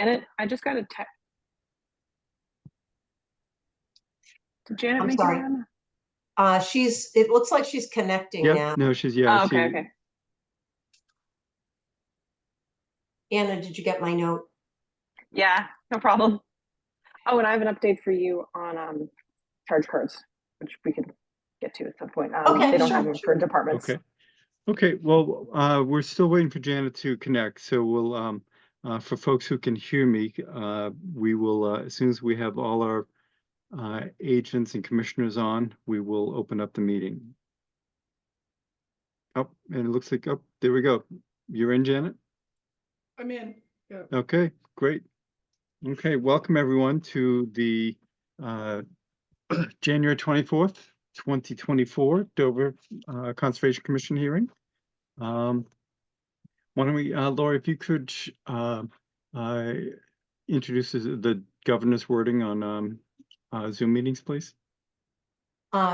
Janet, I just got a text. Did Janet I'm make sorry. it on? It looks like she's connecting Yep. now. No, she's, yeah. Oh, okay, okay. Anna, did you get my note? Yeah, no problem. Oh, and I have an update for you on charge cards, which we could get to at some point. Okay, They don't sure, have them for departments. Okay. Okay. Well, we're still waiting for Janet to connect. So we'll, for folks who can hear me, we will, as soon as we have all our agents and commissioners on, we will open up the meeting. Oh, and it looks like, oh, there we go. You're in, Janet? I'm in. Yeah. Okay, great. Okay, welcome everyone to the January 24th, 2024 Dover Conservation Commission hearing. Why don't we, Laura, if you could introduce the governor's wording on Zoom meetings, please.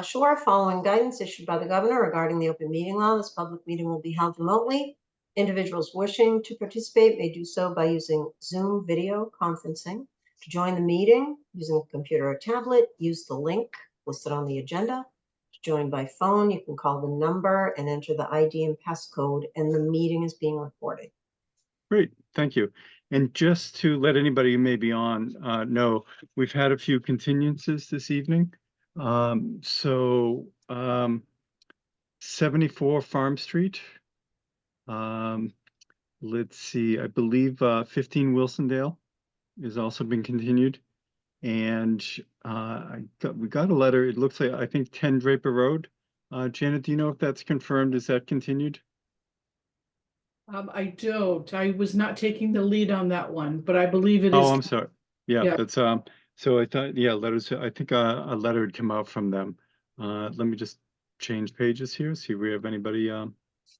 Sure. Following guidance issued by the governor regarding the open meeting law, this public meeting will be held remotely. Individuals wishing to participate may do so by using Zoom video conferencing. To join the meeting using a computer or tablet, use the link listed on the agenda. To join by phone, you can call the number and enter the ID and passcode, and the meeting is being recorded. Great, thank you. And just to let anybody who may be on know, we've had a few continuances this evening. 74 Farm Street. Let's see, I believe 15 Wilsondale has also been continued. And we got a letter, it looks like, I think 10 Draper Road. Janet, do you know if that's confirmed? Is that continued? I don't. I was not taking the lead on that one, but I believe it is. Oh, I'm sorry. Yeah, Yeah. that's so I thought, yeah, letters, I think a letter had come out from them. Let me just change pages here, see if we have anybody.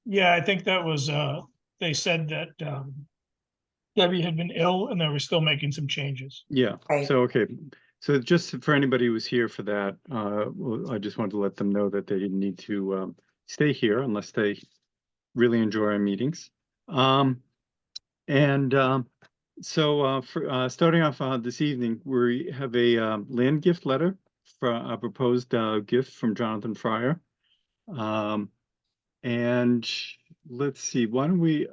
Yeah, I think that was, they said that Debbie had been ill and they were still making some changes. Yeah, Right. so, okay. So just for anybody who was here for that, well, I just wanted to let them know that they didn't need to stay here unless they really enjoy our meetings. So for starting off this evening, we have a land gift letter for a proposed gift from Jonathan Fryer. And let's see, why don't we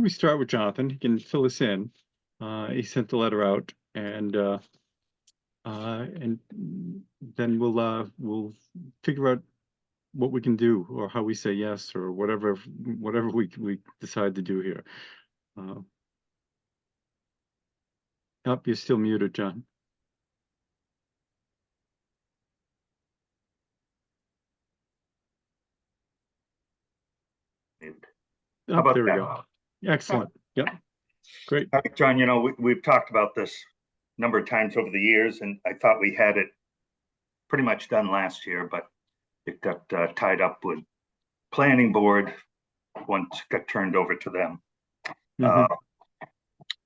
start with Jonathan? He can fill us in. He sent the letter out, and then we'll figure out what we can do or how we say yes or whatever we decide to do here. Oh, you're still muted, John. How about there we that? go. Excellent. Yep. Great. All right, John, you know, we've talked about this a number of times over the years, and I thought we had it pretty much done last year, but it got tied up with planning board once it got turned over to them. Mhm.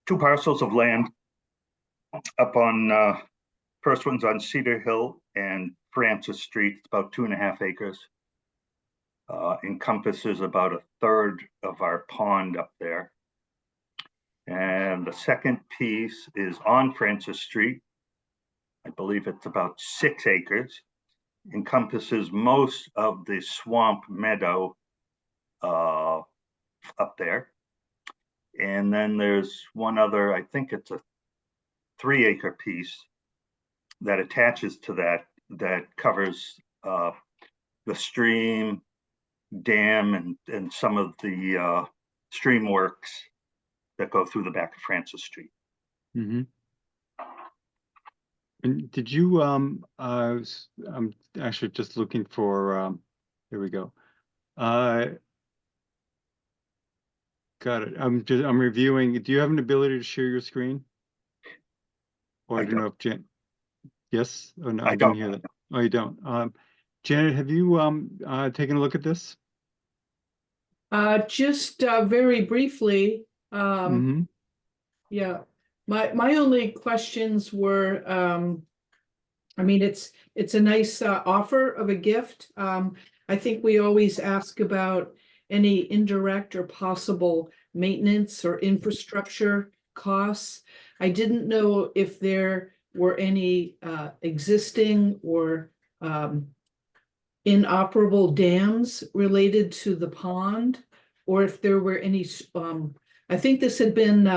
2 parcels of land up on, first one's on Cedar Hill and Francis Street, it's about 2.5 acres. Encompasses about 1/3 of our pond up there. And the second piece is on Francis Street. I believe it's about 6 acres. Encompasses most of the swamp meadow up there. And then there's one other, I think it's a 3-acre piece that attaches to that covers the stream, dam, and some of the stream works that go through the back of Francis Street. Mm-hmm. And did you I'm actually just looking for here we go. Got it. I'm reviewing. Do you have an ability to share your screen? Or I don't know if Jan. Yes. Oh no, I didn't hear that. Oh, you don't. Janet, have you taken a look at this? Just very briefly. Mm-hmm. Yeah, my only questions were, I mean, it's a nice offer of a gift. I think we always ask about any indirect or possible maintenance or infrastructure costs. I didn't know if there were any existing or inoperable dams related to the pond, or if there were any, I think this had been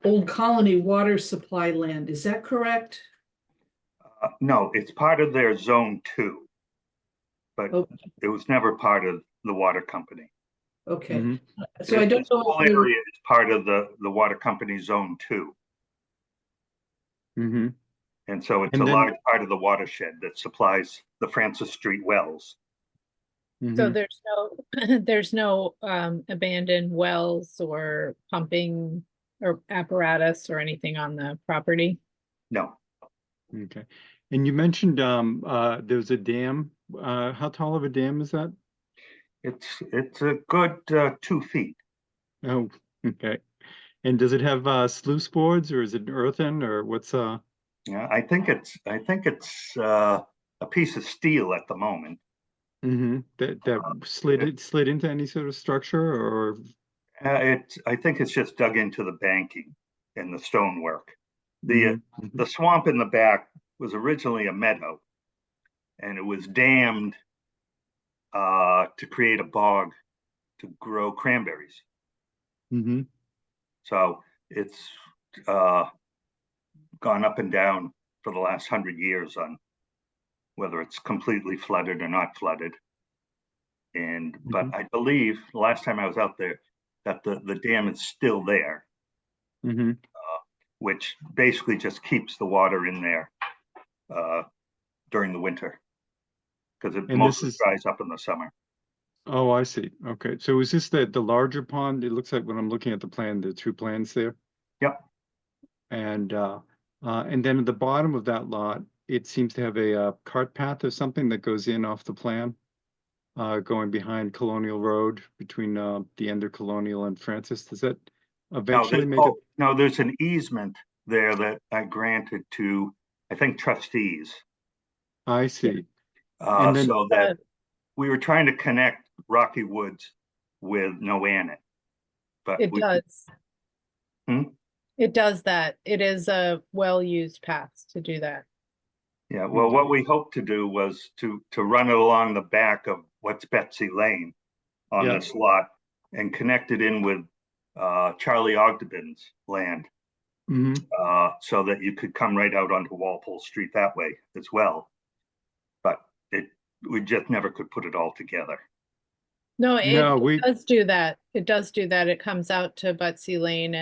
Old Colony water supply land. Is that correct? No, it's part of their zone 2. But Oh. it was never part of the water company. Okay, Mhm. so I don't This know. whole if there- area is part of the water company zone 2. Mhm. And so it's And a then- large part of the watershed that supplies the Francis Street wells. So Mhm. there's no, there's no abandoned wells or pumping or apparatus or anything on the property? No, Okay. And you mentioned there's a dam. How tall of a dam is that? it's a good 2 feet. Oh, okay. And does it have sluice boards, or is it earthen, or what's Yeah, I think it's a piece of steel at the moment. that slid into any sort of structure, or I think it's just dug into the banking and the stonework. Mhm. The swamp in the back was originally a meadow, and it was dammed to create a bog to grow cranberries. Mhm. So it's gone up and down for the last 100 years on whether it's completely flooded or not flooded. And but I believe the last time I was out there that the dam is still there, Mhm. which basically just keeps the water in there during the winter because it And mostly this is- dries up in the summer. Oh, I see. Okay. So is this the larger pond? It looks like when I'm looking at the plan, the 2 plans there. Yep. And then at the bottom of that lot, it seems to have a cart path or something that goes in off the plan, going behind Colonial Road between the end of Colonial and Francis. Does that eventually make it? No, there's an easement there that I granted to, I think, trustees. I see. And then- So that we were trying to connect Rocky Woods with Noannet. But It we- does. Hmm? It does that. It is a well-used path to do that. Yeah, well, what we hoped to do was to run it along the back of what's Betsy Lane on Yeah. this lot and connect it in with Charlie Ogden's land, Mhm. so that you could come right out onto Walpole Street that way as well. But we just never could put it all together. No, No, it does do that. It does do that. It comes out to Butsy Lane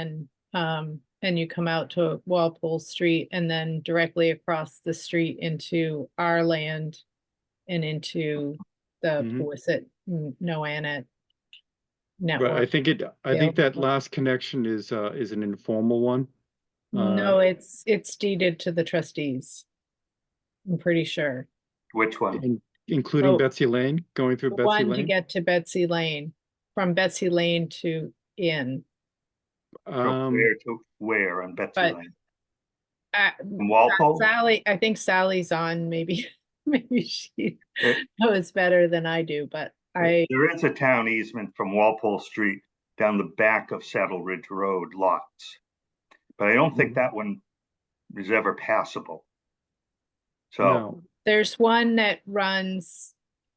and you come out to Walpole Street and then directly across the street into our land and into the Mhm. Powasset Noannet But I network. think that last connection is an informal one. No, it's deeded to the trustees. I'm pretty sure. Which one? Including Oh. Betsy Lane, going through The Betsy one to Lane. get to Betsy Lane, from Betsy Lane to in. From where to where on Betsy but- Lane? Uh, In Walpole? Sally, I think Sally's on, maybe, maybe she Eh. knows better than I do, but There is a town easement from Walpole Street down the back of Saddle Ridge Road lots. But I don't think that one is ever passable. So, No. there's one that runs,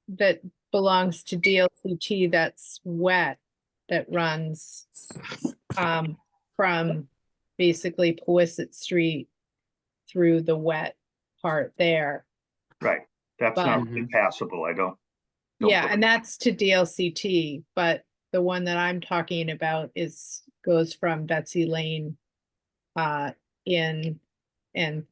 that belongs to DLCT that's wet, that runs from basically Powasset Street through the wet part there. right, that's not But- really passable, I don't. Yeah, believe. and that's to DLCT, but the one that I'm talking about goes from Betsy Lane in and,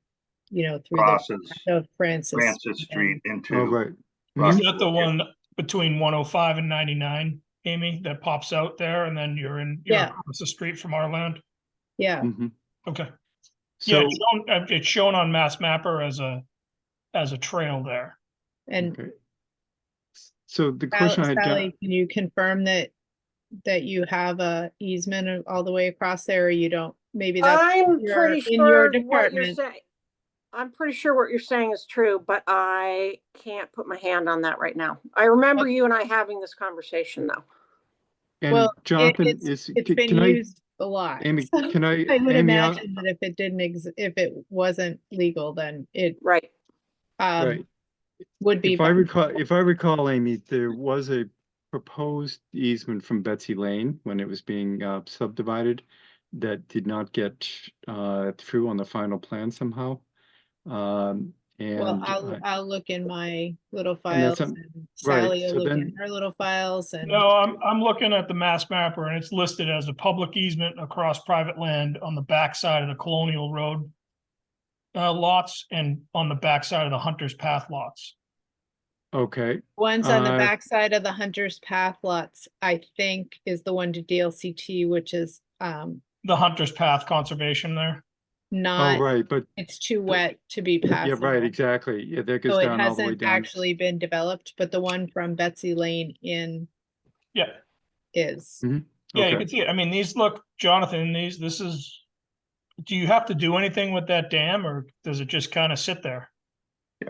through Crosses the Francis. Francis Street Oh, into, right. Rock- Is that the one between 105 and 99, Amy, that pops out there and then you're Yeah. across the street from our land? Yeah, Mhm. Okay. Yeah, So, it's shown on Mass Mapper as a trail there. and okay. So the question I had, Sally, John, can you confirm that you have a easement all the way across there, or you don't? Maybe that's I'm your- pretty in your sure what you're department. saying. I'm pretty sure what you're saying is true, but I can't put my hand on that right now. I remember you and I having this conversation though. and Well, Jonathan it's is, it's can been I, used a lot. Amy, So can I, I would Amy, imagine that if it didn't if it wasn't legal, then it Right. right. would be. If I recall, Amy, there was a proposed easement from Betsy Lane when it was being subdivided that did not get through on the final plan somehow. Well, And I'll look in my little and that's files right. and Sally So will look in then, her little files and. No, I'm looking at the Mass Mapper and it's listed as a public easement across private land on the backside of the Colonial Road lots and on the backside of the Hunter's Path lots. okay, One's on the uh, backside of the Hunter's Path lots, I think is the one to DLCT, which is The Hunter's Path conservation there. oh, not, right, but it's too wet to be yeah, passable. right, exactly. Yeah, that goes So it down all the way hasn't down. actually been developed, but the one from Betsy Lane in Yeah, is. yeah, you Okay. can see it. I mean, these look, Jonathan, this is, do you have to do anything with that dam or does it just kind of sit there?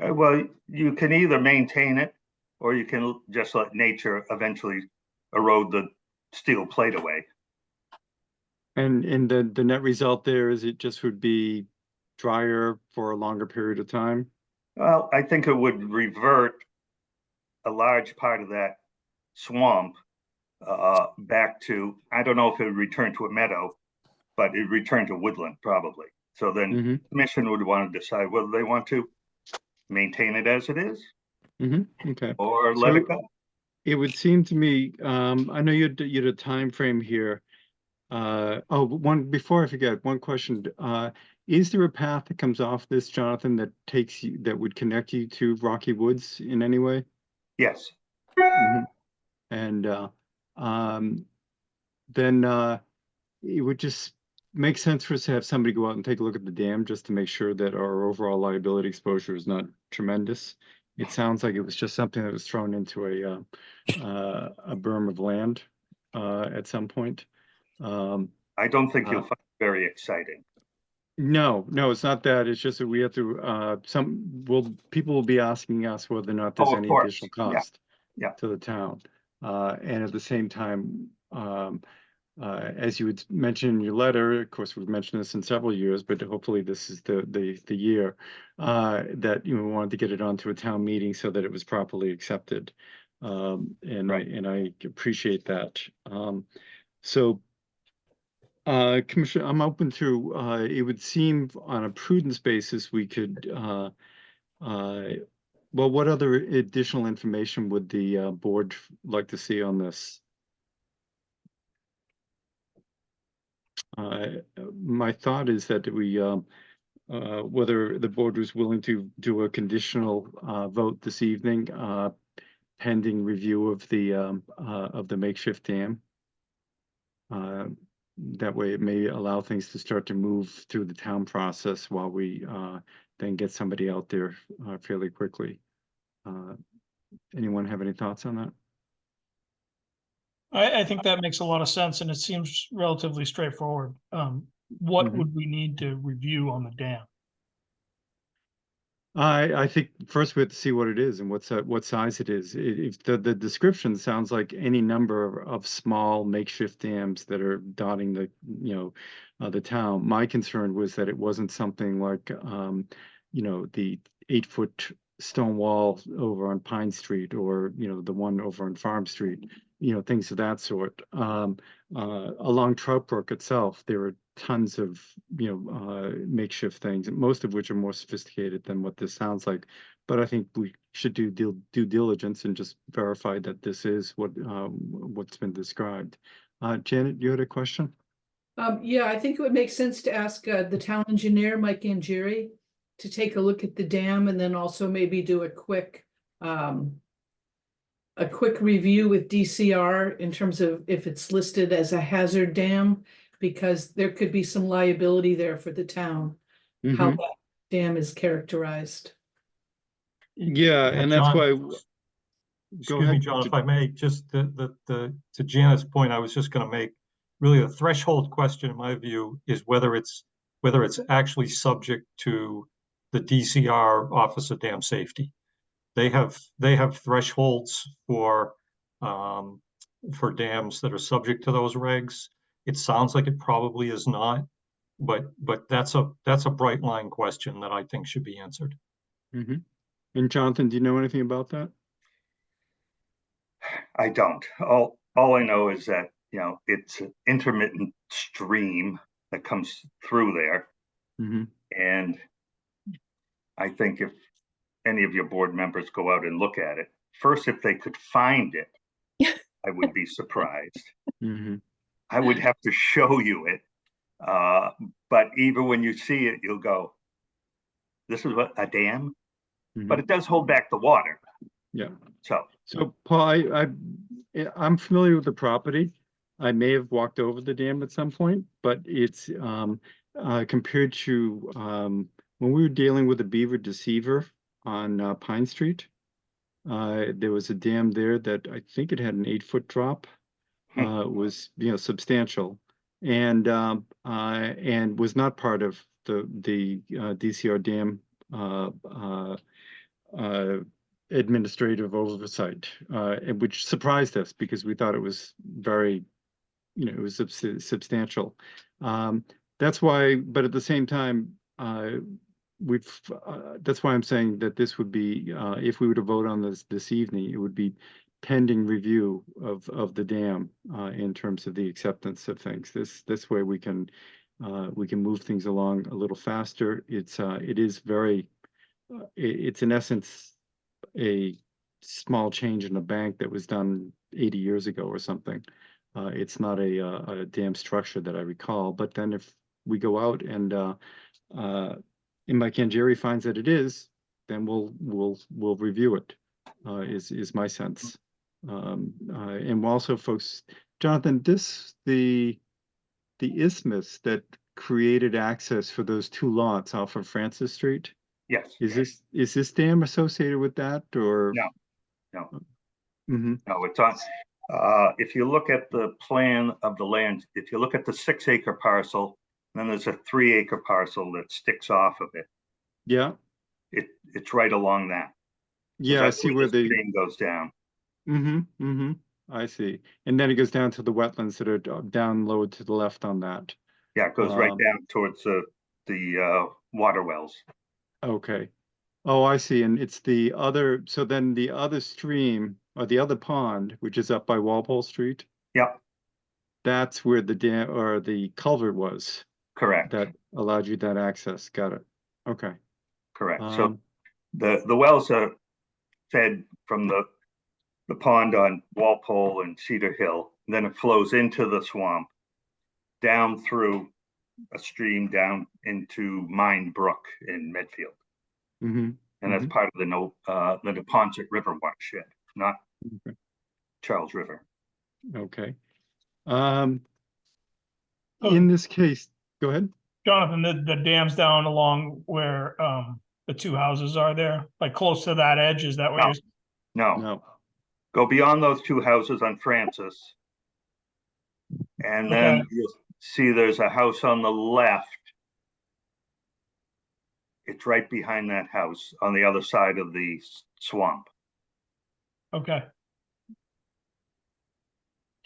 Well, you can either maintain it or you can just let nature eventually erode the steel plate away. And the net result there is it just would be drier for a longer period of time. Well, I think it would revert a large part of that swamp back to, I don't know if it would return to a meadow, but it returned to woodland probably. So then Mm-hmm. the commission would want to decide whether they want to maintain it as it is Mm-hmm. Okay. or let So it go. it would seem to me, I know you had a time frame here. Before I forget, one question. Is there a path that comes off this, Jonathan, that takes you, that would connect you to Rocky Woods in any way? Yes. Mhm. And then it would just make sense for us to have somebody go out and take a look at the dam just to make sure that our overall liability exposure is not tremendous. It sounds like it was just something that was thrown into a berm of land at some point. I don't think you'll find it very exciting. No, it's not that. It's just that we have to, people will be asking us whether or not there's Oh, of any course. additional Yeah. cost Yeah. to the town. And at the same time, as you had mentioned in your letter, of course, we've mentioned this in several years, but hopefully this is the year that we wanted to get it onto a town meeting so that it was properly accepted. And I appreciate that. So Commissioner, I'm open to, it would seem on a prudence basis, we could, well, what other additional information would the board like to see on this? My thought is that we, whether the board was willing to do a conditional vote this evening, pending review of the makeshift dam. That way it may allow things to start to move through the town process while we then get somebody out there fairly quickly. Anyone have any thoughts on that? I think that makes a lot of sense and it seems relatively straightforward. What Mhm. would we need to review on the dam? I think first we have to see what it is and what size it is. If the description sounds like any number of small makeshift dams that are dotting the town. My concern was that it wasn't something like the 8-foot stone wall over on Pine Street or the one over on Farm Street, things of that sort. Along Trout Brook itself, there are tons of makeshift things, most of which are more sophisticated than what this sounds like. But I think we should do due diligence and just verify that this is what's been described. Janet, you had a question? Yeah, I think it would make sense to ask the town engineer, Mike Angieri, to take a look at the dam and then also maybe do a quick review with DCR in terms of if it's listed as a hazard dam, because there could be some liability there for the town, how Mhm. that dam is characterized. Yeah, and that's John, why. Excuse me, ahead. John, if I may, just to Janet's point, I was just going to make really a threshold question in my view is whether it's actually subject to the DCR Office of Dam Safety. They have thresholds for dams that are subject to those regs. It sounds like it probably is not, but that's a bright line question that I think should be answered. Mm-hmm. And Jonathan, do you know anything about that? I don't. All I know is that, you know, it's an intermittent stream that comes through there. Mm-hmm. And I think if any of your board members go out and look at it, first, if they could find it, I would be surprised. Mm-hmm. I would have to show you it. But even when you see it, you'll go, this is what, a dam? Mm-hmm. But it does hold back the water. Yeah. So Paul, I'm familiar with the property. I may have walked over the dam at some point, but it's compared to when we were dealing with the beaver deceiver on Pine Street. There was a dam there that I think it had an 8-foot drop. Was, you know, substantial, and was not part of the DCR dam administrative oversight, which surprised us because we thought it was very, you know, it was substantial. That's why, but at the same time, that's why I'm saying that this would be, if we were to vote on this evening, it would be pending review of the dam in terms of the acceptance of things. This way we can move things along a little faster. It is very, it's in essence a small change in a bank that was done 80 years ago or something. It's not a dam structure that I recall. But then if we go out and Mike Jerry finds that it is, then we'll review it. Is my sense. And also, folks, Jonathan, the isthmus that created access for those 2 lots off of Francis Street. yes. Is this dam associated with that, or? No. Mm-hmm. No, it's on. If you look at the plan of the land, if you look at the 6-acre parcel, then there's a 3-acre parcel that sticks off of it. Yeah. It's right along that. Yeah, I see where the stream goes down. Mm-hmm. Mm-hmm. I see. And then it goes down to the wetlands that are down low to the left on that. Yeah, it goes right down towards the water wells. Okay. Oh, I see. And it's the other, so then the other stream or the other pond, which is up by Walpole Street, Yep, that's where the dam or the culvert was correct. that allowed you that access. Got it. Okay. Correct. So the wells are fed from the pond on Walpole and Cedar Hill. And then it flows into the swamp, down through a stream down into Mine Brook in Medfield. Mm-hmm. And that's part of the Neponset River watershed, not Charles River. Okay. In this case, go ahead. Jonathan, the dam's down along where the 2 houses are there, like close to that edge. Is that what you're? No. Go beyond those 2 houses on Francis. And then you'll see there's a house on the left. It's right behind that house on the other side of the swamp. Okay.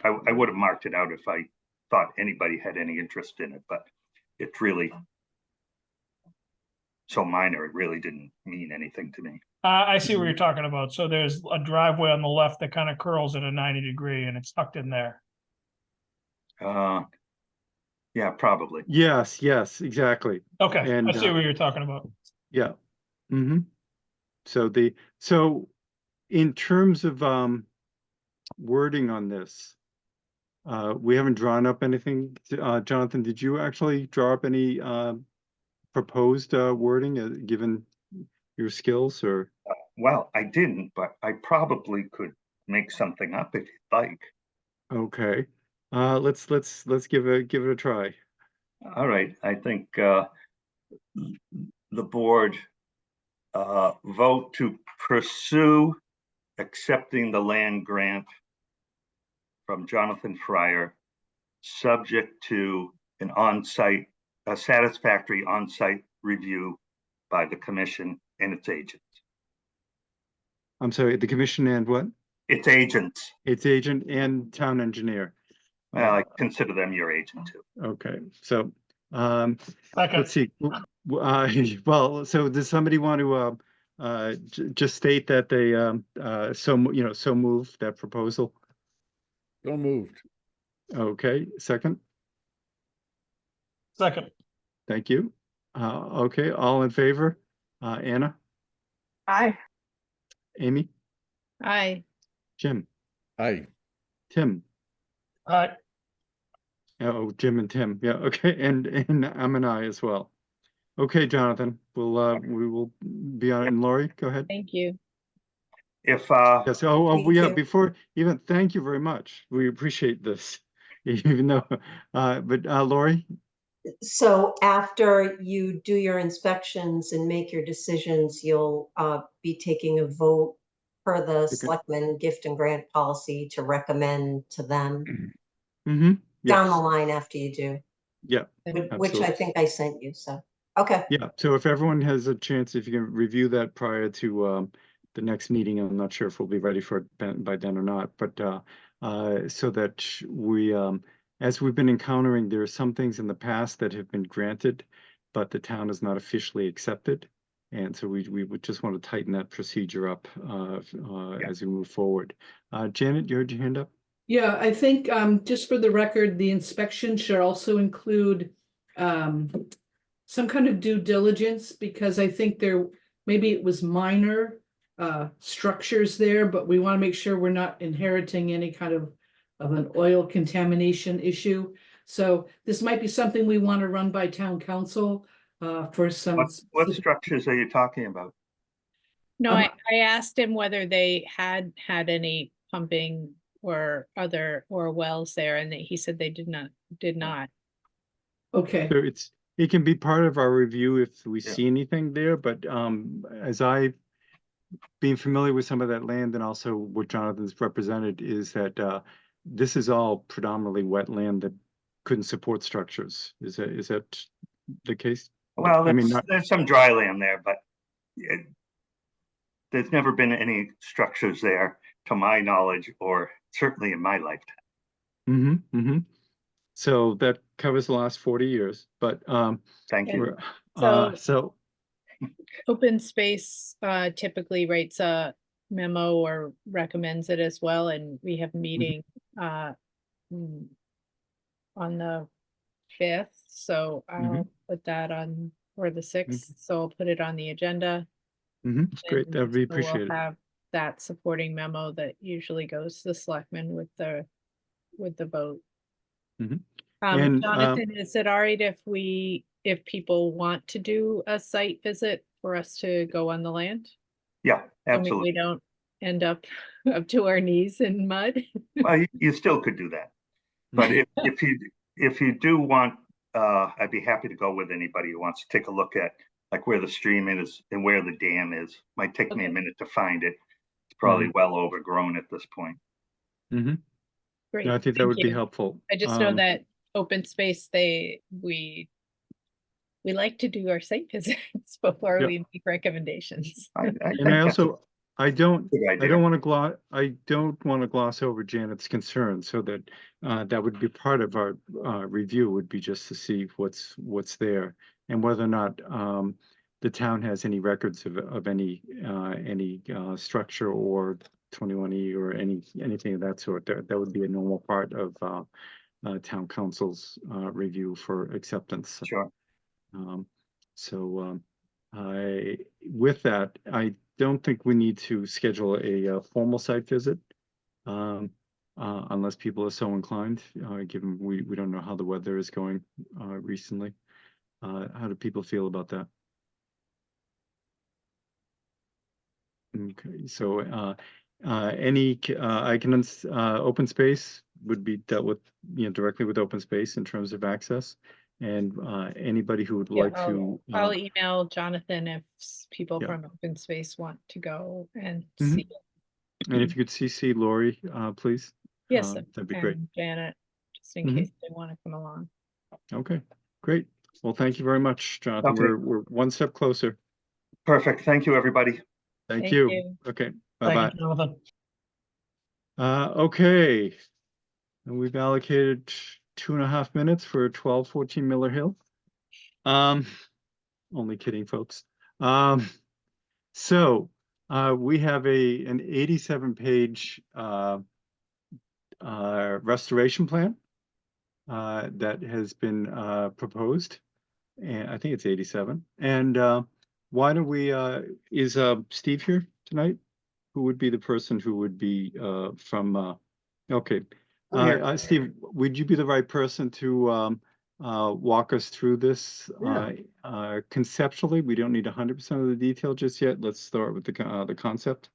I would have marked it out if I thought anybody had any interest in it, but it's really so minor, it really didn't mean anything to me. I see what you're talking about. So there's a driveway on the left that kind of curls at a 90-degree and it's tucked in there. Yeah, probably. Yes, exactly. Okay, And, I see what you're talking about. Yeah. Mm-hmm. So in terms of wording on this, we haven't drawn up anything. Jonathan, did you actually draw up any proposed wording given your skills, or? Well, I didn't, but I probably could make something up if you'd like. Okay. Let's give it a try. All right. I think the board vote to pursue accepting the land grant from Jonathan Fryer, subject to a satisfactory on-site review by the commission and its agents. I'm sorry, the commission and what? Its agents. Its agent and town engineer. Well, I consider them your agent too. Okay, so, Second, let's see. Well, so does somebody want to, just state that they, so move that proposal? So moved. Okay, second, second, thank you. Okay, all in favor? Anna, Aye. Amy, Aye. Jim, Aye. Tim. aye, Oh, Jim and Tim, yeah, okay, and I'm an I as well. Okay, Jonathan, we will be on, and Lori, go ahead. Thank you. If, Yes, Thank yeah, you. before, even, thank you very much. We appreciate this. Even though, but Lori, So after you do your inspections and make your decisions, you'll be taking a vote per the Okay. selectmen gift and grant policy to recommend to them mm-hmm, down the yes, line after you do, yeah, which I absolutely. think I sent you, so, okay. Yeah, so if everyone has a chance, if you can review that prior to the next meeting, I'm not sure if we'll be ready for it by then or not, but so that we, as we've been encountering, there are some things in the past that have been granted, but the town has not officially accepted. And so we would just want to tighten that procedure up as we move forward. Janet, you had your hand up? Yeah, I think just for the record, the inspection should also include some kind of due diligence, because I think maybe it was minor structures there, but we want to make sure we're not inheriting any kind of an oil contamination issue. So this might be something we want to run by town council for some. what structures are you talking about? No, Um, I asked him whether they had any pumping or wells there, and he said they did not. Okay, So it can be part of our review if we Yeah. see anything there, but as I being familiar with some of that land and also what Jonathan's represented is that this is all predominantly wetland that couldn't support structures. Is that the case? Well, I mean, not, there's some dry land there, but there's never been any structures there to my knowledge, or certainly in my lifetime. So that covers the last 40 years, but Thank you. so Open space typically writes a memo or recommends it as well, and we have a meeting on the 5th, so I'll put that on, or the 6th, so I'll put it on the agenda. great, and that would be so we'll appreciated. have that supporting memo that usually goes to the selectmen with the vote. And, Jonathan, is it all right if people want to do a site visit for us to go on the land? Yeah, I mean, we absolutely. don't end up to our knees in mud. Well, you still could do that. But if you do want, I'd be happy to go with anybody who wants to take a look at like where the stream is and where the dam is. Might take me a Okay. minute to find it. It's probably well overgrown at this point. Great, No, I think that thank would be you. helpful. I just know that open space, we like to do our site visits before Yep. we make recommendations. I think And I that's a also, I don't good idea. want to gloss over Janet's concern, so that that would be part of our review, would be just to see what's there and whether or not the town has any records of any structure or 21E or anything of that sort. That would be a normal part of town council's review for acceptance. Sure. With that, I don't think we need to schedule a formal site visit unless people are so inclined, given we don't know how the weather is going recently. How do people feel about that? Okay, so open space would be dealt with, directly with open space in terms of access. And anybody who would Yeah, like to, I'll email Jonathan if people Yeah. from open space want to go and Mhm. see. and if you could CC Lori, please. Yes, That'd be great. and Janet, just in Mhm. case they want to come along. Okay, great. Well, thank you very much, Jonathan. Okay. We're one step closer. Perfect. Thank you, everybody. Thank Thank you. you. Okay, thank bye-bye. you, Jonathan. Okay. And we've allocated 2.5 minutes for 1214 Miller Hill. Only kidding, folks. So we have an 87-page restoration plan that has been proposed, and I think it's 87. And why don't we? Is Steve here tonight? Who would be the person who would be from? Okay, I'm here. Steve, would you be the right person to walk us through this? Yeah. Conceptually, we don't need 100% of the detail just yet. Let's start with the concept.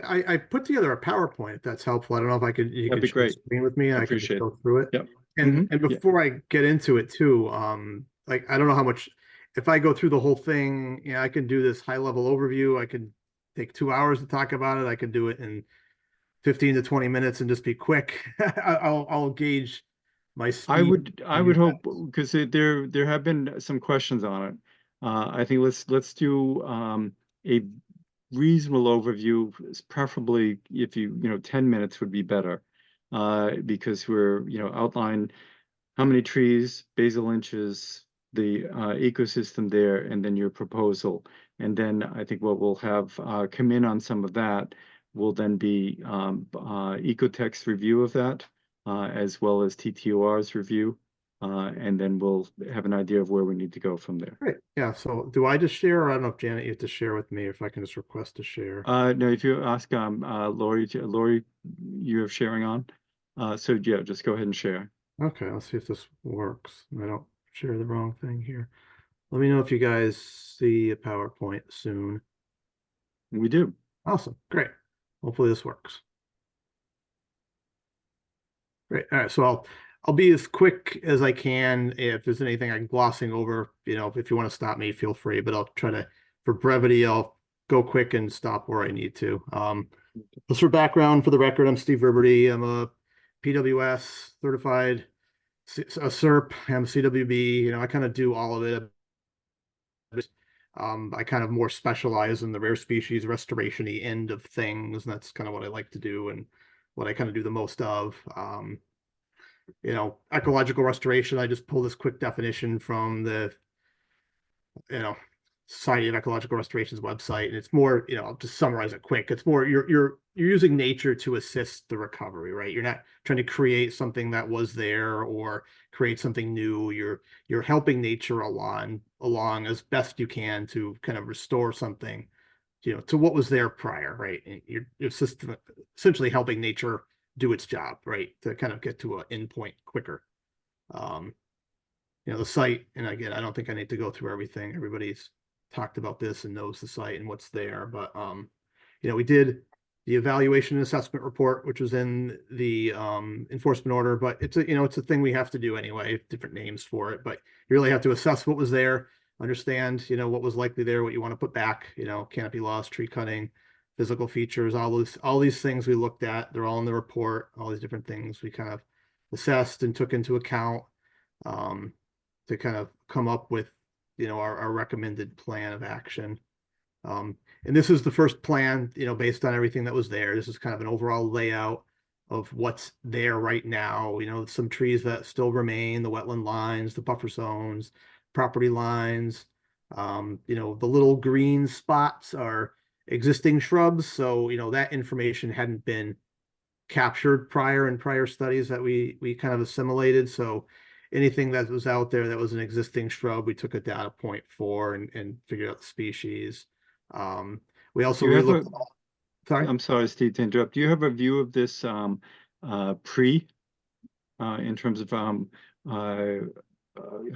I put together a PowerPoint if that's helpful. I don't know if you That'd be could share the great. screen with me and I can just Appreciate go through it. Yep. And Yeah. before I get into it too, like I don't know how much, if I go through the whole thing, I can do this high level overview. I could take 2 hours to talk about it. I could do it in 15 to 20 minutes and just be quick. I'll gauge my speed. I would hope, because there have been some questions on it. I think let's do a reasonable overview, preferably if 10 minutes would be better, because we're outline how many trees, basal inches, the ecosystem there, and then your proposal. And then I think what we'll have come in on some of that will then be Ecotech's review of that, as well as TTOR's review. And then we'll have an idea of where we need to go from there. Great. Yeah. So do I just share, or I don't know if Janet, you have to share with me, if I can just request to share? No, if you ask Lori, you have sharing on. So yeah, just go ahead and share. Okay, let's see if this works. I don't share the wrong thing here. Let me know if you guys see a PowerPoint soon. We do. Awesome. Great. Hopefully this works. Great. All right. So I'll be as quick as I can. If there's anything I'm glossing over, if you want to stop me, feel free, but I'll try to, for brevity, I'll go quick and stop where I need to. Just for background, for the record, I'm Steve Verberty. I'm a PWS certified, a SERP, I'm a CWB, I kind of do all of it. I kind of more specialize in the rare species restoration-y end of things, and that's kind of what I like to do and what I kind of do the most of. Ecological restoration, I just pull this quick definition from the Society of Ecological Restoration's website, and it's more, I'll just summarize it quick. It's more you're using nature to assist the recovery, right? You're not trying to create something that was there or create something new. You're helping nature along as best you can to kind of restore something, to what was there prior, right? And you're essentially helping nature do its job, right? To kind of get to an endpoint quicker. The site, and again, I don't think I need to go through everything. Everybody's talked about this and knows the site and what's there, but we did the evaluation and assessment report, which was in the enforcement order, but it's a thing we have to do anyway, different names for it, but you really have to assess what was there, understand what was likely there, what you want to put back, canopy loss, tree cutting, physical features, all these things we looked at. They're all in the report. All these different things we kind of assessed and took into account to kind of come up with our recommended plan of action. And this is the first plan, based on everything that was there. This is kind of an overall layout of what's there right now. Some trees that still remain, the wetland lines, the buffer zones, property lines. The little green spots are existing shrubs. So, that information hadn't been captured in prior studies that we kind of assimilated. So anything that was out there that was an existing shrub, we took a data point for and figured out the species. We also relooked. Sorry, I'm sorry, Steve, to interrupt. Do you have a view of this in terms of how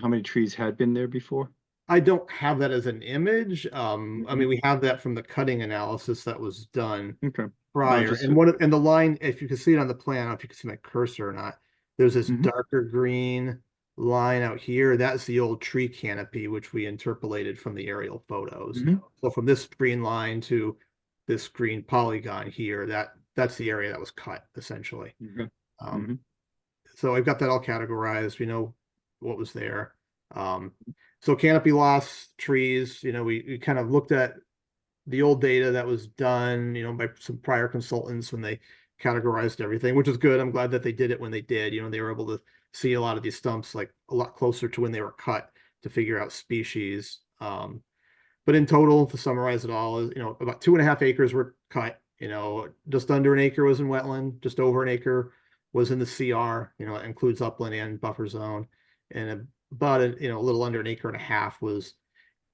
many trees had been there before? I don't have that as an image. I mean, we have that from the cutting analysis that was done prior. And the line, if you can see it on the plan, I don't know if you can see my cursor or not, there's this darker green line out here. That's the old tree canopy, which we interpolated from the aerial photos. So from this green line to this green polygon here, that's the area that was cut essentially. So I've got that all categorized. We know what was there. So canopy loss, trees, we kind of looked at the old data that was done, by some prior consultants when they categorized everything, which is good. I'm glad that they did it when they did. You know, they were able to see a lot of these stumps like a lot closer to when they were cut to figure out species. But in total, to summarize it all, is, you know, about 2.5 acres were cut. You know, just under an acre was in wetland, just over an acre was in the CR. You know, it includes upland and buffer zone, and about a little under an acre and a half was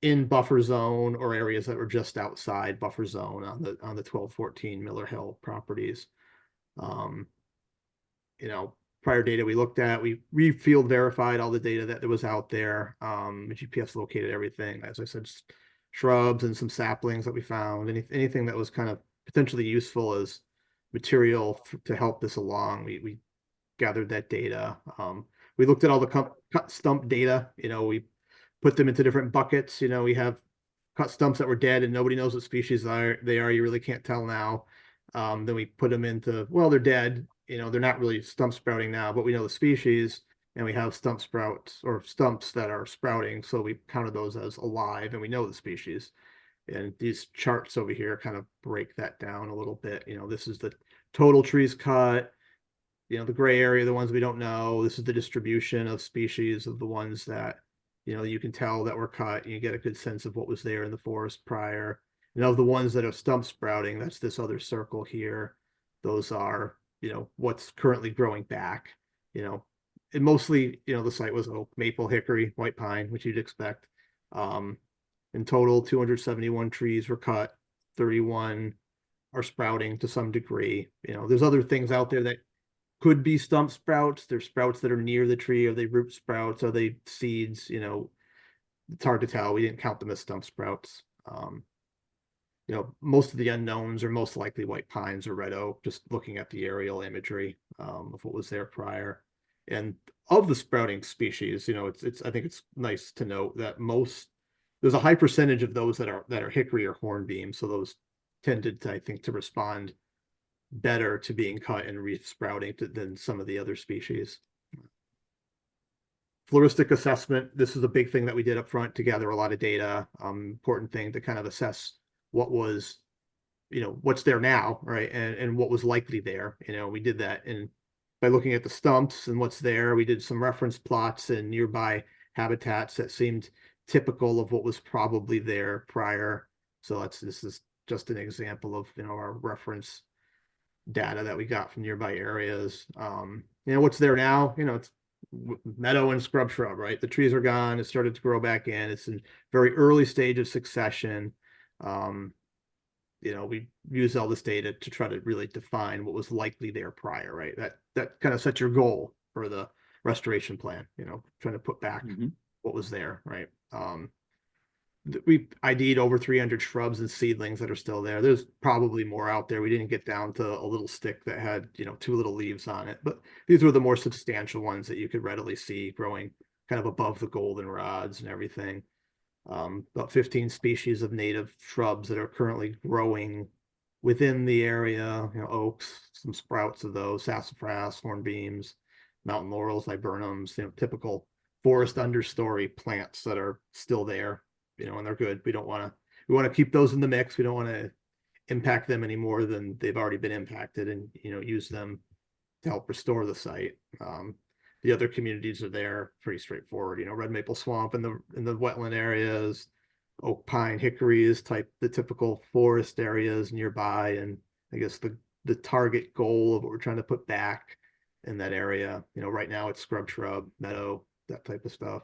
in buffer zone or areas that were just outside buffer zone on the 1214 Miller Hill properties. You know, prior data we looked at, we field verified all the data that was out there. GPS located everything. As I said, shrubs and some saplings that we found, anything that was kind of potentially useful as material to help this along. We gathered that data. We looked at all the cut stump data. You know, we put them into different buckets. You know, we have cut stumps that were dead and nobody knows what species they are. You really can't tell now. Then we put them into, well, they're dead. You know, they're not really stump sprouting now, but we know the species, and we have stump sprouts or stumps that are sprouting. So we counted those as alive and we know the species. And these charts over here kind of break that down a little bit. You know, this is the total trees cut, you know, the gray area, the ones we don't know. This is the distribution of species of the ones that, you know, you can tell that were cut, and you get a good sense of what was there in the forest prior. And of the ones that are stump sprouting, that's this other circle here. Those are, you know, what's currently growing back. You know, and mostly, you know, the site was oak, maple, hickory, white pine, which you'd expect. In total, 271 trees were cut, 31 are sprouting to some degree. You know, there's other things out there that could be stump sprouts. There's sprouts that are near the tree. Are they root sprouts? Are they seeds? You know, it's hard to tell. We didn't count them as stump sprouts. You know, most of the unknowns are most likely white pines or red oak, just looking at the aerial imagery of what was there prior. And of the sprouting species, you know, I think it's nice to note that there's a high percentage of those that are hickory or hornbeam. So those tended to, I think, to respond better to being cut and re-sprouting than some of the other species. Floristic assessment. This is a big thing that we did up front to gather a lot of data. Important thing to kind of assess what was, you know, what's there now, right? And what was likely there. You know, we did that. And by looking at the stumps and what's there, we did some reference plots and nearby habitats that seemed typical of what was probably there prior. So this is just an example of, you know, our reference data that we got from nearby areas. You know, what's there now, you know, it's meadow and scrub shrub, right? The trees are gone. It started to grow back in. It's in very early stage of succession. You know, we use all this data to try to really define what was likely there prior, right? That kind of sets your goal for the restoration plan, you know, trying to put back what was there, right? We ID'd over 300 shrubs and seedlings that are still there. There's probably more out there. We didn't get down to a little stick that had, you know, 2 little leaves on it, but these were the more substantial ones that you could readily see growing kind of above the goldenrods and everything. About 15 species of native shrubs that are currently growing within the area, you know, oaks, some sprouts of those, sassafras, hornbeams, mountain laurels, viburnums, you know, typical forest understory plants that are still there, you know, and they're good. We want to keep those in the mix. We don't want to impact them any more than they've already been impacted, and, you know, use them to help restore the site. The other communities are there, pretty straightforward, you know, red maple swamp in the wetland areas, oak, pine, hickories, the typical forest areas nearby. And I guess the target goal of what we're trying to put back in that area, you know, right now it's scrub shrub, meadow, that type of stuff.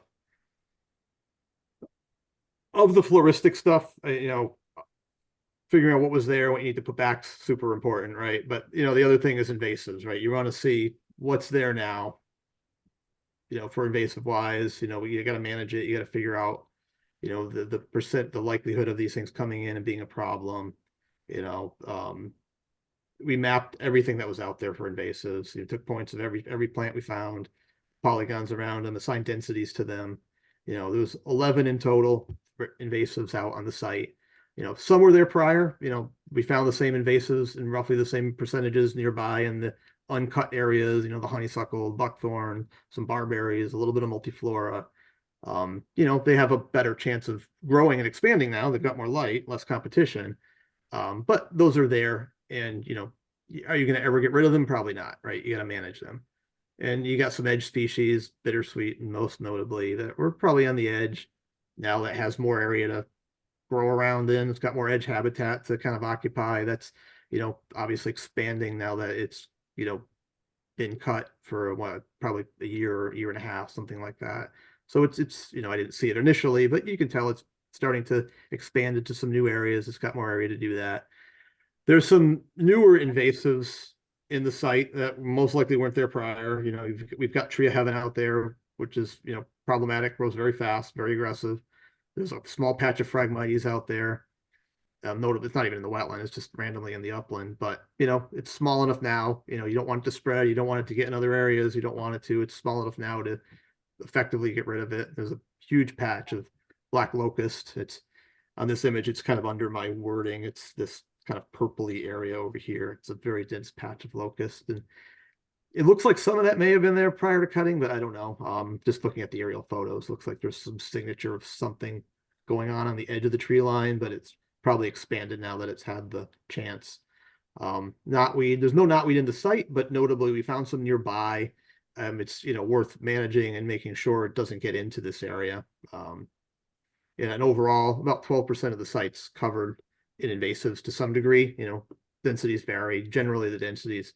Of the floristic stuff, you know, figuring out what was there, what you need to put back, super important, right? But, you know, the other thing is invasives, right? You want to see what's there now. You know, for invasive wise, you know, you got to manage it. You got to figure out, you know, the likelihood of these things coming in and being a problem. You know, we mapped everything that was out there for invasives. You took points of every plant we found, polygons around them, assigned densities to them. You know, there was 11 in total invasives out on the site. You know, some were there prior. You know, we found the same invasives in roughly the same percentages nearby in the uncut areas, you know, the honeysuckle, buckthorn, some barberries, a little bit of multiflora. You know, they have a better chance of growing and expanding now. They've got more light, less competition. But those are there. And, you know, are you going to ever get rid of them? Probably not, right? You got to manage them. And you got some edge species, bittersweet, and most notably that we're probably on the edge now that has more area to grow around in. It's got more edge habitat to kind of occupy. That's, obviously expanding now that it's, been cut for what, probably a year and a half, something like that. So it's, I didn't see it initially, but you can tell it's starting to expand into some new areas. It's got more area to do that. There's some newer invasives in the site that most likely weren't there prior. We've got tree of heaven out there, which is, problematic, grows very fast, very aggressive. There's a small patch of Phragmites out there. Notable, it's not even in the wetland, it's just randomly in the upland, but it's small enough now. You don't want it to spread, you don't want it to get in other areas, you don't want it to. It's small enough now to effectively get rid of it. There's a huge patch of black locust. It's on this image, it's kind of under my wording. It's this kind of purpley area over here. It's a very dense patch of locust, and it looks like some of that may have been there prior to cutting, but I don't know. Just looking at the aerial photos, looks like there's some signature of something going on the edge of the tree line, but it's probably expanded now that it's had the chance. Knotweed, there's no knotweed in the site, but notably we found some nearby. It's worth managing and making sure it doesn't get into this area. And overall, about 12% of the site's covered in invasives to some degree. Densities vary. Generally, the density is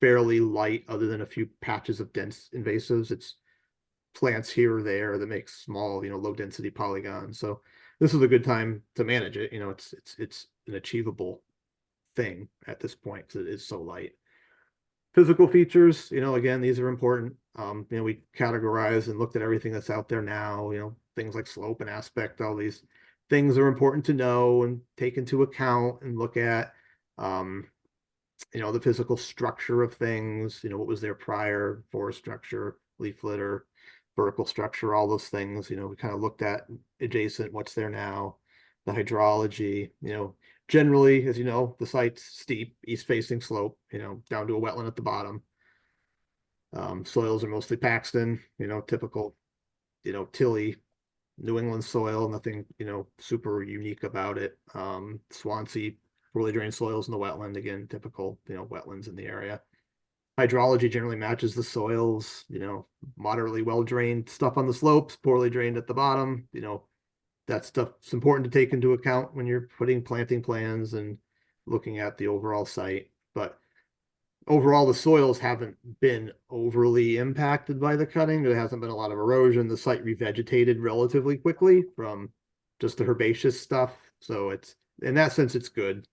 fairly light, other than a few patches of dense invasives. It's plants here or there that make small, low density polygons. So this is a good time to manage it. It's an achievable thing at this point because it is so light. Physical features, again, these are important. We categorize and looked at everything that's out there now. Things like slope and aspect, all these things are important to know and take into account and look at. The physical structure of things, what was there prior, forest structure, leaf litter, vertical structure, all those things. We kind of looked at adjacent, what's there now, the hydrology. Generally, as the site's steep, east-facing slope, down to a wetland at the bottom. Soils are mostly Paxton, typical, tilly, New England soil, nothing, super unique about it. Swansea, poorly drained soils in the wetland, again, typical, wetlands in the area. Hydrology generally matches the soils, moderately well-drained stuff on the slopes, poorly drained at the bottom. That stuff's important to take into account when you're putting planting plans and looking at the overall site. But overall, the soils haven't been overly impacted by the cutting. There hasn't been a lot of erosion. The site revegetated relatively quickly from just the herbaceous stuff. So it's, in that sense, it's good.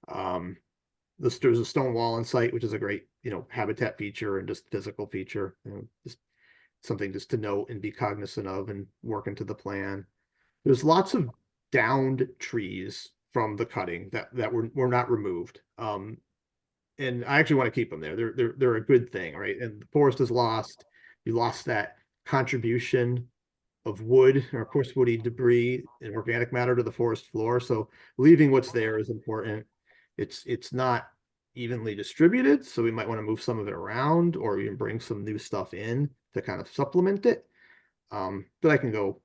There's a stone wall in sight, which is a great, habitat feature and just physical feature. Just something just to note and be cognizant of and work into the plan. There's lots of downed trees from the cutting that were not removed. And I actually want to keep them there. They're a good thing, right? And the forest is lost. You lost that contribution of wood or coarse woody debris and organic matter to the forest floor. So leaving what's there is important. It's not evenly distributed, so we might want to move some of it around or even bring some new stuff in to kind of supplement it. But I can go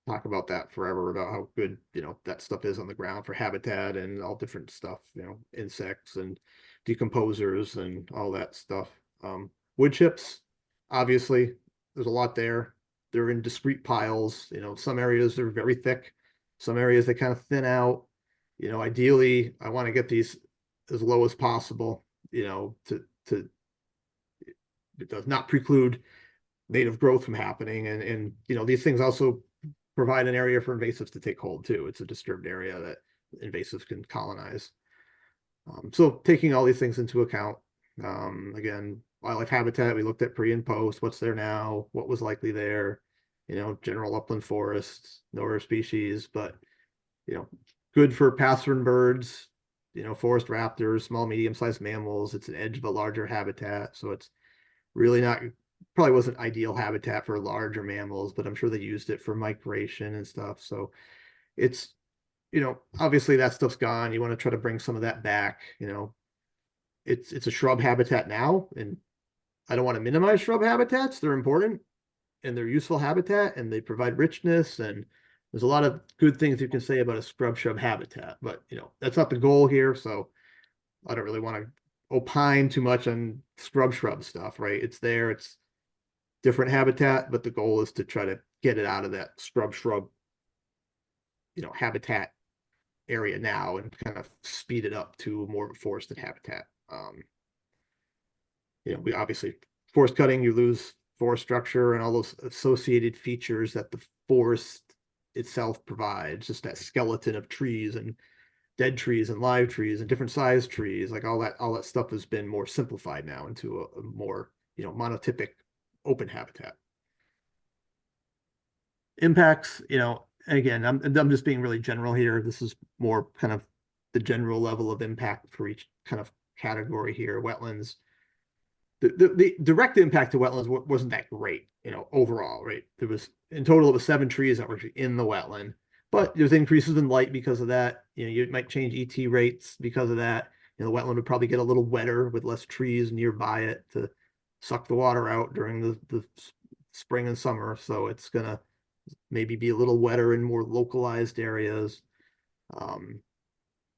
talk about that forever, about how good, that stuff is on the ground for habitat and all different stuff, insects and decomposers and all that stuff. Wood chips, obviously, there's a lot there. They're in discrete piles. Some areas are very thick. Some areas they kind of thin out. Ideally, I want to get these as low as possible, to it does not preclude native growth from happening. And these things also provide an area for invasives to take hold too. It's a disturbed area that invasives can colonize. So taking all these things into account, again, wildlife habitat, we looked at pre and post, what's there now, what was likely there, general upland forests, no rare species, but, good for passerine birds, forest raptors, small, medium-sized mammals. It's an edge of a larger habitat. So it's really not, probably wasn't ideal habitat for larger mammals, but I'm sure they used it for migration and stuff. So it's, obviously that stuff's gone. You want to try to bring some of that back. It's a shrub habitat now, and I don't want to minimize shrub habitats. They're important and they're useful habitat and they provide richness, and there's a lot of good things you can say about a scrub shrub habitat, but that's not the goal here. So I don't really want to opine too much on shrub stuff, right? It's there, it's different habitat, but the goal is to try to get it out of that shrub, habitat area now and kind of speed it up to more of a forested habitat. We obviously forest cutting, you lose forest structure and all those associated features that the forest itself provides, just that skeleton of trees and dead trees and live trees and different size trees, like all that stuff has been more simplified now into a more, monotypic open habitat. Impacts, again, I'm just being really general here. This is more kind of the general level of impact for each kind of category here. Wetlands, the direct impact to wetlands wasn't that great, overall, right? There was, in total, it was 7 trees that were actually in the wetland, but there's increases in light because of that. You might change ET rates because of that. The wetland would probably get a little wetter with less trees nearby it to suck the water out during the spring and summer. So it's gonna maybe be a little wetter in more localized areas.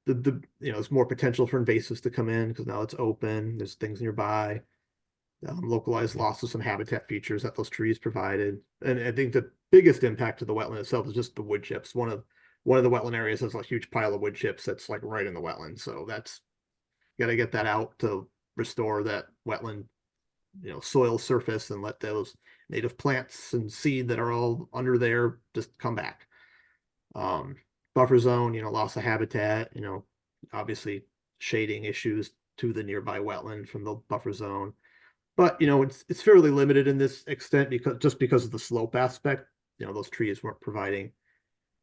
There's more potential for invasives to come in because now it's open. There's things nearby. Localized loss of some habitat features that those trees provided. And I think the biggest impact to the wetland itself is just the wood chips. One of the wetland areas has a huge pile of wood chips that's like right in the wetland. So that's, got to get that out to restore that wetland, soil surface and let those native plants and seed that are all under there just come back. Buffer zone, loss of habitat, obviously shading issues to the nearby wetland from the buffer zone. But, it's fairly limited in this extent because of the slope aspect. Those trees weren't providing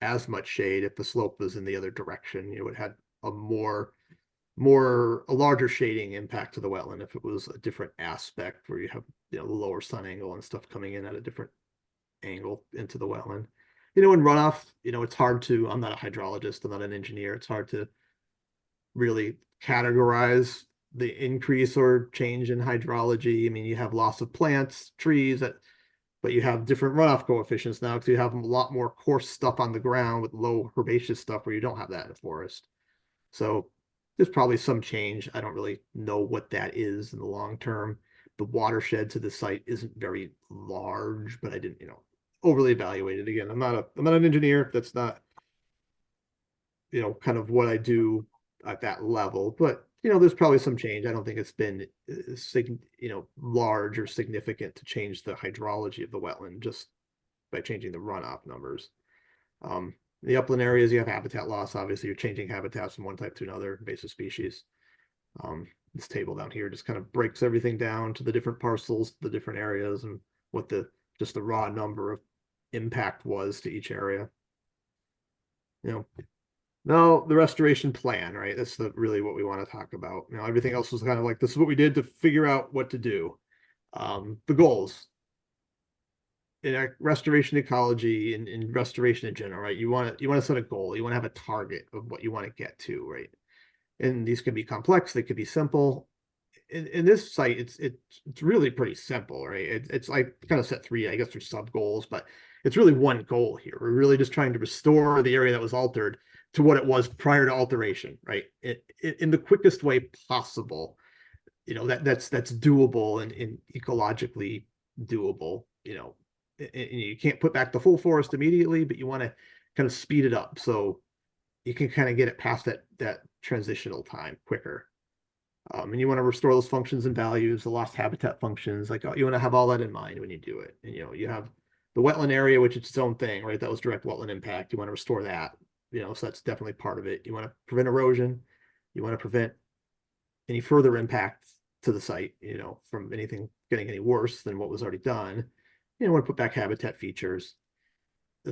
as much shade. If the slope was in the other direction, it had a larger shading impact to the wetland if it was a different aspect where you have, the lower sun angle and stuff coming in at a different angle into the wetland. In runoff, it's hard to, I'm not a hydrologist, I'm not an engineer. It's hard to really categorize the increase or change in hydrology. I mean, you have loss of plants, trees, but you have different runoff coefficients now because you have a lot more coarse stuff on the ground with low herbaceous stuff where you don't have that in a forest. So there's probably some change. I don't really know what that is in the long term. The watershed to the site isn't very large, but I didn't, overly evaluate it. Again, I'm not an engineer. That's not, kind of what I do at that level, but there's probably some change. I don't think it's been, large or significant to change the hydrology of the wetland just by changing the runoff numbers. The upland areas, you have habitat loss. Obviously, you're changing habitats from one type to another invasive species. This table down here just kind of breaks everything down to the different parcels, the different areas, and what just the raw number of impact was to each area. Now the restoration plan, right? That's really what we want to talk about. Everything else was kind of like, this is what we did to figure out what to do. The goals in restoration ecology and in restoration in general, right? You want to set a goal. You want to have a target of what you want to get to, right? And these can be complex. They could be simple. In this site, it's really pretty simple, right? It's like kind of set 3, I guess there's sub goals, but it's really one goal here. We're really just trying to restore the area that was altered to what it was prior to alteration, right? In the quickest way possible. That's doable and ecologically doable. And you can't put back the full forest immediately, but you want to kind of speed it up so you can kind of get it past that transitional time quicker. And you want to restore those functions and values, the lost habitat functions. Like, you want to have all that in mind when you do it. And you have the wetland area, which is its own thing, right? That was direct wetland impact. You want to restore that. So that's definitely part of it. You want to prevent erosion. You want to prevent any further impact to the site, from anything getting any worse than what was already done. You want to put back habitat features.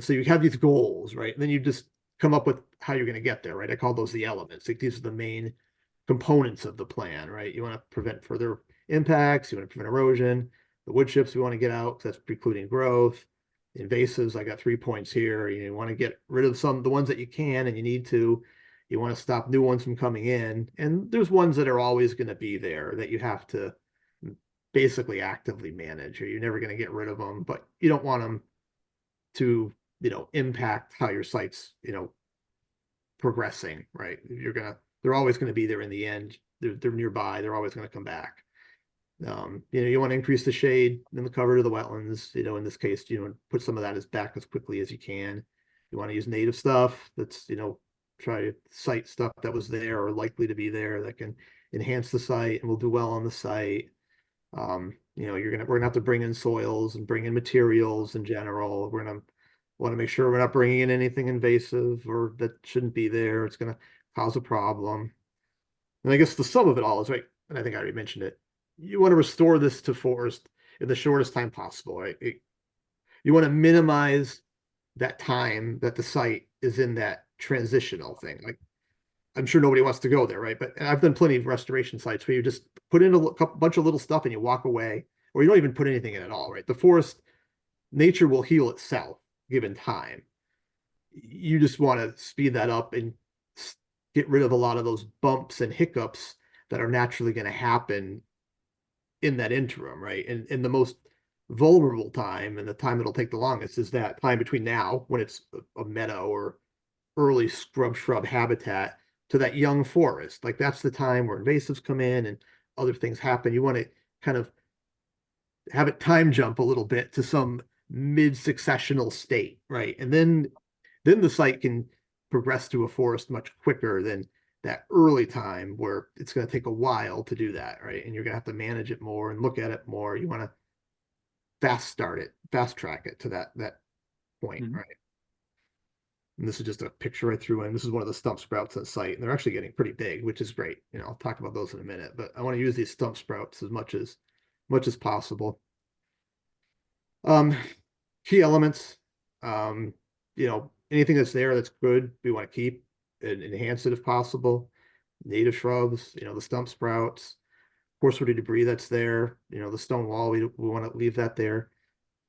So you have these goals, right? And then you just come up with how you're going to get there, right? I call those the elements. Like, these are the main components of the plan, right? You want to prevent further impacts. You want to prevent erosion. The wood chips we want to get out because that's precluding growth. Invasives, I got 3 points here. You want to get rid of the ones that you can and you need to. You want to stop new ones from coming in. And there's ones that are always going to be there that you have to basically actively manage, or you're never going to get rid of them, but you don't want them to, impact how your site's, progressing, right? They're always going to be there in the end. they're nearby, they're always gonna come back. You know, you want to increase the shade in the cover to the wetlands, you know, in this case, you know, put some of that as back as quickly as you can. You want to use native stuff that's, you know, try to cite stuff that was there or likely to be there that can enhance the site and will do well on the site. You know, we're gonna have to bring in soils and bring in materials in general. We're gonna want to make sure we're not bringing in anything invasive or that shouldn't be there. It's gonna cause a problem. And I guess the sum of it all is right, and I think I already mentioned it. You want to restore this to forest in the shortest time possible, right? You want to minimize that time that the site is in that transitional thing. Like, I'm sure nobody wants to go there, right? But I've done plenty of restoration sites where you just put in a bunch of little stuff and you walk away, or you don't even put anything in at all, right? The forest, nature will heal itself given time. You just want to speed that up and get rid of a lot of those bumps and hiccups that are naturally going to happen in that interim, right? And the most vulnerable time and the time it'll take the longest is that time between now, when it's a meadow or early shrub habitat, to that young forest. Like, that's the time where invasives come in and other things happen. You want to kind of have it time jump a little bit to some mid-successional state, right? And then the site can progress to a forest much quicker than that early time where it's going to take a while to do that, right? And you're going to have to manage it more and look at it more. You want to fast track it to that point, right? And this is just a picture I threw in. This is one of the stump sprouts on the site, and they're actually getting pretty big, which is great. You know, I'll talk about those in a minute, but I want to use these stump sprouts as much as possible. Key elements, you know, anything that's there that's good, we want to keep and enhance it if possible. Native shrubs, you know, the stump sprouts, coarse woody debris that's there, you know, the stone wall, we want to leave that there.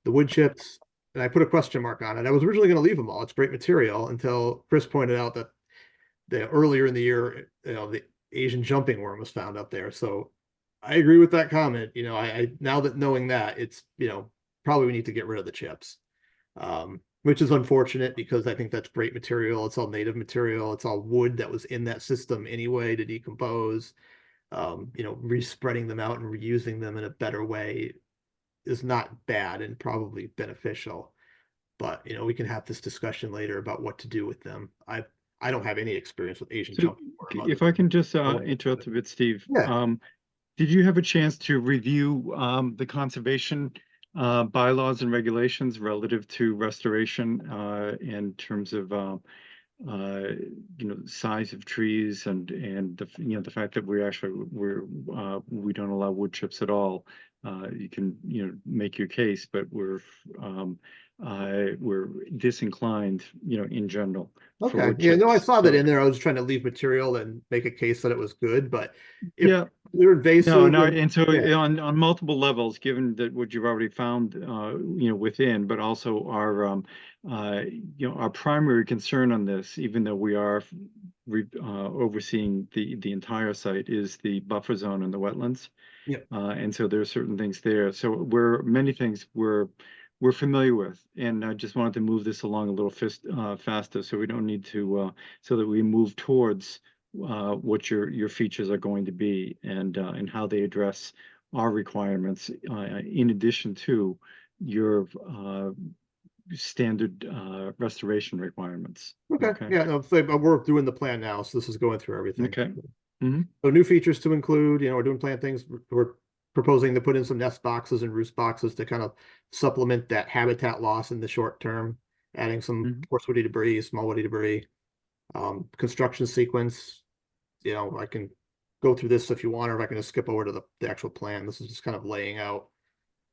The wood chips, and I put a question mark on it. I was originally going to leave them all. It's great material until Chris pointed out that earlier in the year, you know, the Asian jumping worm was found up there. So I agree with that comment. You know, I now that knowing that, it's, you know, probably we need to get rid of the chips, which is unfortunate because I think that's great material. It's all native material. It's all wood that was in that system anyway to decompose. You know, respreading them out and reusing them in a better way is not bad and probably beneficial. But, you know, we can have this discussion later about what to do with them. I don't have any experience with Asian jumping worm. If I can just interrupt a bit, Steve. Yeah. Did you have a chance to review the conservation bylaws and regulations relative to restoration in terms of you know, size of trees and the, you know, the fact that we don't allow wood chips at all? You can, you know, make your case, but we're disinclined, you know, in general. Okay. Yeah, no, I saw that in there. I was trying to leave material and make a case that it was good, but if they're invasive. No, and so on multiple levels, given that what you've already found, you know, within, but also our, you know, our primary concern on this, even though we are overseeing the entire site, is the buffer zone and the wetlands. Yep. And so there are certain things there. So many things we're familiar with, and I just wanted to move this along a little faster, so we don't need to, so that we move towards what your features are going to be and how they address our requirements, in addition to your standard restoration requirements. Okay. Yeah, no, so we're doing the plan now, so this is going through everything. Okay. So new features to include, you know, we're doing plant things. We're proposing to put in some nest boxes and roost boxes to kind of supplement that habitat loss in the short term, adding some coarse woody debris, small woody debris. Construction sequence, you know, I can go through this if you want, or if I can just skip over to the actual plan. This is just kind of laying out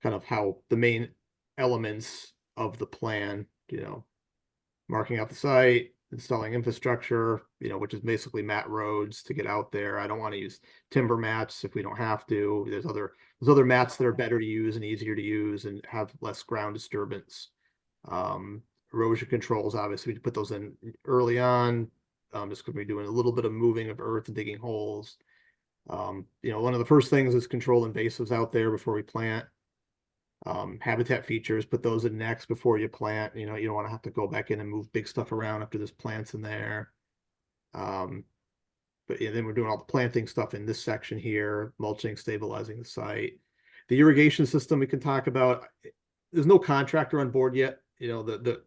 kind of how the main elements of the plan, you know, marking out the site, installing infrastructure, you know, which is basically mat roads to get out there. I don't want to use timber mats if we don't have to. There's other mats that are better to use and easier to use and have less ground disturbance. Erosion controls, obviously, we put those in early on. Just going to be doing a little bit of moving of earth and digging holes. You know, one of the first things is control invasives out there before we plant. Habitat features, put those in next before you plant. You know, you don't want to have to go back in and move big stuff around after there's plants in there. But yeah, then we're doing all the planting stuff in this section here, mulching, stabilizing the site. The irrigation system we can talk about. There's no contractor on board yet. You know, the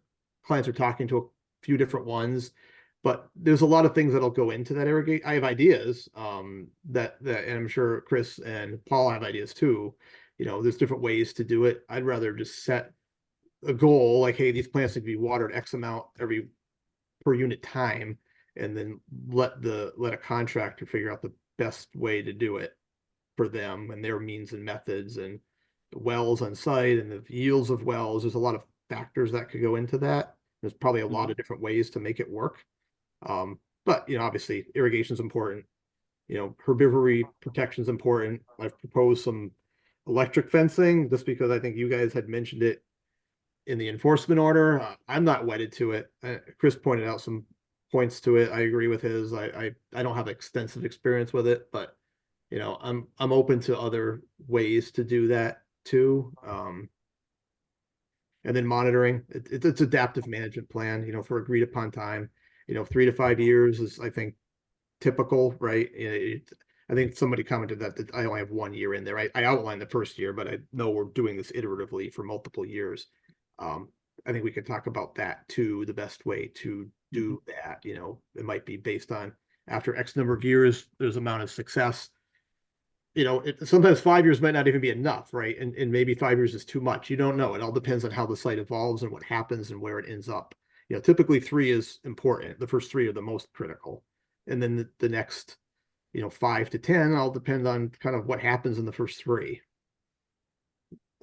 clients are talking to a few different ones, but there's a lot of things that'll go into that irrigate. I have ideas, that and I'm sure Chris and Paul have ideas too. You know, there's different ways to do it. I'd rather just set a goal like, hey, these plants need to be watered X amount every per unit time, and then let a contractor figure out the best way to do it for them and their means and methods and wells on site and the yields of wells. There's a lot of factors that could go into that. There's probably a lot of different ways to make it work. But you know, obviously irrigation is important. You know, herbivory protection is important. I've proposed some electric fencing just because I think you guys had mentioned it in the enforcement order. I'm not wedded to it. Chris pointed out some points to it. I agree with his. I don't have extensive experience with it, but you know, I'm open to other ways to do that too. And then monitoring. It's adaptive management plan, you know, for agreed upon time. You know, 3 to 5 years is, I think, typical, right? I think somebody commented that I only have 1 year in there. I outlined the first year, but I know we're doing this iteratively for multiple years. I think we could talk about that too, the best way to do that. You know, it might be based on after X number of years, there's amount of success. You know, sometimes 5 years might not even be enough, right? And maybe 5 years is too much. You don't know. It all depends on how the site evolves and what happens and where it ends up. You know, typically 3 is important. The first 3 are the most critical. And then the next, you know, 5 to 10 all depend on kind of what happens in the first 3.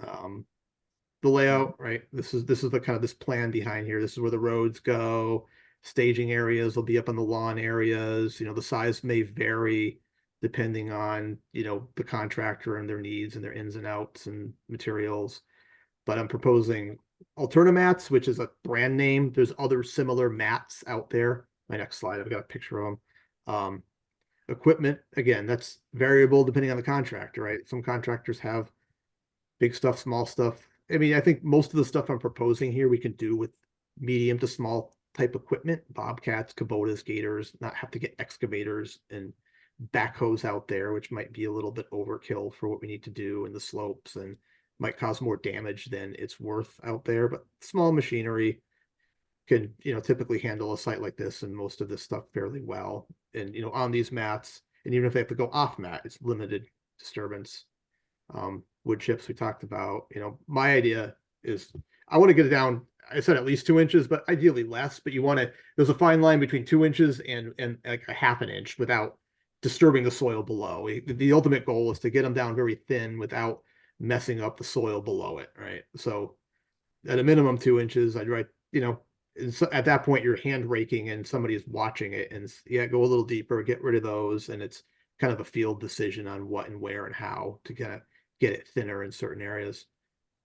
The layout, right? This is the kind of this plan behind here. This is where the roads go. Staging areas will be up on the lawn areas. You know, the size may vary depending on, you know, the contractor and their needs and their ins and outs and materials. But I'm proposing Alternamats, which is a brand name. There's other similar mats out there. My next slide, I've got a picture of them. Equipment, again, that's variable depending on the contractor, right? Some contractors have big stuff, small stuff. I mean, I think most of the stuff I'm proposing here we can do with medium to small type equipment, bobcats, Kubotas, gators, not have to get excavators and backhoes out there, which might be a little bit overkill for what we need to do in the slopes and might cause more damage than it's worth out there. But small machinery can, you know, typically handle a site like this and most of this stuff fairly well. And, you know, on these mats, and even if they have to go off mat, it's limited disturbance. Wood chips we talked about. You know, my idea is I want to get it down. I said at least 2 inches, but ideally less. But you want to, there's a fine line between 2 inches and like a half an inch without disturbing the soil below. The ultimate goal is to get them down very thin without messing up the soil below it, right? So at a minimum 2 inches, I'd write, you know, at that point you're hand raking and somebody is watching it, and yeah, go a little deeper, get rid of those, and it's kind of a field decision on what and where and how to get it thinner in certain areas.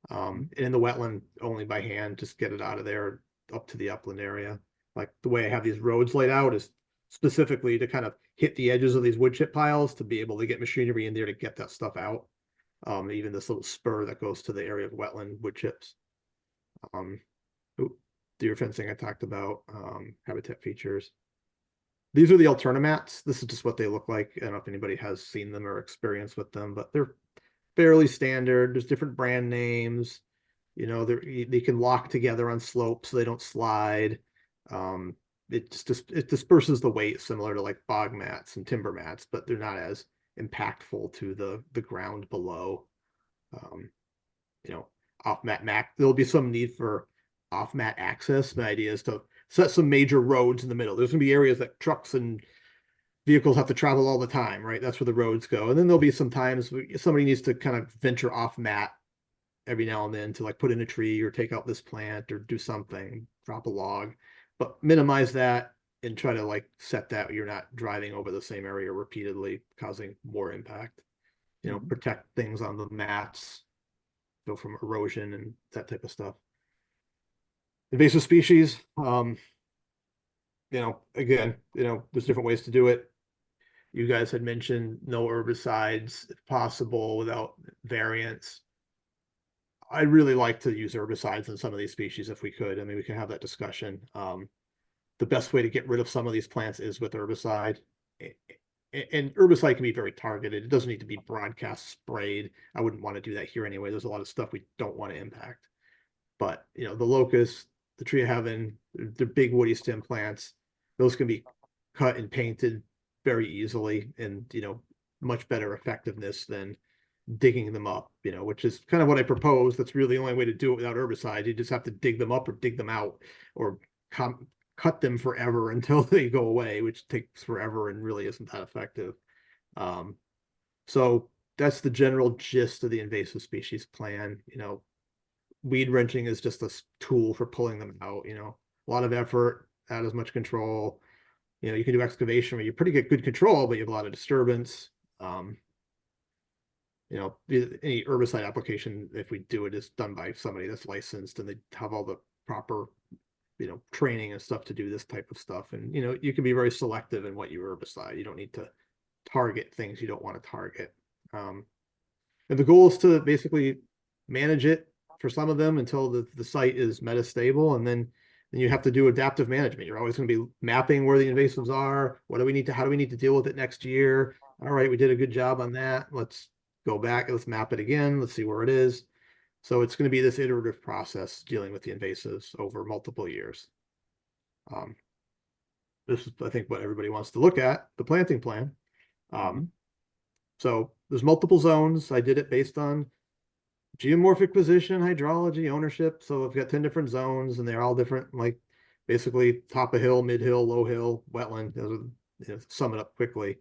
And in the wetland, only by hand, just get it out of there up to the upland area. Like the way I have these roads laid out is specifically to kind of hit the edges of these wood chip piles to be able to get machinery in there to get that stuff out. Even this little spur that goes to the area of wetland wood chips. Deer fencing I talked about, habitat features. These are the Alternamats. This is just what they look like. I don't know if anybody has seen them or experienced with them, but they're fairly standard. There's different brand names. You know, they can lock together on slopes so they don't slide. It disperses the weight similar to like bog mats and timber mats, but they're not as impactful to the ground below. You know, off mat there'll be some need for off mat access. My idea is to set some major roads in the middle. There's gonna be areas that trucks and vehicles have to travel all the time, right? That's where the roads go. And then there'll be some times somebody needs to kind of venture off mat every now and then to like put in a tree or take out this plant or do something, drop a log, but minimize that and try to like set that you're not driving over the same area repeatedly, causing more impact. You know, protect things on the mats, go from erosion and that type of stuff. Invasive species, you know, again, you know, there's different ways to do it. You guys had mentioned no herbicides if possible without variants. I'd really like to use herbicides in some of these species if we could. I mean, we can have that discussion. The best way to get rid of some of these plants is with herbicide. And herbicide can be very targeted. It doesn't need to be broadcast sprayed. I wouldn't want to do that here anyway. There's a lot of stuff we don't want to impact. But, you know, the locust, the tree of heaven, the big woody stem plants, those can be cut and painted very easily and, you know, much better effectiveness than digging them up, you know, which is kind of what I propose. That's really the only way to do it without herbicide. You just have to dig them up or dig them out or cut them forever until they go away, which takes forever and really isn't that effective. So that's the general gist of the invasive species plan. You know, weed wrenching is just a tool for pulling them out, you know, a lot of effort, not as much control. You know, you can do excavation where you pretty get good control, but you have a lot of disturbance. You know, any herbicide application, if we do it, is done by somebody that's licensed and they have all the proper, you know, training and stuff to do this type of stuff. And, you know, you can be very selective in what you herbicide. You don't need to target things you don't want to target. And the goal is to basically manage it for some of them until the site is metastable, and then you have to do adaptive management. You're always going to be mapping where the invasives are. How do we need to deal with it next year? All right, we did a good job on that. Let's go back, let's map it again. Let's see where it is. So it's going to be this iterative process dealing with the invasives over multiple years. This is, I think, what everybody wants to look at, the planting plan. So there's multiple zones. I did it based on geomorphic position, hydrology, ownership. So I've got 10 different zones and they're all different, like basically top of hill, mid hill, low hill, wetland. Those are, you know, sum it up quickly.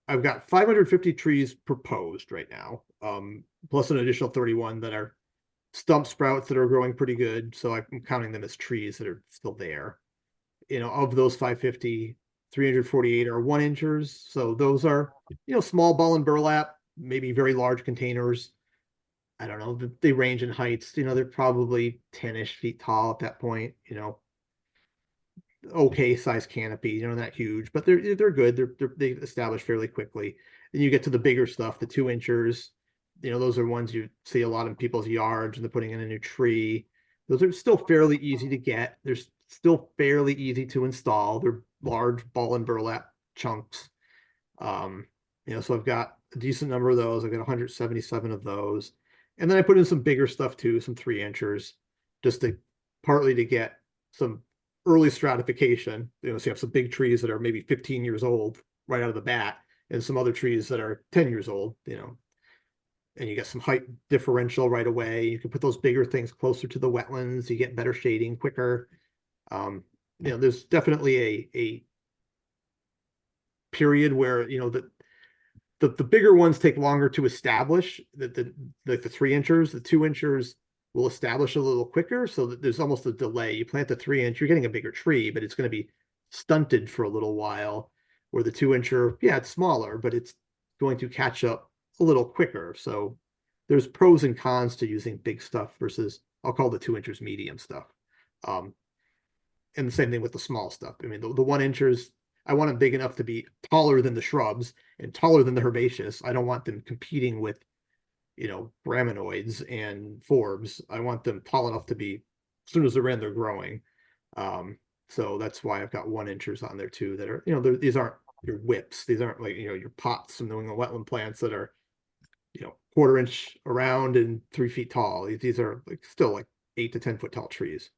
I've got 550 trees proposed right now, plus an additional 31 that are stump sprouts that are growing pretty good. So I'm counting them as trees that are still there. You know, of those 550, 348 are 1 inchers. So those are, you know, small ball and burlap, maybe very large containers. I don't know, they range in heights. You know, they're probably 10-ish feet tall at that point, you know. Okay size canopy, you know, not huge, but they're good. They establish fairly quickly. Then you get to the bigger stuff, the 2 inchers. You know, those are ones you see a lot in people's yards and they're putting in a new tree. Those are still fairly easy to get. They're still fairly easy to install. They're large ball and burlap chunks. You know, so I've got a decent number of those. I've got 177 of those. And then I put in some bigger stuff too, some 3 inchers, just to partly to get some early stratification. You know, so you have some big trees that are maybe 15 years old right out of the bat, and some other trees that are 10 years old, you know, and you get some height differential right away. You can put those bigger things closer to the wetlands. You get better shading quicker. You know, there's definitely a period where, you know, the bigger ones take longer to establish. The 3 inchers, the 2 inchers will establish a little quicker, so that there's almost a delay. You plant the 3 inch, you're getting a bigger tree, but it's going to be stunted for a little while. Where the 2 incher, yeah, it's smaller, but it's going to catch up a little quicker. So there's pros and cons to using big stuff versus, I'll call the 2 inchers medium stuff. And the same thing with the small stuff. I mean, the 1 inchers, I want them big enough to be taller than the shrubs and taller than the herbaceous. I don't want them competing with, you know, braminoids and forbs. I want them tall enough to be, as soon as they're in, they're growing. So that's why I've got 1 inchers on there too, that are, you know, these aren't your whips. These aren't like, you know, your pots from New England wetland plants that are, you know, 1/4 inch around and 3 feet tall. These are like still like 8 to 10 foot tall trees.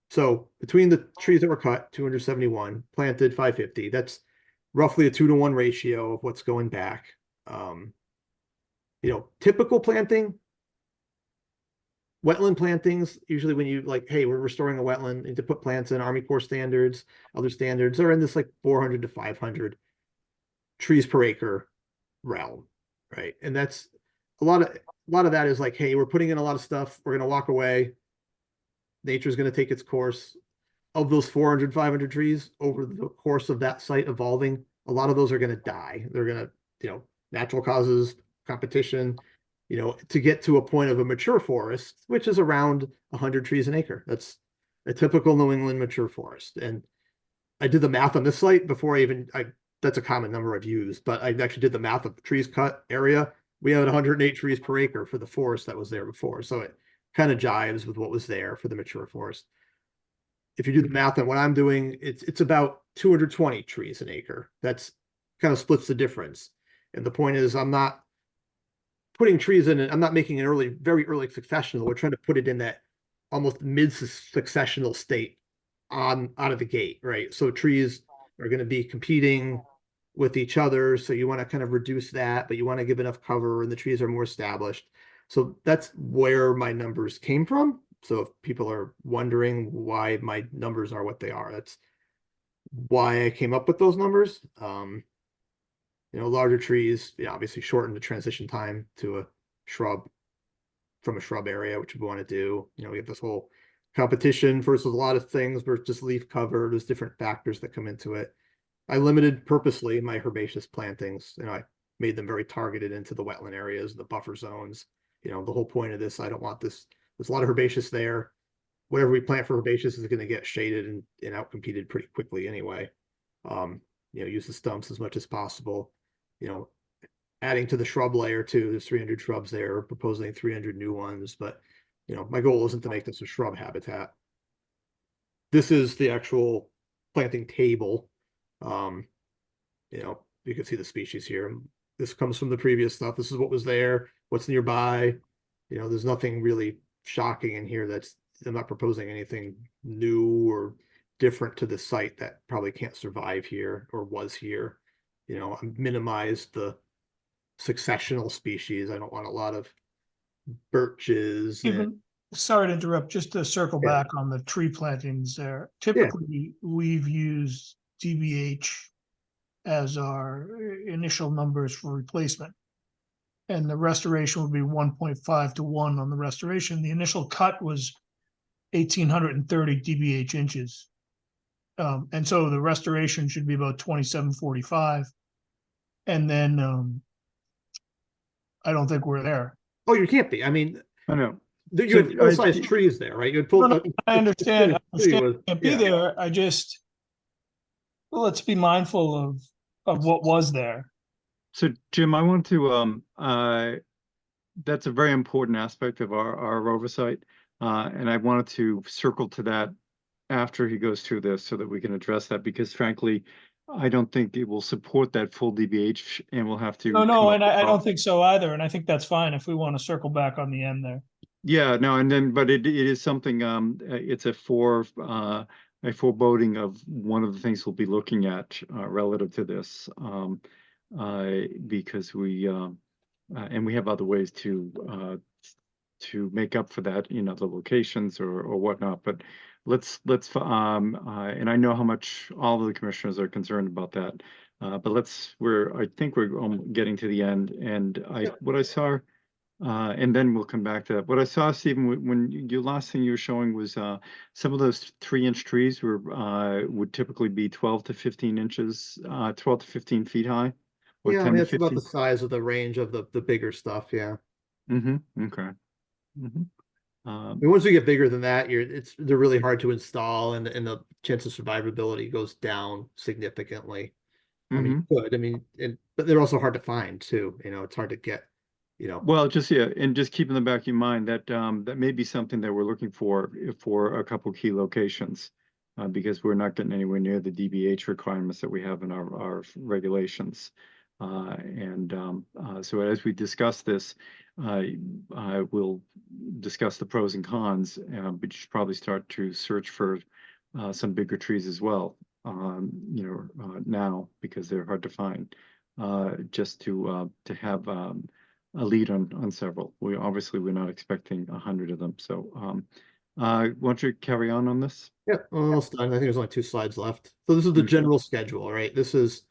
So between the trees that were cut, 271, planted 550, that's roughly a 2-to-1 ratio of what's going back. You know, typical planting, wetland plantings, usually when you like, hey, we're restoring a wetland, need to put plants in, Army Corps standards, other standards, are in this like 400 to 500 trees per acre realm, right? And that's a lot of that is like, hey, we're putting in a lot of stuff, we're going to walk away. Nature's going to take its course. Of those 400, 500 trees over the course of that site evolving, a lot of those are going to die. They're going to, you know, natural causes, competition, you know, to get to a point of a mature forest, which is around 100 trees an acre. That's a typical New England mature forest. And I did the math on this site before that's a common number I've used, but I actually did the math of the trees cut area. We had 108 trees per acre for the forest that was there before. So it kind of jives with what was there for the mature forest. If you do the math on what I'm doing, it's about 220 trees an acre. That's kind of splits the difference. And the point is, I'm not putting trees in it. I'm not making an very early successional. We're trying to put it in that almost mid successional state out of the gate, right? So trees are going to be competing with each other. So you want to kind of reduce that, but you want to give enough cover and the trees are more established. So that's where my numbers came from. So if people are wondering why my numbers are what they are, that's why I came up with those numbers. Larger trees, obviously shorten the transition time to a shrub from a shrub area, which we want to do. We have this whole competition versus a lot of things versus just leaf cover. There's different factors that come into it. I limited purposely my herbaceous plantings. I made them very targeted into the wetland areas, the buffer zones. The whole point of this, I don't want this. There's a lot of herbaceous there. Whatever we plant for herbaceous is going to get shaded and outcompeted pretty quickly anyway. Use the stumps as much as possible. Adding to the shrub layer too. There's 300 shrubs there, proposing 300 new ones. But, my goal isn't to make this a shrub habitat. This is the actual planting table. You can see the species here. This comes from the previous stuff. This is what was there, what's nearby. There's nothing really shocking in here. I'm not proposing anything new or different to the site that probably can't survive here or was here. I minimized the successional species. I don't want a lot of birches. Sorry to interrupt, just to circle Yeah. back on the tree plantings there. Typically, we've used DBH as our initial numbers for replacement. And the restoration would be 1.5 to 1 on the restoration. The initial cut was 1,830 DBH inches. And so the restoration should be about 2745. And then I don't think we're there. Oh, you can't be. I mean, I know. you had full-size trees there, right? You had full. No, I understand. Can't be yeah. there. Let's be mindful of what was there. So Jim, I want to, that's a very important aspect of our oversight. And I wanted to circle to that after he goes through this so that we can address that, because frankly, I don't think it will support that full DBH and we'll have to. No, and I don't think so either. And I think that's fine if we want to circle back on the end there. Yeah, no, and then, but it is something, it's a foreboding of one of the things we'll be looking at relative to this, because we, and we have other ways to make up for that in other locations or whatnot, but let's and I know how much all of the commissioners are concerned about that, but I think we're getting to the end, and what I saw, and then we'll come back to that. What I saw, Stephen, when your last thing you were showing was some of those 3-inch trees would typically be 12 to 15 inches, 12 to 15 feet high. Or Yeah, 10 to that's 15. about the size of the range of the bigger stuff. Yeah. Okay. Once we get bigger than that, they're really hard to install, and the chance of survivability goes down significantly. I mean, but they're also hard to find too. It's hard to get. Well, and just keep in the back of your mind that that may be something that we're looking for a couple key locations, because we're not getting anywhere near the DBH requirements that we have in our regulations. So as we discuss this, I will discuss the pros and cons, but you should probably start to search for some bigger trees as well, now, because they're hard to find, just to have a lead on several. We're not expecting 100 of them. So why don't you carry on this? Yeah, almost done. I think there's only 2 slides left. So this is the general schedule, right? This is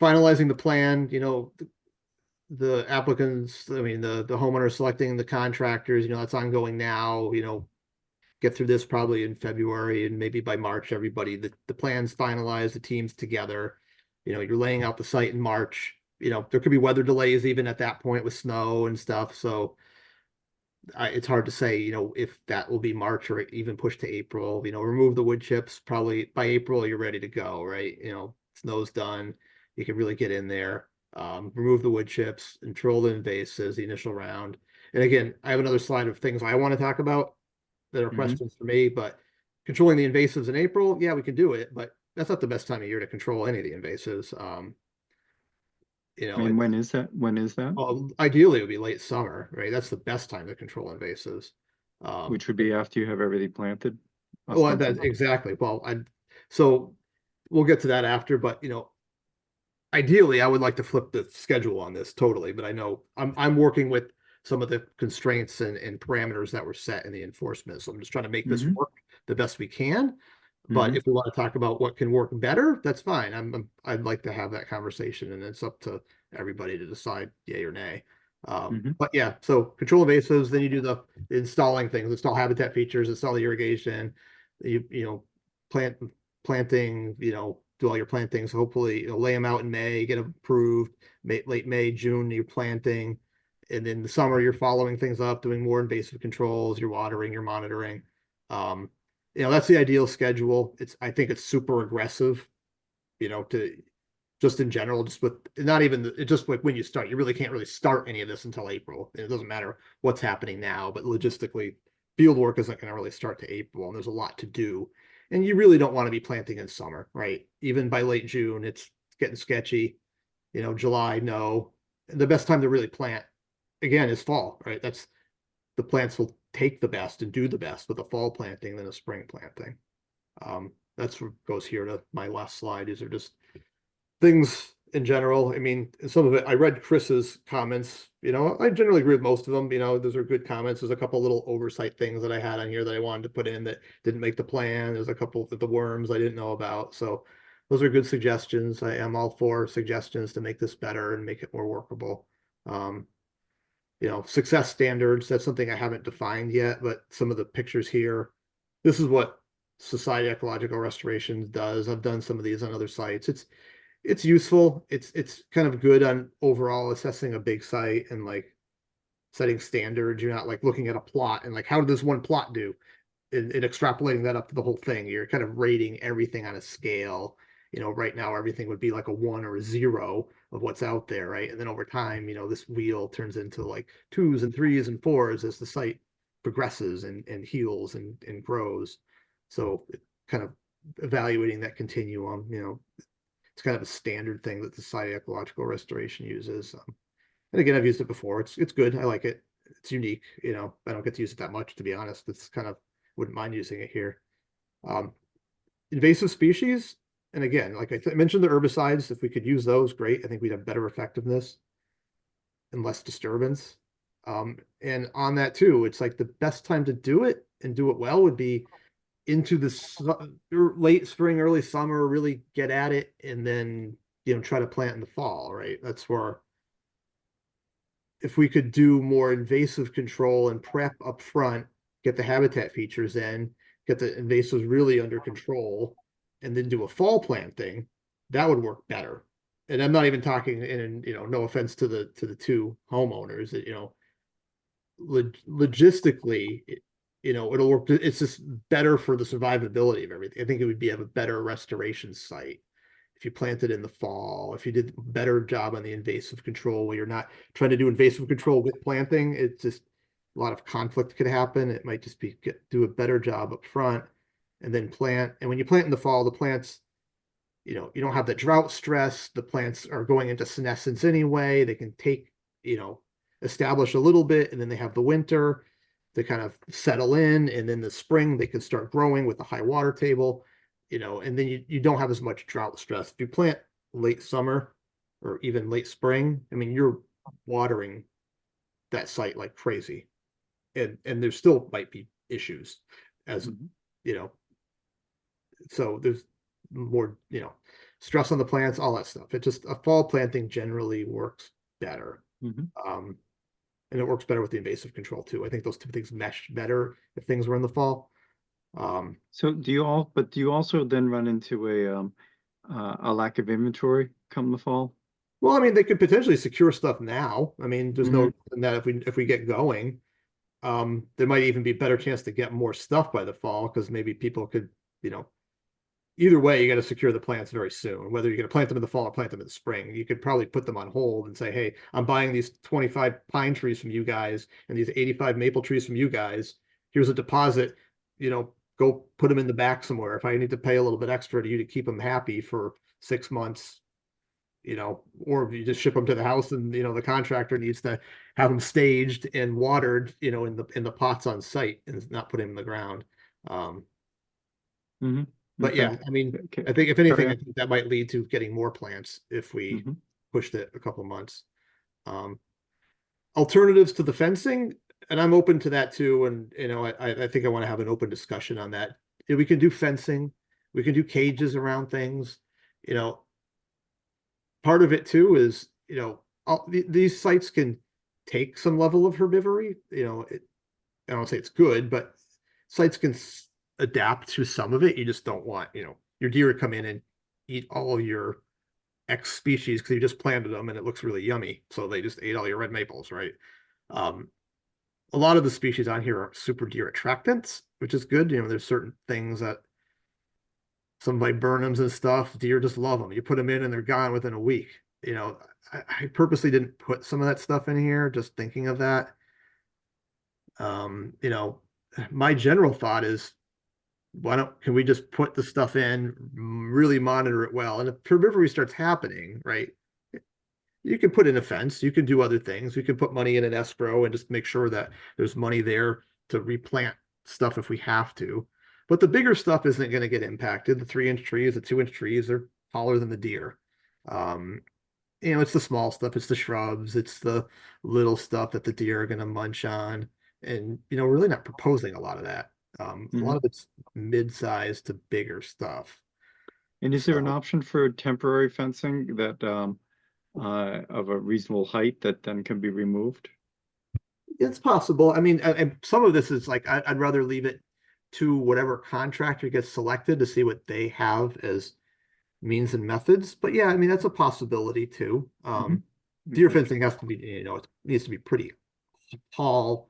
finalizing the plan, the applicants, I mean, the homeowner selecting the contractors, that's ongoing now, get through this probably in February, and maybe by March, everybody, the plan's finalized, the team's together, you're laying out the site in March. There could be weather delays even at that point with snow and stuff. So it's hard to say, if that will be March or even push to April. Remove the wood chips. Probably by April, you're ready to go, right? Snow's done. You can really get in there. Remove the wood chips, control the invasives, the initial round. And again, I have another slide of things I want to talk about that are questions for me, but controlling the invasives in April, yeah, we can do it, but that's not the best time of year to control any of the invasives. You I know, mean, when is that? When is that? well, ideally it would be late summer, right? That's the best time to control invasives. Which would be after you have everything planted? Well, that ostensibly. exactly. Well, so we'll get to that after, but ideally I would like to flip the schedule on this totally, but I know I'm working with some of the constraints and parameters that were set in the enforcement. So I'm just trying to make this Mhm. work the best we can. But Mhm. if we want to talk about what can work better, that's fine. I'd like to have that conversation, and it's up to everybody to decide yay or nay. Mhm. But yeah, so control invasives, then you do the installing things, install habitat features, install the irrigation, planting, do all your plantings. Hopefully, lay them out in May, get them approved. Late May, June, you're planting, and then the summer you're following things up, doing more invasive controls. You're watering, you're monitoring. That's the ideal schedule. I think it's super aggressive, to just in general, just with not even just like when you start, you really can't really start any of this until April. And it doesn't matter what's happening now, but logistically, field work isn't going to really start to April, and there's a lot to do. And you really don't want to be planting in summer, right? Even by late June, it's getting sketchy. July, no. The best time to really plant, again, is fall, right? The plants will take the best and do the best with a fall planting than a spring planting. That's what goes here to my last slide. These are just things in general. I mean, some of it, I read Chris's comments, I generally agree with most of them. Those are good comments. There's a couple little oversight things that I had on here that I wanted to put in that didn't make the plan. There's a couple of the worms I didn't know about. So those are good suggestions. I am all for suggestions to make this better and make it more workable. Success standards, that's something I haven't defined yet, but some of the pictures here, this is what Society Ecological Restoration does. I've done some of these on other sites. It's useful. It's kind of good on overall assessing a big site and like setting standards. You're not like looking at a plot and like, how did this one plot do? And extrapolating that up to the whole thing. You're kind of rating everything on a scale. Right now everything would be like a 1 or a 0 of what's out there, right? And then over time, this wheel turns into like 2s and 3s and 4s as the site progresses and heals and grows. So kind of evaluating that continuum, it's kind of a standard thing that the Society of Ecological Restoration uses. And again, I've used it before. It's good. I like it. It's unique. I don't get to use it that much, to be honest. It's kind of, wouldn't mind using it here. Invasive species. And again, like I mentioned, the herbicides, if we could use those, great. I think we'd have better effectiveness and less disturbance. And on that too, it's like the best time to do it and do it well would be into the late spring, early summer, really get at it, and then, try to plant in the fall, right? That's where, if we could do more invasive control and prep up front, get the habitat features in, get the invasives really under control, and then do a fall planting, that would work better. And I'm not even talking no offense to the two homeowners that, logistically, it'll work. It's just better for the survivability of everything. I think it would have a better restoration site if you planted in the fall, if you did a better job on the invasive control, where you're not trying to do invasive control with planting. It's just a lot of conflict could happen. It might just be do a better job up front and then plant. And when you plant in the fall, the plants, you don't have that drought stress. The plants are going into senescence anyway. They can take, establish a little bit, and then they have the winter to kind of settle in, and then the spring they can start growing with a high water table, and then you don't have as much drought stress. If you plant late summer or even late spring, I mean, you're watering that site like crazy, and there still might be issues as so there's more stress on the plants, all that stuff. It just, a fall planting generally works better. And it works better with the invasive control too. I think those two things mesh better if things were in the fall. So do you also then run into a lack of inventory come the fall? Well, I mean, they could potentially secure stuff now. I mean, there's no reason that if we get going, there might even be a better chance to get more stuff by the fall, because maybe people could, either way, you got to secure the plants very soon. Whether you're going to plant them in the fall or plant them in the spring, you could probably put them on hold and say, hey, I'm buying these 25 pine trees from you guys and these 85 maple trees from you guys. Here's a deposit, go put them in the back somewhere. If I need to pay a little bit extra to you to keep them happy for 6 months, or if you just ship them to the house and, the contractor needs to have them staged and watered, in the pots on site and not put them in the ground. Mhm. But Okay. yeah, I mean, Okay. I think if anything, Carry I on. think that might lead to getting more plants if we Mhm. pushed it a couple months. Alternatives to the fencing, and I'm open to that too. And I think I want to have an open discussion on that. We can do fencing, we can do cages around things. Part of it too is these sites can take some level of herbivory. I don't say it's good, but sites can adapt to some of it. You just don't want your deer to come in and eat all of your X species because you just planted them and it looks really yummy. So they just ate all your red maples, right? A lot of the species on here are super deer attractants, which is good. There's certain things that some viburnums and stuff, deer just love them. You put them in and they're gone within a week. I purposely didn't put some of that stuff in here, just thinking of that. My general thought is, can we just put the stuff in, really monitor it well? And if herbivory starts happening, right, you can put in a fence, you can do other things. You can put money in an escrow and just make sure that there's money there to replant stuff if we have to. But the bigger stuff isn't going to get impacted. The 3-inch trees, the 2-inch trees are taller than the deer. It's the small stuff, it's the shrubs, it's the little stuff that the deer are going to munch on. And, we're really not proposing a lot of that. A lot of it's mid-sized to bigger stuff. And is there an So- option for temporary fencing that of a reasonable height that then can be removed? It's possible. I mean, and some of this is like, I'd rather leave it to whatever contractor gets selected to see what they have as means and methods. But yeah, I mean, that's a possibility too. Deer Okay. fencing has to be, it needs to be pretty tall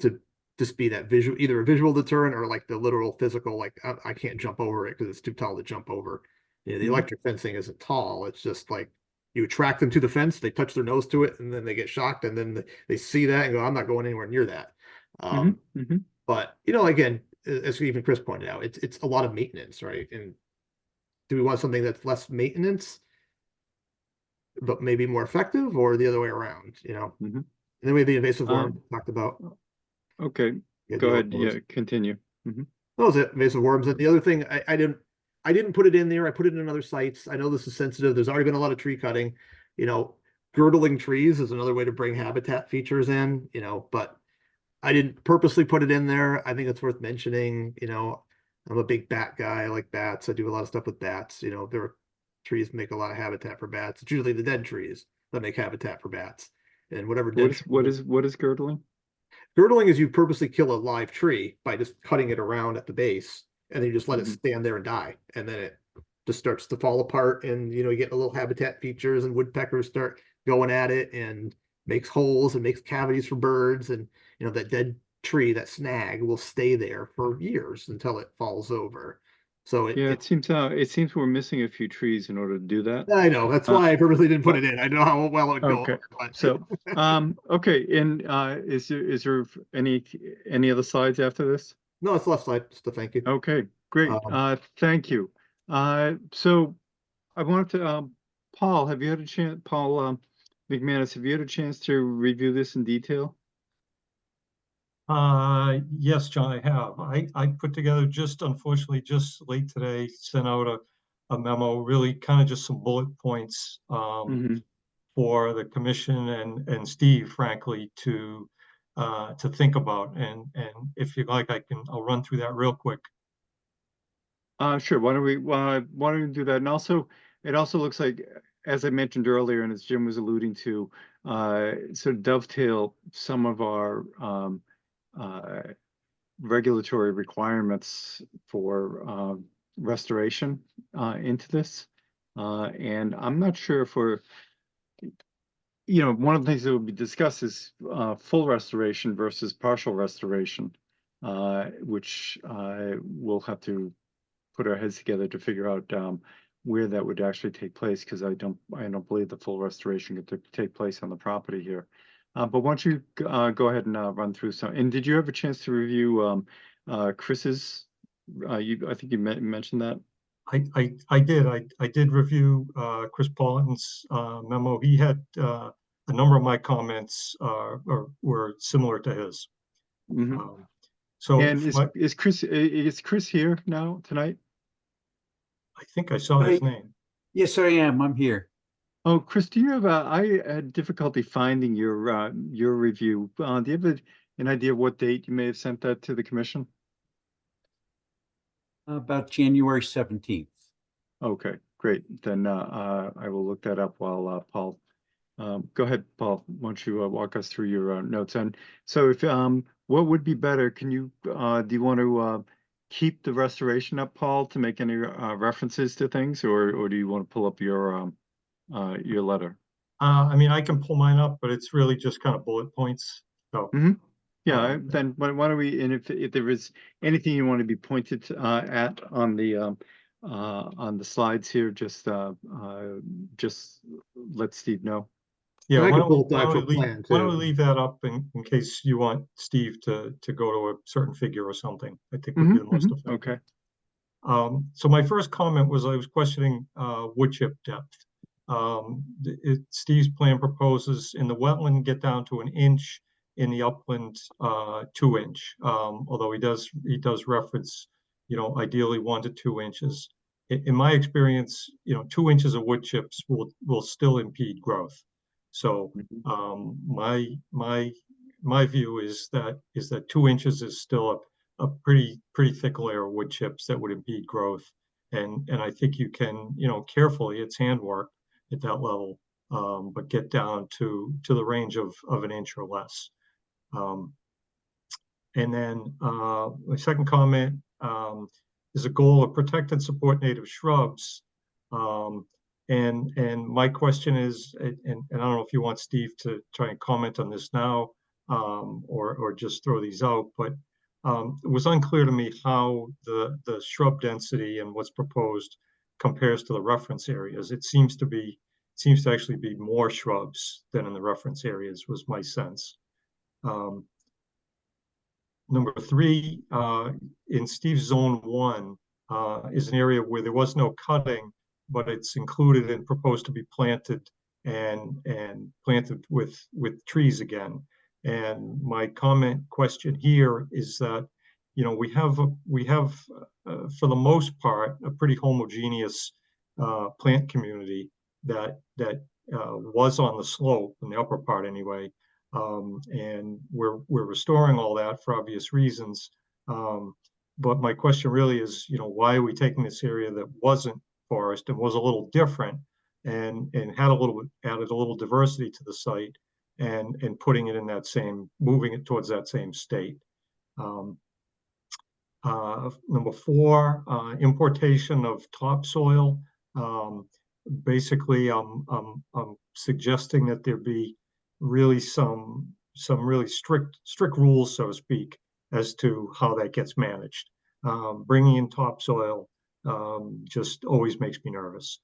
to just be that visual, either a visual deterrent or like the literal physical, like I can't jump over it because it's too tall to jump over. The Mhm. electric fencing isn't tall. It's just like you attract them to the fence, they touch their nose to it, and then they get shocked, and then they see that and go, I'm not going anywhere near that. But again, as even Chris pointed out, it's a lot of maintenance, right? And do we want something that's less maintenance, but maybe more effective, or the other way around? And then we have the invasive worm talked about. Okay, Yeah, go deal ahead. with Yeah, those. continue. That was it, invasive worms. And the other thing, I didn't put it in there. I put it in other sites. I know this is sensitive. There's already been a lot of tree cutting. Girdling trees is another way to bring habitat features in. But I didn't purposely put it in there. I think it's worth mentioning. I'm a big bat guy. I like bats. I do a lot of stuff with bats. There are trees make a lot of habitat for bats. It's usually the dead trees that make habitat for bats. And whatever dead What is girdling? Girdling is you purposely kill a live tree by just cutting it around at the base, and then you just let it stand there and die, and then it just starts to fall apart, and you get a little habitat features, and woodpeckers start going at it, and makes holes and makes cavities for birds, and that dead tree, that snag, will stay there for years until it falls over. So it seems we're missing a few trees in order to do that. I know, that's why I purposely didn't put it in. I know how well it would go. Okay, But so okay, and is there any other slides after this? no, it's left side. Just a thank you. Okay, great. Thank you. So I wanted to Paul, have you had a chance, Paul McManus, have you had a chance to review this in detail? Yes, John, I have. I put together unfortunately just late today, sent out a memo, really kind of just some bullet points for the commission and Steve, frankly, to think about. And if you'd like, I'll run through that real quick. Sure. Why don't we do that? And also, it also looks like, as I mentioned earlier, and as Jim was alluding to, sort of dovetail some of our regulatory requirements for restoration into this. And I'm not sure if we're, one of the things that will be discussed is full restoration versus partial restoration, which we'll have to put our heads together to figure out where that would actually take place, because I don't believe the full restoration could take place on the property here. But why don't you go ahead and run through some? And did you have a chance to review Chris's, I think you mentioned that. I did review Chris Paulton's memo. He had a number of my comments were similar to his. Mhm. So And for is Chris here now tonight? I think I saw his name. Yes, I am. I'm here. Oh, Chris, do you have I had difficulty finding your review. Do you have an idea what date you may have sent that to the commission? About January 17th. Okay, great. Then I will look that up while Paul. Go ahead, Paul. Why don't you walk us through your notes? And so, if what would be better? Can you do you want to keep the restoration up, Paul, to make any references to things, or do you want to pull up your letter? I mean, I can pull mine up, but it's really just kind of bullet points. So. Yeah, then why don't we? And if there is anything you want to be pointed at on the slides here, just let Steve know. Yeah, I why could pull up the don't actual we plan why don't we too. leave that up in case you want Steve to go to a certain figure or something? I think would be the most effective. Okay. So my first comment was I was questioning wood chip depth. Steve's plan proposes in the wetland get down to 1 inch, in the upland 2 inch. Although he does reference, ideally 1 to 2 inches. In my experience, 2 inches of wood chips will still impede growth. So my view is that 2 inches is still a pretty thick layer of wood chips that would impede growth. And I think you can, carefully, it's handwork at that level, but get down to the range of 1 inch or less. And then my second comment is a goal of protect and support native shrubs. And my question is, and I don't know if you want Steve to try and comment on this now, or just throw these out, but it was unclear to me how the shrub density and what's proposed compares to the reference areas. It seems to actually be more shrubs than in the reference areas, was my sense. Number 3, in Steve's zone 1, is an area where there was no cutting, but it's included and proposed to be planted and planted with trees again. And my question here is that, we have for the most part a pretty homogeneous plant community that was on the slope in the upper part anyway. And we're restoring all that for obvious reasons. But my question really is, why are we taking this area that wasn't forest and was a little different and added a little diversity to the site and putting it in moving it towards that same state. Number 4, importation of topsoil. Basically, I'm suggesting that there be really some really strict rules, so to speak, as to how that gets managed. Bringing in topsoil just always makes me nervous.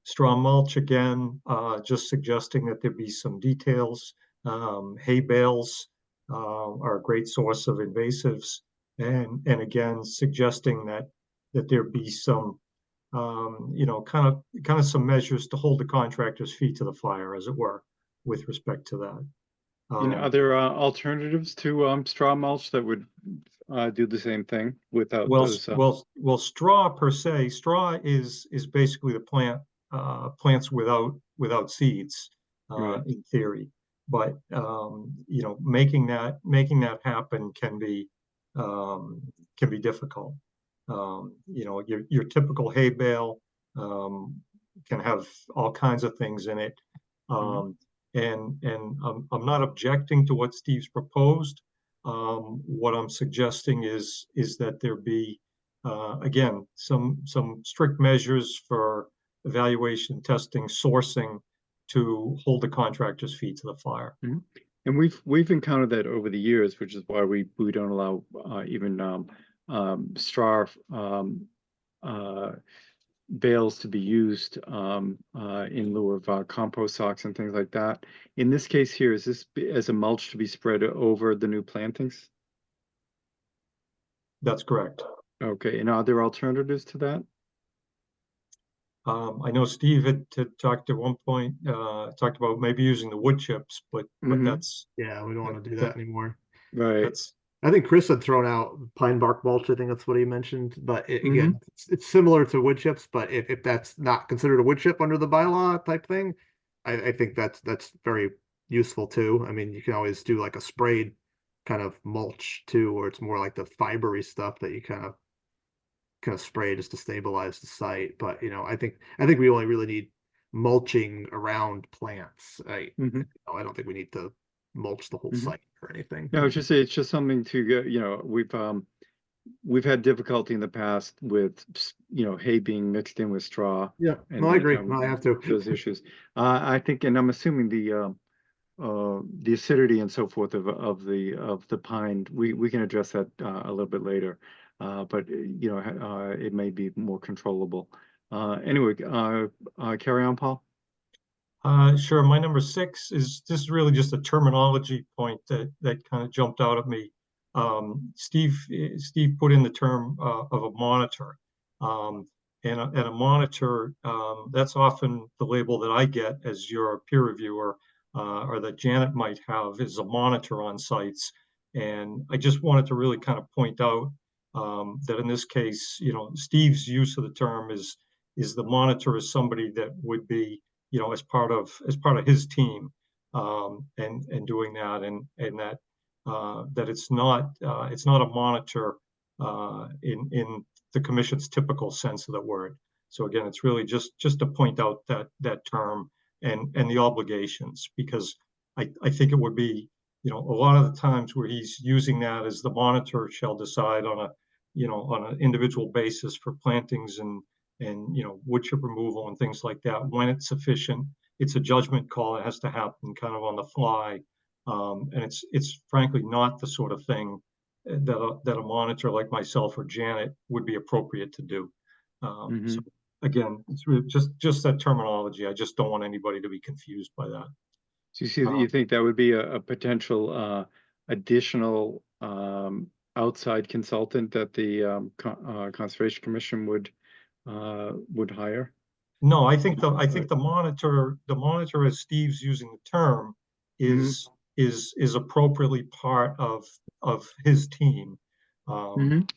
Straw mulch, again, just suggesting that there be some details. Hay bales are a great source of invasives, and again, suggesting that there be some kind of some measures to hold the contractor's feet to the fire, as it were, with respect to that. Are there alternatives to straw mulch that would do the same thing without those? Well, straw per se, straw is basically the plants without seeds, in theory. But making that happen can be difficult. Your typical hay bale can have all kinds of things in it. And I'm not objecting to what Steve's proposed. What I'm suggesting is that there be again some strict measures for evaluation, testing, sourcing to hold the contractor's feet to the fire. And we've encountered that over the years, which is why we don't allow even straw bales to be used in lieu of compost socks and things like that. In this case here, is this as a mulch to be spread over the new plantings? That's correct. Okay, and are there alternatives to that? I know Steve had talked at one point, talked about maybe using the wood chips, but Mhm. that's, Yeah, we don't want to do that- that anymore. Right. that's, I think Chris had thrown out pine bark mulch. I think that's what he mentioned. But Mm-hmm. again, it's similar to wood chips. But if that's not considered a wood chip under the bylaw type thing, I think that's very useful too. I mean, you can always do like a sprayed kind of mulch too, where it's more like the fibery stuff that you kind of spray just to stabilize the site. But I think we only really need mulching around plants. Mhm. I don't think we need to mulch the whole Mhm. site or anything. No, it's just something to go, we've had difficulty in the past with, hay being mixed in with straw. Yeah, and no, I agree. and No, I have to. those issues. I think, and I'm assuming the acidity and so forth of the pine, we can address that a little bit later. But it may be more controllable. Anyway, carry on, Paul. Sure. My number 6 is just really just a terminology point that kind of jumped out at me. Steve put in the term of a monitor, and a monitor, that's often the label that I get as your peer reviewer, or that Janet might have, is a monitor on sites. And I just wanted to really kind of point out that in this case, Steve's use of the term is the monitor is somebody that would be, as part of his team, and doing that, and that that it's not a monitor in the commission's typical sense of the word. So again, it's really just to point out that term and the obligations, because I think it would be, a lot of the times where he's using that as the monitor shall decide on an individual basis for plantings and wood chip removal and things like that, when it's sufficient. It's a judgment call. It has to happen kind of on the fly. And it's frankly not the sort of thing that a monitor like myself or Janet would be appropriate to do. So again, it's really just that terminology. I just don't want anybody to be confused by that. So you think that would be a potential additional outside consultant that the Conservation Commission would hire? No, I think the monitor as Steve's using the term is appropriately part of his team. And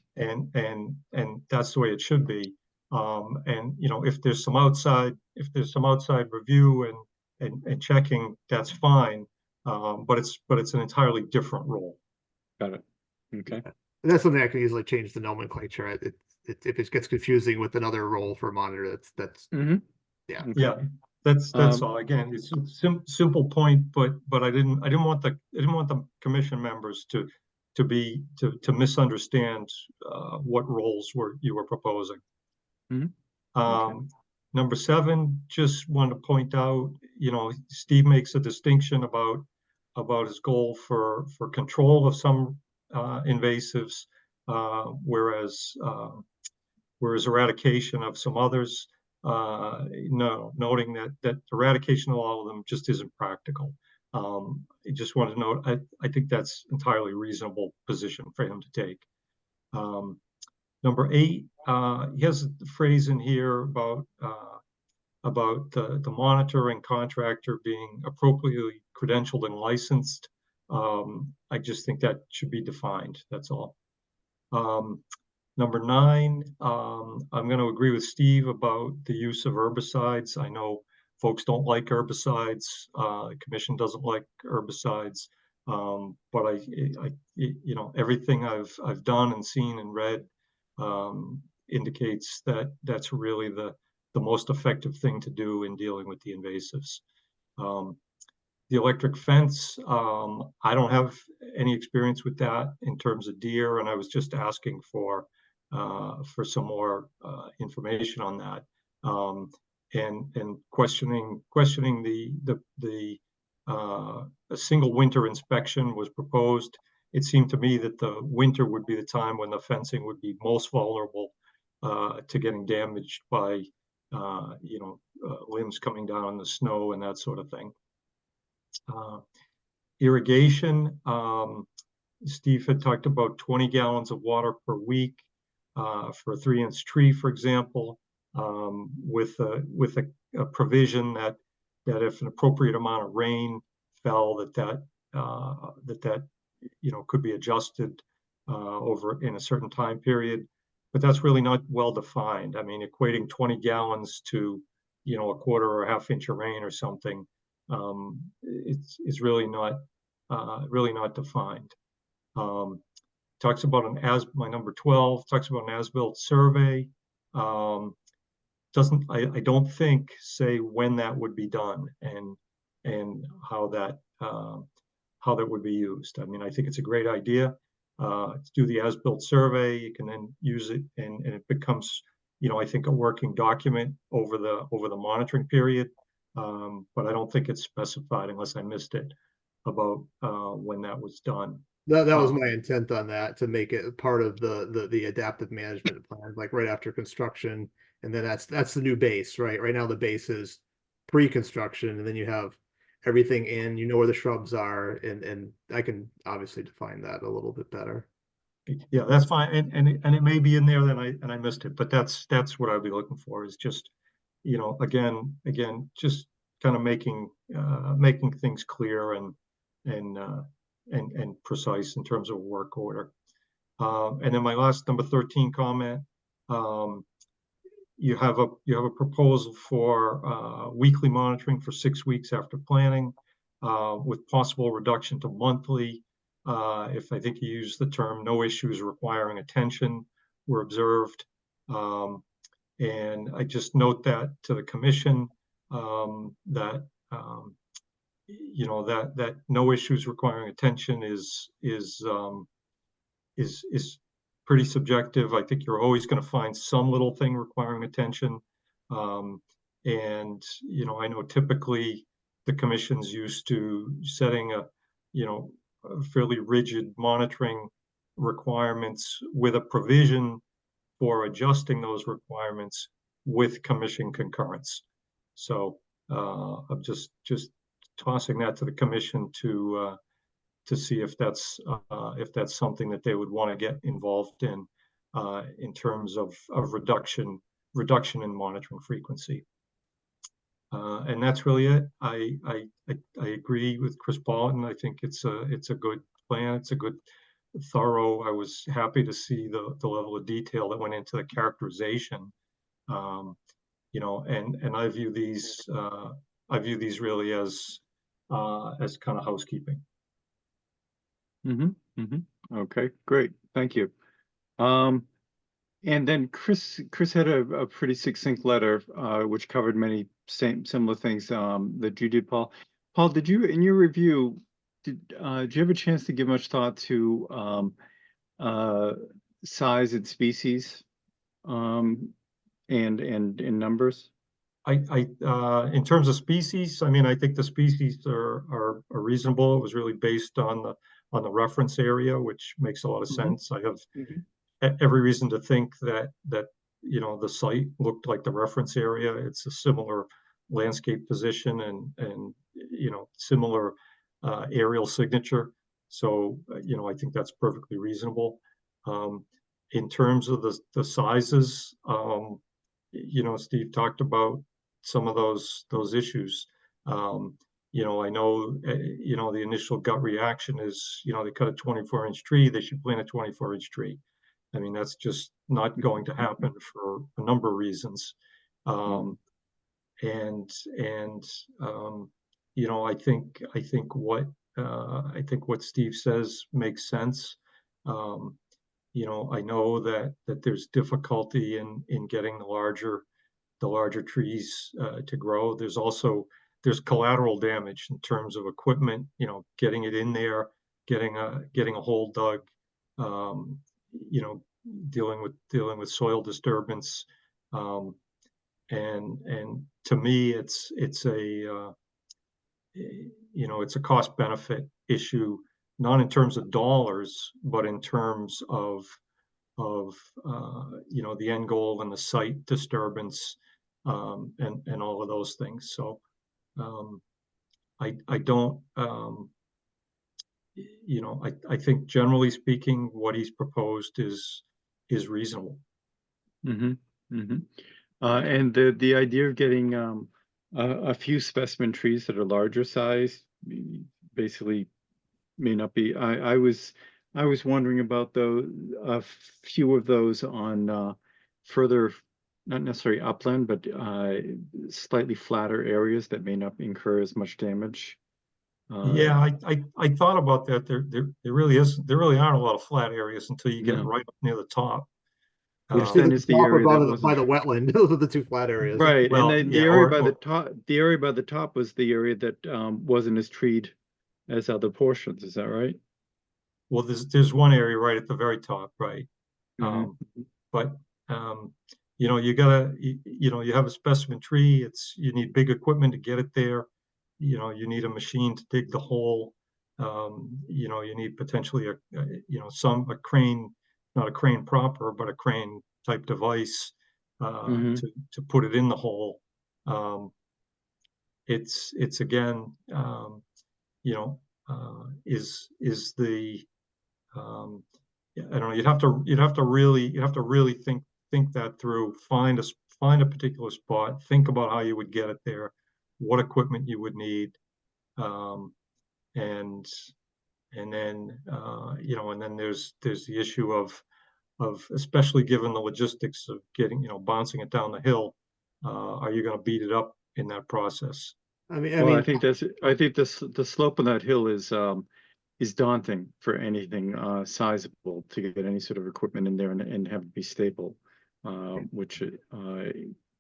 that's the way it should be. And if there's some outside review and checking, that's fine. But it's an entirely different role. Got it. Okay. And that's something I can easily change the nomenclature. If it gets confusing with another role for monitor, that's yeah. Okay. Yeah, that's all. Again, it's a simple point, but I didn't want the commission members to misunderstand what roles you were proposing. Okay. Number 7, just wanted to point out, Steve makes a distinction about his goal for control of some invasives, whereas eradication of some others. Noting that eradication of all of them just isn't practical. I just want to note, I think that's entirely reasonable position for him to take. Number 8, he has a phrase in here about the monitoring contractor being appropriately credentialed and licensed. I just think that should be defined. That's all. Number 9, I'm going to agree with Steve about the use of herbicides. I know folks don't like herbicides. The commission doesn't like herbicides. But everything I've done and seen and read indicates that that's really the most effective thing to do in dealing with the invasives. The electric fence, I don't have any experience with that in terms of deer, and I was just asking for some more information on that, and questioning a single winter inspection was proposed. It seemed to me that the winter would be the time when the fencing would be most vulnerable to getting damaged by limbs coming down in the snow and that sort of thing. Irrigation, Steve had talked about 20 gallons of water per week for a 3-inch tree, for example, with a provision that if an appropriate amount of rain fell, that could be adjusted over in a certain time period. But that's really not well defined. I mean, equating 20 gallons to a quarter or a half inch of rain or something, it's really not defined. Talks about my number 12 talks about an as-built survey. Doesn't, I don't think, say when that would be done and how that would be used. I mean, I think it's a great idea to do the as-built survey. You can then use it, and it becomes, I think, a working document over the monitoring period. But I don't think it's specified, unless I missed it, about when that was done. That was my intent on that, to make it part of the adaptive management plan, like right after construction. And then that's the new base, right? Right now the base is pre-construction, and then you have everything in, where the shrubs are, and I can obviously define that a little bit better. Yeah, that's fine. And it may be in there, then I missed it, but that's what I'd be looking for, is just, again, just kind of making things clear and precise in terms of work order. And then my last number 13 comment, you have a proposal for weekly monitoring for 6 weeks after planning, with possible reduction to monthly. If I think you use the term, no issues requiring attention were observed. And I just note that to the commission, that that no issues requiring attention is pretty subjective. I think you're always going to find some little thing requiring attention. And I know typically the commission's used to setting a fairly rigid monitoring requirements with a provision for adjusting those requirements with commission concurrence. So I'm just tossing that to the commission to see if that's something that they would want to get involved in terms of reduction in monitoring frequency. And that's really it. I agree with Chris Paulton. I think it's a good plan. It's a good, thorough. I was happy to see the level of detail that went into the characterization. And I view these really as kind of housekeeping. Okay, great. Thank you. And then Chris had a pretty succinct letter, which covered many similar things that you did, Paul. Paul, did you, in your review, did you have a chance to give much thought to size and species, and numbers? In terms of species, I mean, I think the species are reasonable. It was really based on the reference area, which makes a lot of sense. I have every reason to think that the site looked like the reference area. It's a similar landscape position and similar aerial signature. So I think that's perfectly reasonable. In terms of the sizes, Steve talked about some of those issues. I know, the initial gut reaction is, they cut a 24-inch tree, they should plant a 24-inch tree. I mean, that's just not going to happen for a number of reasons. I think what Steve says makes sense. I know that there's difficulty in getting the larger trees to grow. There's collateral damage in terms of equipment, getting it in there, getting a hole dug, dealing with soil disturbance. And to me, it's a cost benefit issue, not in terms of dollars, but in terms of the end goal and the site disturbance, and all of those things. So I don't, you know, I think generally speaking, what he's proposed is reasonable. Mm-hmm. Mm-hmm. And the idea of getting a few specimen trees that are larger size basically may not be. I was wondering about those, a few of those on further, not necessarily upland, but slightly flatter areas that may not incur as much damage. Yeah, I thought about that. There really aren't a lot of flat areas until you get No. right up near the top. Which then is the area that by the wasn't wetland. Those are the two flat areas. right, Well, and then the yeah, area or- by the or- top, the area by the top was the area that wasn't as treed as other portions. Is that right? Well, there's one area right at the very top, right? Mhm. But you know, you have a specimen tree. You need big equipment to get it there. You know, you need a machine to dig the hole. You know, you need potentially a crane, not a crane proper, but a crane type device Mhm. to put it in the hole. It's again, you know, is the I don't know. You'd have to really think that through. Find a particular spot. Think about how you would get it there, what equipment you would need, and then you know, and then there's the issue of especially given the logistics of getting, you know, bouncing it down the hill. Are you going to beat it up in that process? Well, I think the slope on that hill is daunting for anything sizable to get any sort of equipment in there and have it be stable, which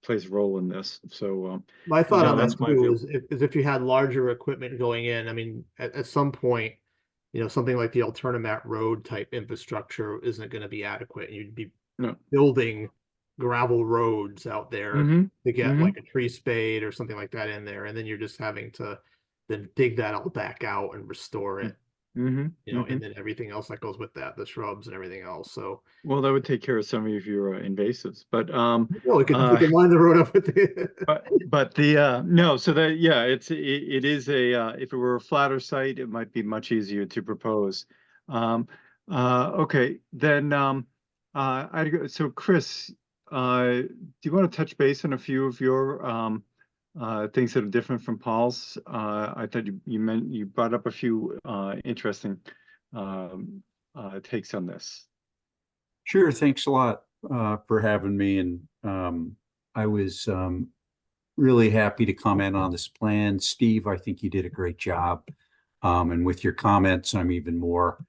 plays a role in this. So My thought Yeah, on that that's my too view. is if you had larger equipment going in, I mean, at some point, you know, something like the Alternamat Road type infrastructure isn't going to be adequate. You'd be no. building gravel roads out there Mhm. to get Mhm. like a tree spade or something like that in there, and then you're just having to then dig that all back out and restore it, Mhm. you know, Mhm. and then everything else that goes with that, the shrubs and everything else. So, Well, that would take care of some of your invasives, but well, we could line the road up with the. but the no, so that yeah, it is a if it were a flatter site, it might be much easier to propose. Okay, then so Chris, do you want to touch base on a few of your things that are different from Paul's? I thought you brought up a few interesting takes on this. Sure, thanks a lot for having me. And I was really happy to comment on this plan. Steve, I think you did a great job. And with your comments, I'm even more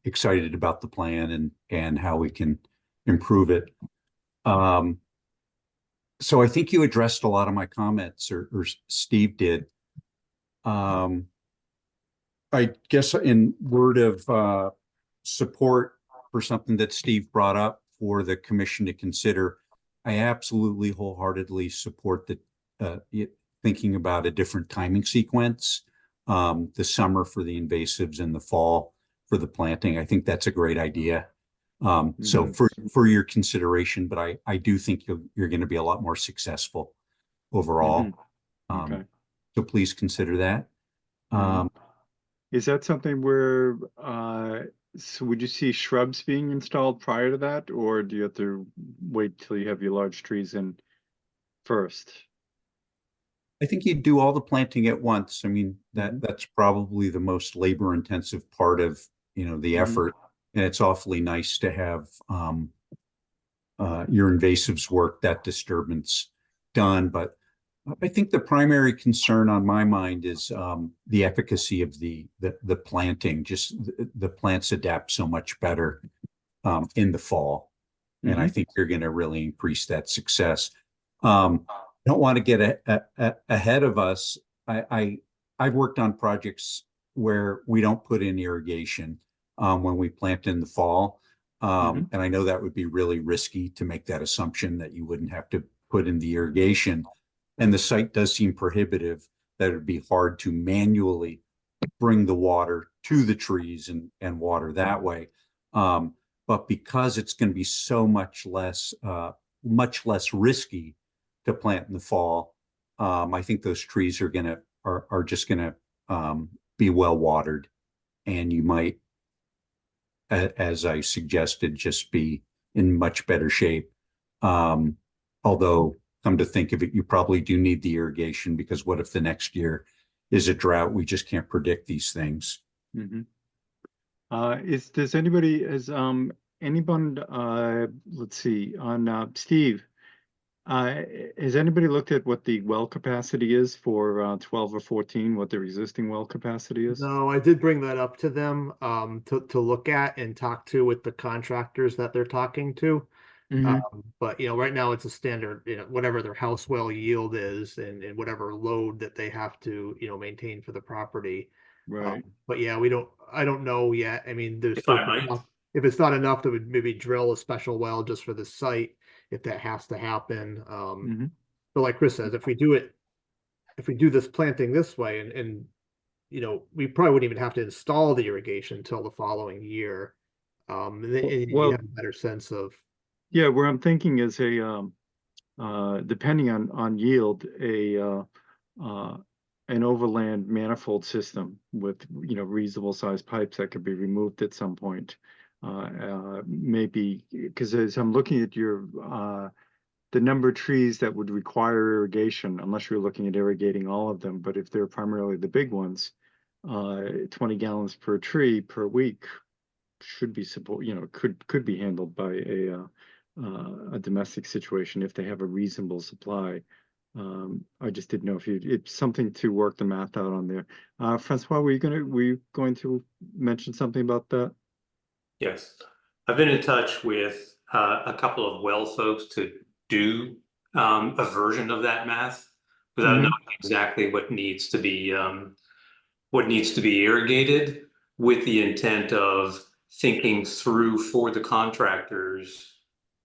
excited about the plan and how we can improve it. So I think you addressed a lot of my comments, or Steve did. I guess in word of support for something that Steve brought up for the commission to consider, I absolutely wholeheartedly support thinking about a different timing sequence, the summer for the invasives and the fall for the planting. I think that's a great idea. So for your consideration, but I do think you're going to be a lot more successful overall. Okay. So please consider that. Is that something where so would you see shrubs being installed prior to that, or do you have to wait till you have your large trees in first? I think you do all the planting at once. I mean, that's probably the most labor intensive part of, you know, the effort. And it's awfully nice to have your invasives work, that disturbance done. But I think the primary concern on my mind is the efficacy of the planting. Just the plants adapt so much better in the fall. And I think you're going to really increase that success. I don't want to get ahead of us. I've worked on projects where we don't put in irrigation when we plant in the fall. And I know that would be really risky to make that assumption that you wouldn't have to put in the irrigation. And the site does seem prohibitive, that it would be hard to manually bring the water to the trees and water that way. But because it's going to be so much less risky to plant in the fall, I think those trees are just going to be well watered and you might, as I suggested, just be in much better shape. Although, come to think of it, you probably do need the irrigation, because what if the next year is a drought? We just can't predict these things. Mhm. Does anybody, anyone, let's see, on, Steve, has anybody looked at what the well capacity is for 12 or 14, what their existing well capacity is? No, I did bring that up to them to look at and talk to with the contractors that they're talking to. Mhm. But right now it's a standard, whatever their house well yield is and whatever load that they have to, maintain for the property. Right. But yeah, I don't know yet. I mean, there's If still, I might. if it's not enough, that would maybe drill a special well just for the site, if that has to happen. Mhm. But like Chris says, if we do this planting this way and we probably wouldn't even have to install the irrigation until the following year. And then you Well, have a better sense of. yeah, where I'm thinking is depending on yield, an overland manifold system with, reasonable sized pipes that could be removed at some point. Maybe, because as I'm looking at the number of trees that would require irrigation, unless you're looking at irrigating all of them, but if they're primarily the big ones, 20 gallons per tree per week should be could be handled by a domestic situation if they have a reasonable supply. I just didn't know if it's something to work the math out on there. Francois, were you going to mention something about that? Yes, I've been in touch with a couple of well folks to do a version of that math without Mhm. knowing exactly what needs to be irrigated, with the intent of thinking through for the contractors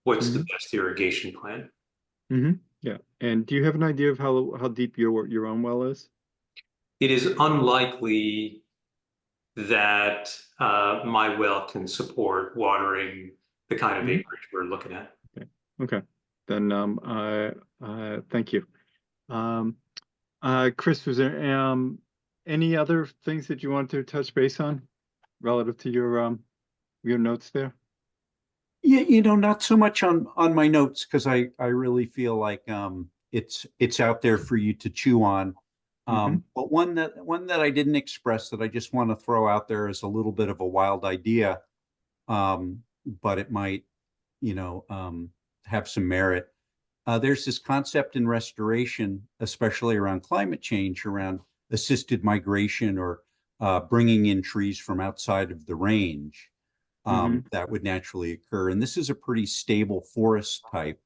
what's the best irrigation plan. Yeah. And do you have an idea of how deep your own well is? It is unlikely that my well can support watering the kind of acreage we're looking at. Okay. Then thank you. Chris, was there any other things that you want to touch base on relative to your notes there? Yeah, not so much on my notes, because I really feel like it's out there for you to chew on. But one that I didn't express that I just want to throw out there is a little bit of a wild idea, but it might, have some merit. There's this concept in restoration, especially around climate change, around assisted migration, or bringing in trees from outside of the range. That would naturally occur. And this is a pretty stable forest type.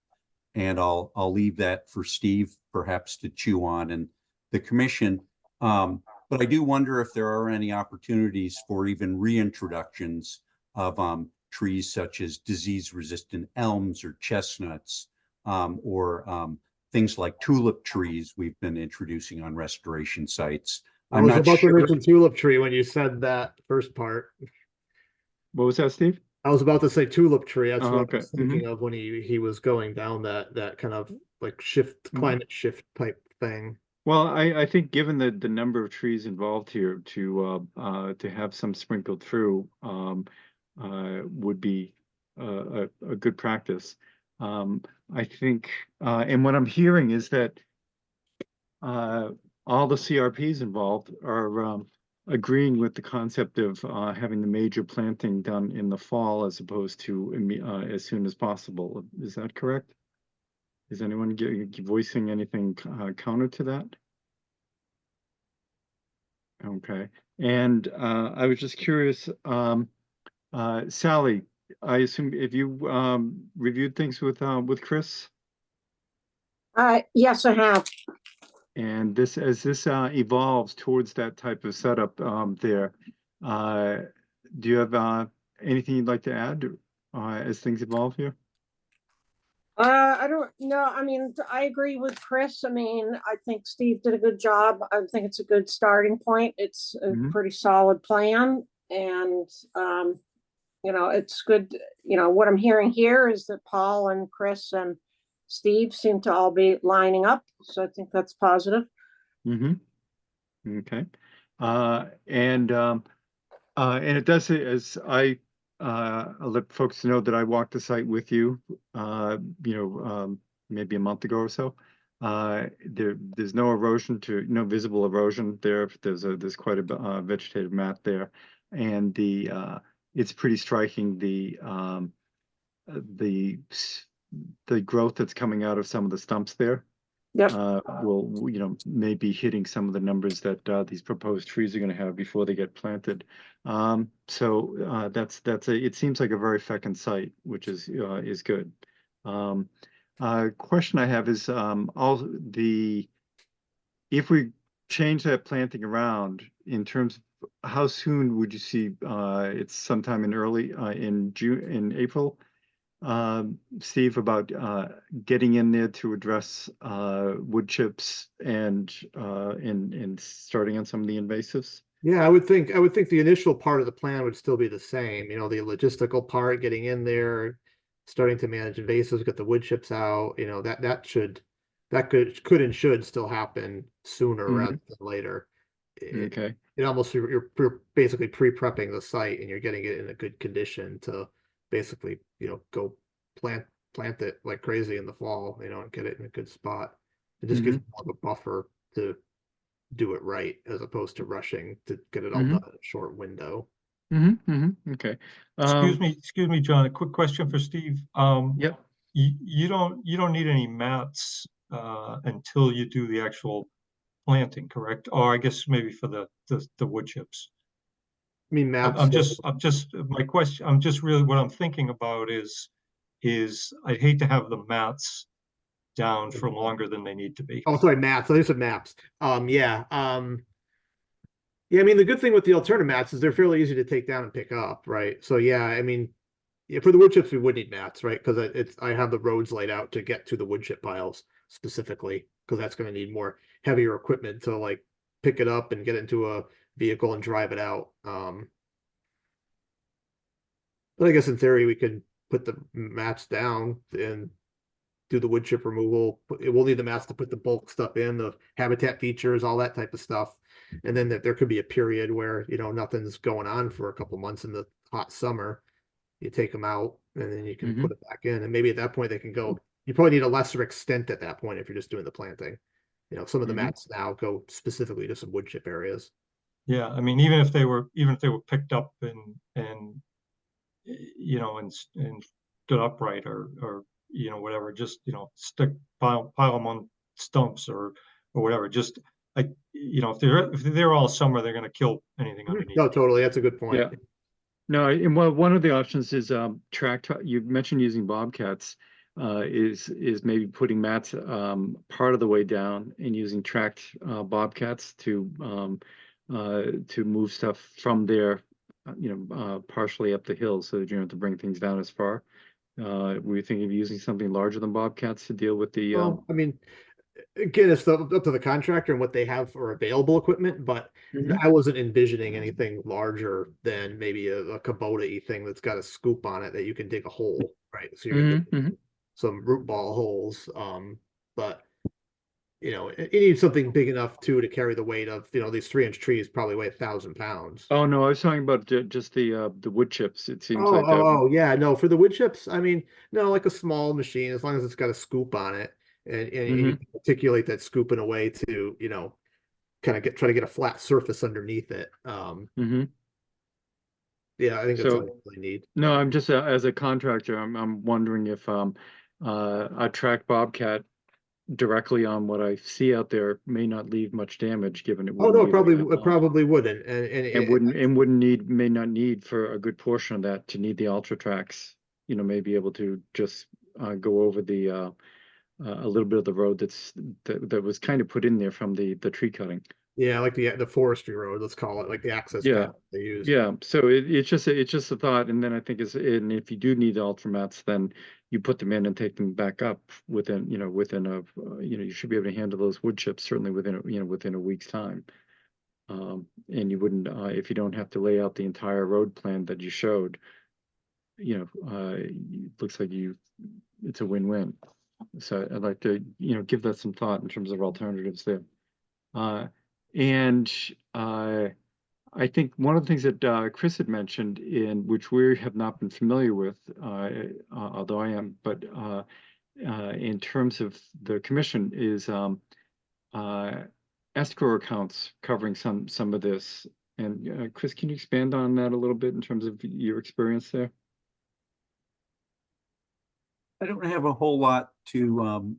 And I'll leave that for Steve perhaps to chew on, and the commission. But I do wonder if there are any opportunities for even reintroductions of trees such as disease-resistant elms or chestnuts, or things like tulip trees we've been introducing on restoration sites. I was about to mention tulip tree when you said that first part. What was that, Steve? I was about to say tulip tree. That's what okay. I was thinking of when he was going down that kind of like climate shift type thing. Well, I think given the number of trees involved here, to have some sprinkled through would be a good practice. I think, and what I'm hearing is that all the CRPs involved are agreeing with the concept of having the major planting done in the fall as opposed to as soon as possible. Is that correct? Is anyone voicing anything counter to that? Okay. And I was just curious, Sally, I assume, if you reviewed things with Chris? Yes, I have. And as this evolves towards that type of setup there, do you have anything you'd like to add as things evolve here? I don't know. I mean, I agree with Chris. I mean, I think Steve did a good job. I think it's a good starting point. It's a pretty solid plan. And, it's good. What I'm hearing here is that Paul and Chris and Steve seem to all be lining up. So I think that's positive. Okay. And And it does, as I'll let folks know that I walked the site with you, maybe a month ago or so. There's no erosion no visible erosion there. There's quite a vegetative mat there. And it's pretty striking the growth that's coming out of some of the stumps there. Yep. Will maybe hitting some of the numbers that these proposed trees are going to have before they get planted. So it seems like a very fecund site, which is good. Question I have is if we change that planting around in terms of how soon would you see it's sometime in April, Steve, about getting in there to address wood chips and starting on some of the invasives? Yeah, I would think the initial part of the plan would still be the same, the logistical part, getting in there, starting to manage invasives, get the wood chips out, that could and should still happen sooner rather than later. Okay. It almost, you're basically pre-prepping the site and you're getting it in a good condition to basically, go plant it like crazy in the fall, and get it in a good spot. It just gives more of a buffer to do it right as opposed to rushing to get it all done in a short window. Okay. Excuse me, John, a quick question for Steve. Yep. You don't need any mats until you do the actual planting, correct? Or I guess maybe for the wood chips. I mean, mats. My question, I'm just really, what I'm thinking about is I'd hate to have the mats down for longer than they need to be. Oh, sorry, maps. I said maps. Yeah. Yeah, I mean, the good thing with the alternative mats is they're fairly easy to take down and pick up, right? So yeah, I mean, for the wood chips, we would need mats, right? Because I have the roads laid out to get to the wood chip piles specifically, because that's going to need more heavier equipment to like pick it up and get it into a vehicle and drive it out. But I guess in theory, we could put the mats down and do the wood chip removal. We'll need the mats to put the bulk stuff in, the habitat features, all that type of stuff. And then there could be a period where, nothing's going on for a couple months in the hot summer. You take them out and then you can put it back in. And maybe at that point they can go, you probably need a lesser extent at that point if you're just doing the planting. Some of the mats now go specifically to some wood chip areas. Yeah, I mean, even if they were picked up and stood upright or whatever, just pile them on stumps or whatever. Just like if they're all summer, they're going to kill anything underneath. No, totally, that's a good point. Yeah. No, and one of the options is you mentioned using bobcats. Is maybe putting mats part of the way down and using tracked bobcats to move stuff from there, partially up the hill so that you don't have to bring things down as far. Were you thinking of using something larger than bobcats to deal with the? I mean, again, it's up to the contractor and what they have for available equipment, but I wasn't envisioning anything larger than maybe a Kubota-y thing that's got a scoop on it that you can dig a hole, right? So you're gonna get some root ball holes. But it needs something big enough too to carry the weight of these 3-inch trees probably weigh 1,000 pounds. Oh no, I was talking about just the wood chips. It seems yeah, no, for the wood chips, I mean, no, like a small machine, as long as it's got a scoop on it and you can articulate that scoop in a way to kind of try to get a flat surface underneath it. Yeah, I think that's all you really need. No, I'm just as a contractor, I'm wondering if a track bobcat directly on what I see out there may not leave much damage, given it. Oh no, it probably wouldn't, and may not need for a good portion of that to need the ultra tracks. May be able to just go over the a little bit of the road that was kind of put in there from the tree cutting. Yeah, like the forestry road, let's call it, like the access path they use. Yeah, so it's just a thought, and then I think and if you do need the ultramats, then you put them in and take them back up within you should be able to handle those wood chips certainly within a week's time. And you wouldn't if you don't have to lay out the entire road plan that you showed. It looks like it's a win-win. So I'd like to give that some thought in terms of alternatives there. And I think one of the things that Chris had mentioned, in which we have not been familiar with, although I am, but in terms of the commission, is escrow accounts covering some of this. And Chris, can you expand on that a little bit in terms of your experience there? I don't have a whole lot to,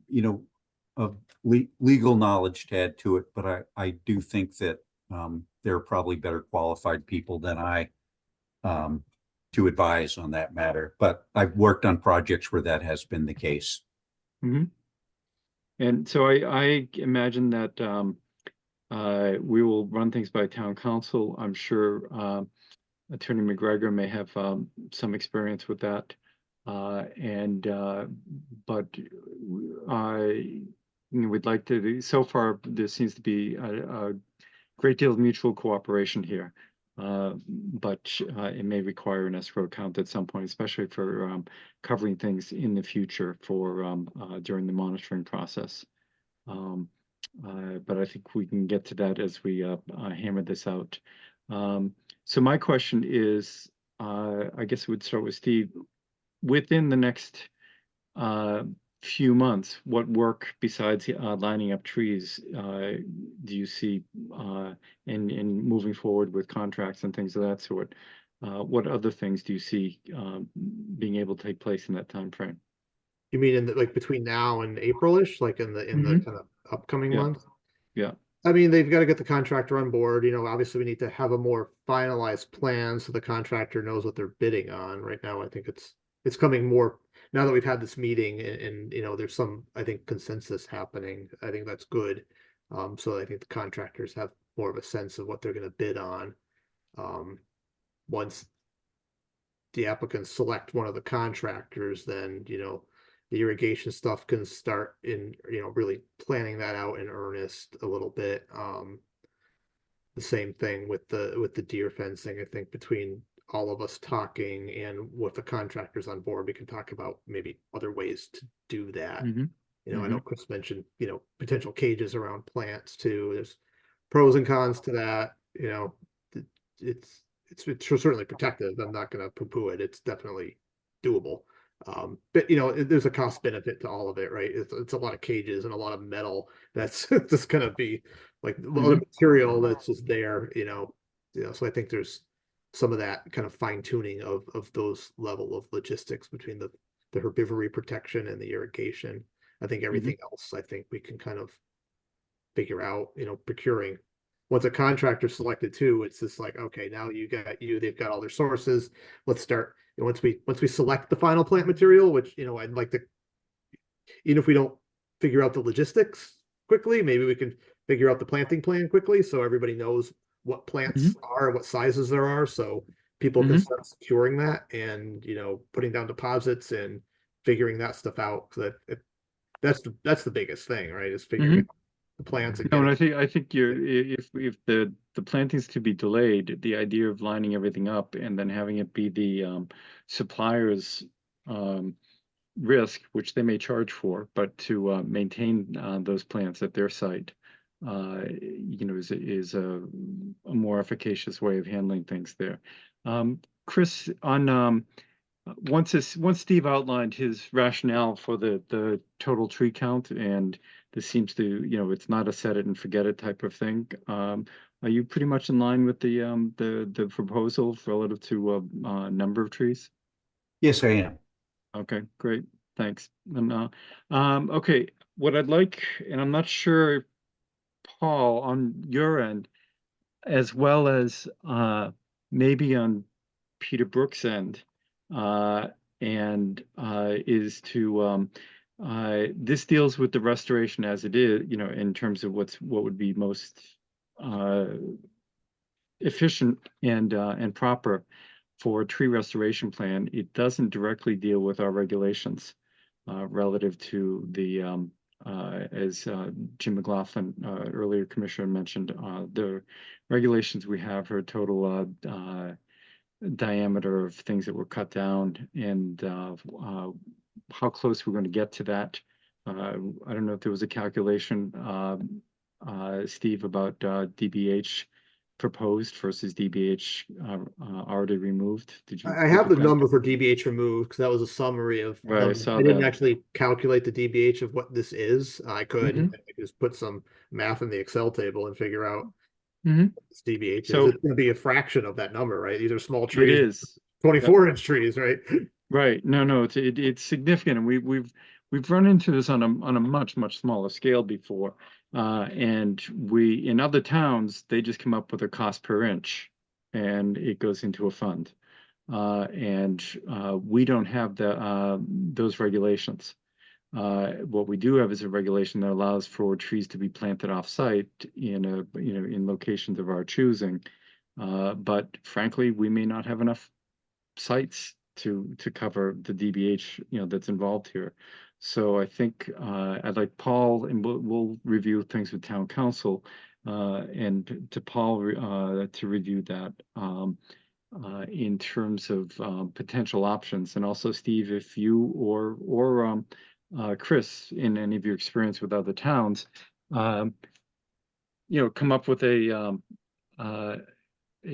of legal knowledge to add to it, but I do think that there are probably better qualified people than I to advise on that matter. But I've worked on projects where that has been the case. Mm-hmm. And so I imagine that we will run things by town council. I'm sure Attorney McGregor may have some experience with that. But we'd like to, so far, there seems to be a great deal of mutual cooperation here. But it may require an escrow account at some point, especially for covering things in the future for during the monitoring process. But I think we can get to that as we hammer this out. So my question is, I guess we would start with Steve. Within the next few months, what work besides lining up trees do you see in moving forward with contracts and things of that sort? What other things do you see being able to take place in that time frame? You mean in the, like between now and April-ish, like in the kind of upcoming months? Yeah. I mean, they've got to get the contractor on board. Obviously we need to have a more finalized plan so the contractor knows what they're bidding on. Right now, I think it's coming more now that we've had this meeting and there's some, I think, consensus happening. I think that's good. So I think the contractors have more of a sense of what they're going to bid on. Once the applicants select one of the contractors, then, the irrigation stuff can start in, really planning that out in earnest a little bit. The same thing with the deer fencing. I think between all of us talking and with the contractors on board, we can talk about maybe other ways to do that. I know Chris mentioned, potential cages around plants too. There's pros and cons to that. It's certainly protective. I'm not going to poo-poo it. It's definitely doable. But there's a cost benefit to all of it, right? It's a lot of cages and a lot of metal that's just going to be like a lot of material that's just there, so I think there's some of that kind of fine tuning of those level of logistics between the herbivory protection and the irrigation. I think everything else, I think we can kind of figure out, procuring. Once a contractor selected too, it's just like, okay, now they've got all their sources. Let's start. Once we select the final plant material, which, I'd like to, even if we don't figure out the logistics quickly, maybe we can figure out the planting plan quickly so everybody knows what plants are, what sizes there are, so people can start securing that and, putting down deposits and figuring that stuff out. So that's the biggest thing, right? Is figuring out the plants. And no, and I think if the plantings to be delayed, the idea of lining everything up and then having it be the supplier's risk, which they may charge for, but to maintain those plants at their site, is a more efficacious way of handling things there. Chris, on once Steve outlined his rationale for the total tree count, and this seems to, it's not a set it and forget it type of thing. Are you pretty much in line with the proposal relative to number of trees? Yes, I am. Okay, great. Thanks. And okay, what I'd like, and I'm not sure, Paul, on your end, as well as maybe on Peter Brook's end, is to this deals with the restoration as it is, in terms of what would be most efficient and proper for a tree restoration plan. It doesn't directly deal with our regulations relative to the as Jim McLaughlin, earlier commissioner, mentioned, the regulations we have for total diameter of things that were cut down and how close we're going to get to that. I don't know if there was a calculation, Steve, about DBH proposed versus DBH already removed? Did you? I did have you the find- number for DBH removed because that was a summary of. Right, I numbers. saw I didn't that. actually calculate the DBH of what this is. I could Mhm. I could just put some math in the Excel table and figure out Mhm. what this DBH So- is. It's going to be a fraction of that number, right? These are small It trees, is. 24-inch trees, right? Right. No, it's significant, and we've run into this on a much smaller scale before. And in other towns, they just come up with a cost per inch, and it goes into a fund. And we don't have those regulations. What we do have is a regulation that allows for trees to be planted off-site in locations of our choosing. But frankly, we may not have enough sites to cover the DBH that's involved here. So I think I'd like Paul, and we'll review things with town council, and to Paul to review that in terms of potential options. And also, Steve, if you or Chris, in any of your experience with other towns, come up with a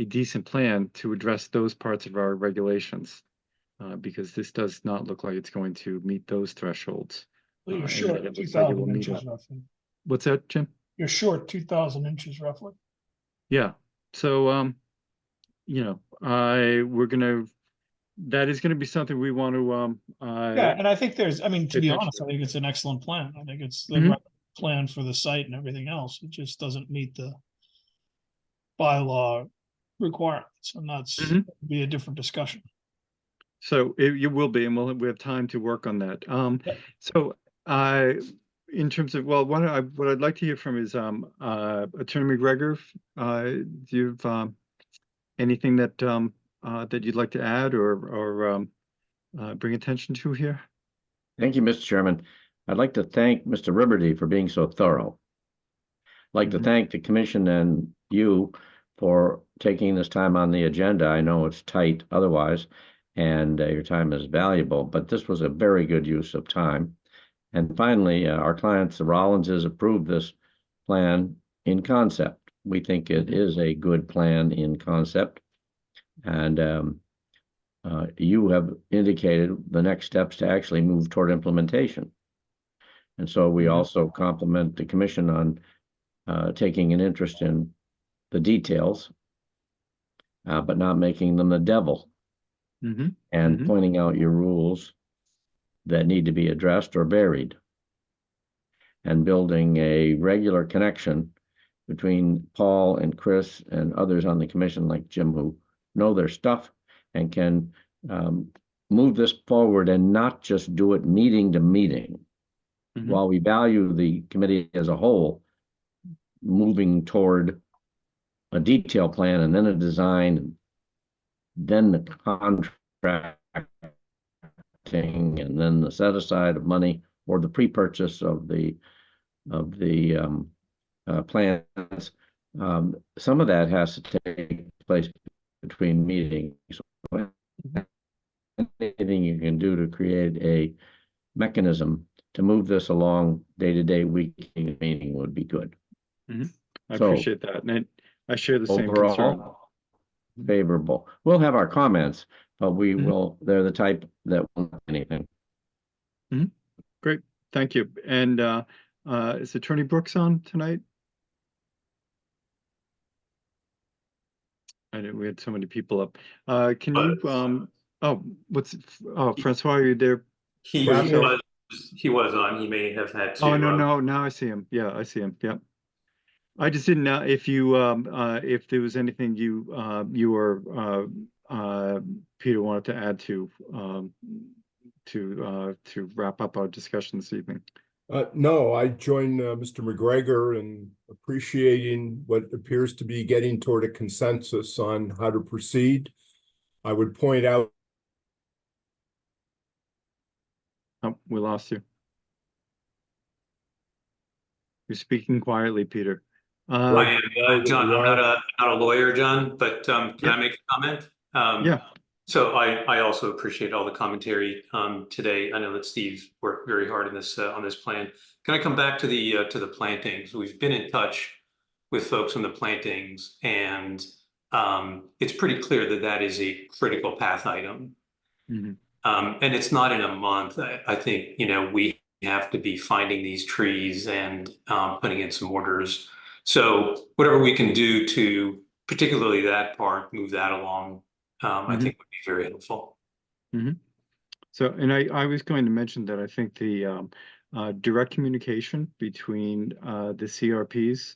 decent plan to address those parts of our regulations. Because this does not look like it's going to meet those thresholds. Well, you're And short it looks 2,000 like it will meet inches up. roughly. What's that, Jim? You're short 2,000 inches roughly. Yeah. So, that is gonna be something we want to, Yeah, and I think to be attention honest, to. I think it's an excellent plan. I think it's the Mhm. right plan for the site and everything else. It just doesn't meet the bylaw requirements, and that's Mhm. be a different discussion. So it will be, and we have time to work on that. Yep. So in terms of, well, what I'd like to hear from is Attorney McGregor. Do you have anything that that you'd like to add or bring attention to here? Thank you, Mr. Chairman. I'd like to thank Mr. Liberty for being so thorough. I'd like to Mhm. thank the commission and you for taking this time on the agenda. I know it's tight otherwise, and your time is valuable, but this was a very good use of time. And finally, our clients, the Rollinses, approved this plan in concept. We think it is a good plan in concept. And you have indicated the next steps to actually move toward implementation. And so we also compliment the commission on taking an interest in the details, but not making them the devil, and pointing out your rules that need to be addressed or varied, and building a regular connection between Paul and Chris and others on the commission like Jim, who know their stuff and can move this forward and not just do it meeting to meeting. While we value the committee as a whole, moving toward a detailed plan and then a design, then the contracting, and then the set aside of money or the pre-purchase of the plans. Some of that has to take place between meetings. So anything you can do to create a mechanism to move this along day-to-day, weekly meeting would be good. I So, appreciate that, and I share the same concern. overall, favorable. We'll have our comments, but we will, they're the type that won't do anything. Great, thank you. And is Attorney Brooks on tonight? I know we had so many people up. Can you, Francois, are you there? He was on, he may have had to. Oh, no, now I see him. Yeah, I see him. Yep. I just didn't know if you, if there was anything you or Peter wanted to add to wrap up our discussion this evening. No, I join Mr. McGregor in appreciating what appears to be getting toward a consensus on how to proceed. I would point out. Oh, we lost you. You're speaking quietly, Peter. I am, John, I'm not a lawyer, John, but can I make a comment? Yeah. So I also appreciate all the commentary today. I know that Steve worked very hard on this plan. Can I come back to the plantings? We've been in touch with folks on the plantings, and it's pretty clear that that is a critical path item. Mhm. And it's not in a month. I think, we have to be finding these trees and putting in some orders. So whatever we can do to, particularly that part, move that along, I think would be very helpful. So, and I was going to mention that I think the direct communication between the CRPs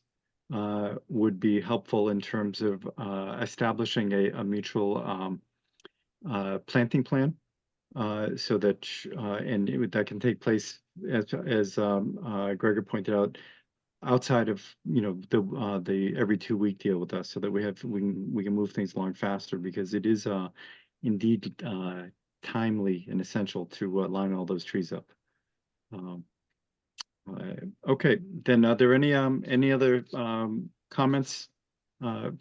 would be helpful in terms of establishing a mutual planting plan, so that that can take place as Gregor pointed out, outside of the every 2-week deal with us, so that we can move things along faster, because it is indeed timely and essential to line all those trees up. Okay, then are there any other comments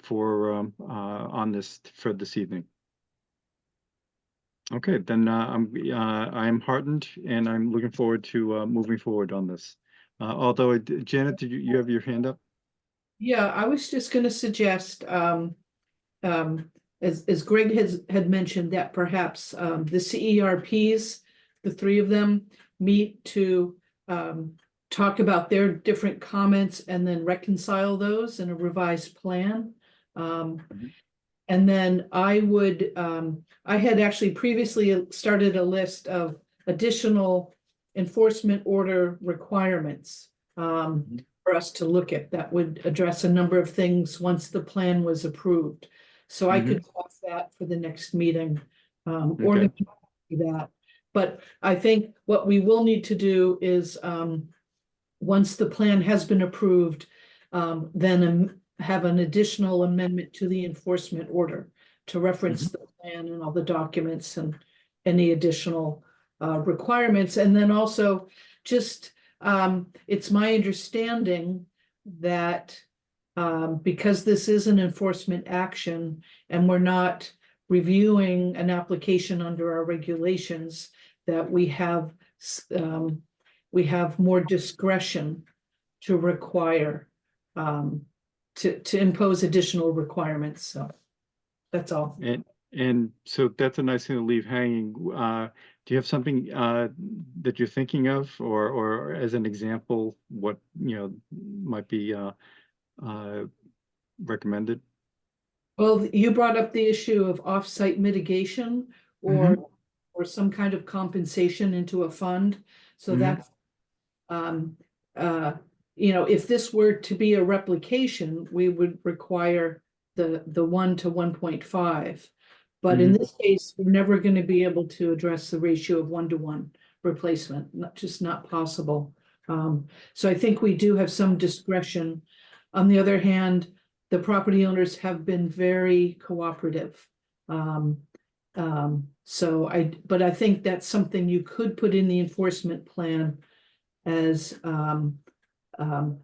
for on this for this evening? Okay, then I'm heartened, and I'm looking forward to moving forward on this. Although, Janet, did you have your hand up? Yeah, I was just going to suggest, as Greg had mentioned, that perhaps the CERPs, the 3 of them, meet to talk about their different comments and then reconcile those in a revised plan. And then I would, I had actually previously started a list of additional enforcement order requirements for us to look at that would address a number of things once the plan was approved. So I could have that for the next meeting, or that. But I think what we will need to do is, once the plan has been approved, then have an additional amendment to the enforcement order to reference the plan and all the documents and any additional requirements. And then also just, it's my understanding that because this is an enforcement action and we're not reviewing an application under our regulations, that we have more discretion to require to impose additional requirements. So that's all. And so that's a nice thing to leave hanging. Do you have something that you're thinking of, or as an example, what might be recommended? Well, you brought up the issue of off-site mitigation or some kind of compensation into a fund. So that's if this were to be a replication, we would require the 1 to 1.5. But in this case, we're never going to be able to address the ratio of 1-to-1 replacement, just not possible. So I think we do have some discretion. On the other hand, the property owners have been very cooperative. But I think that's something you could put in the enforcement plan as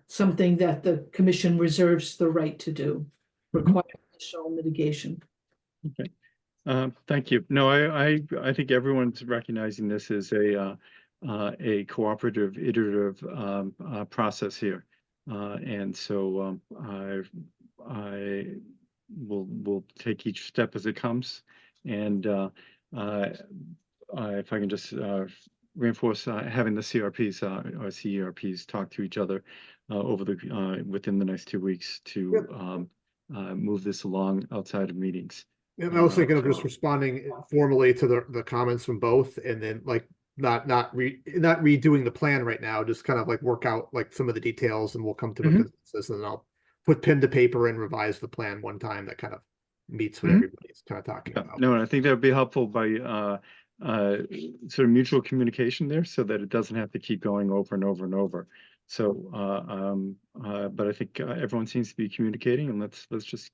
something that the commission reserves the right to do, require additional mitigation. Okay. Thank you. No, I think everyone's recognizing this as a cooperative, iterative process here, and so I will take each step as it comes, and if I can just reinforce having the CRPs or CERPs talk to each other over the within the next 2 weeks to move this along outside of meetings. And I was thinking of just responding formally to the comments from both, and then not redoing the plan right now, just kind of work out some of the details, and we'll come to a consensus, and then I'll put pen to paper and revise the plan one time that kind of meets what everybody's kind of talking about. No, and I think that would be helpful by sort of mutual communication there, so that it doesn't have to keep going over and over and over. So, but I think everyone seems to be communicating, and let's just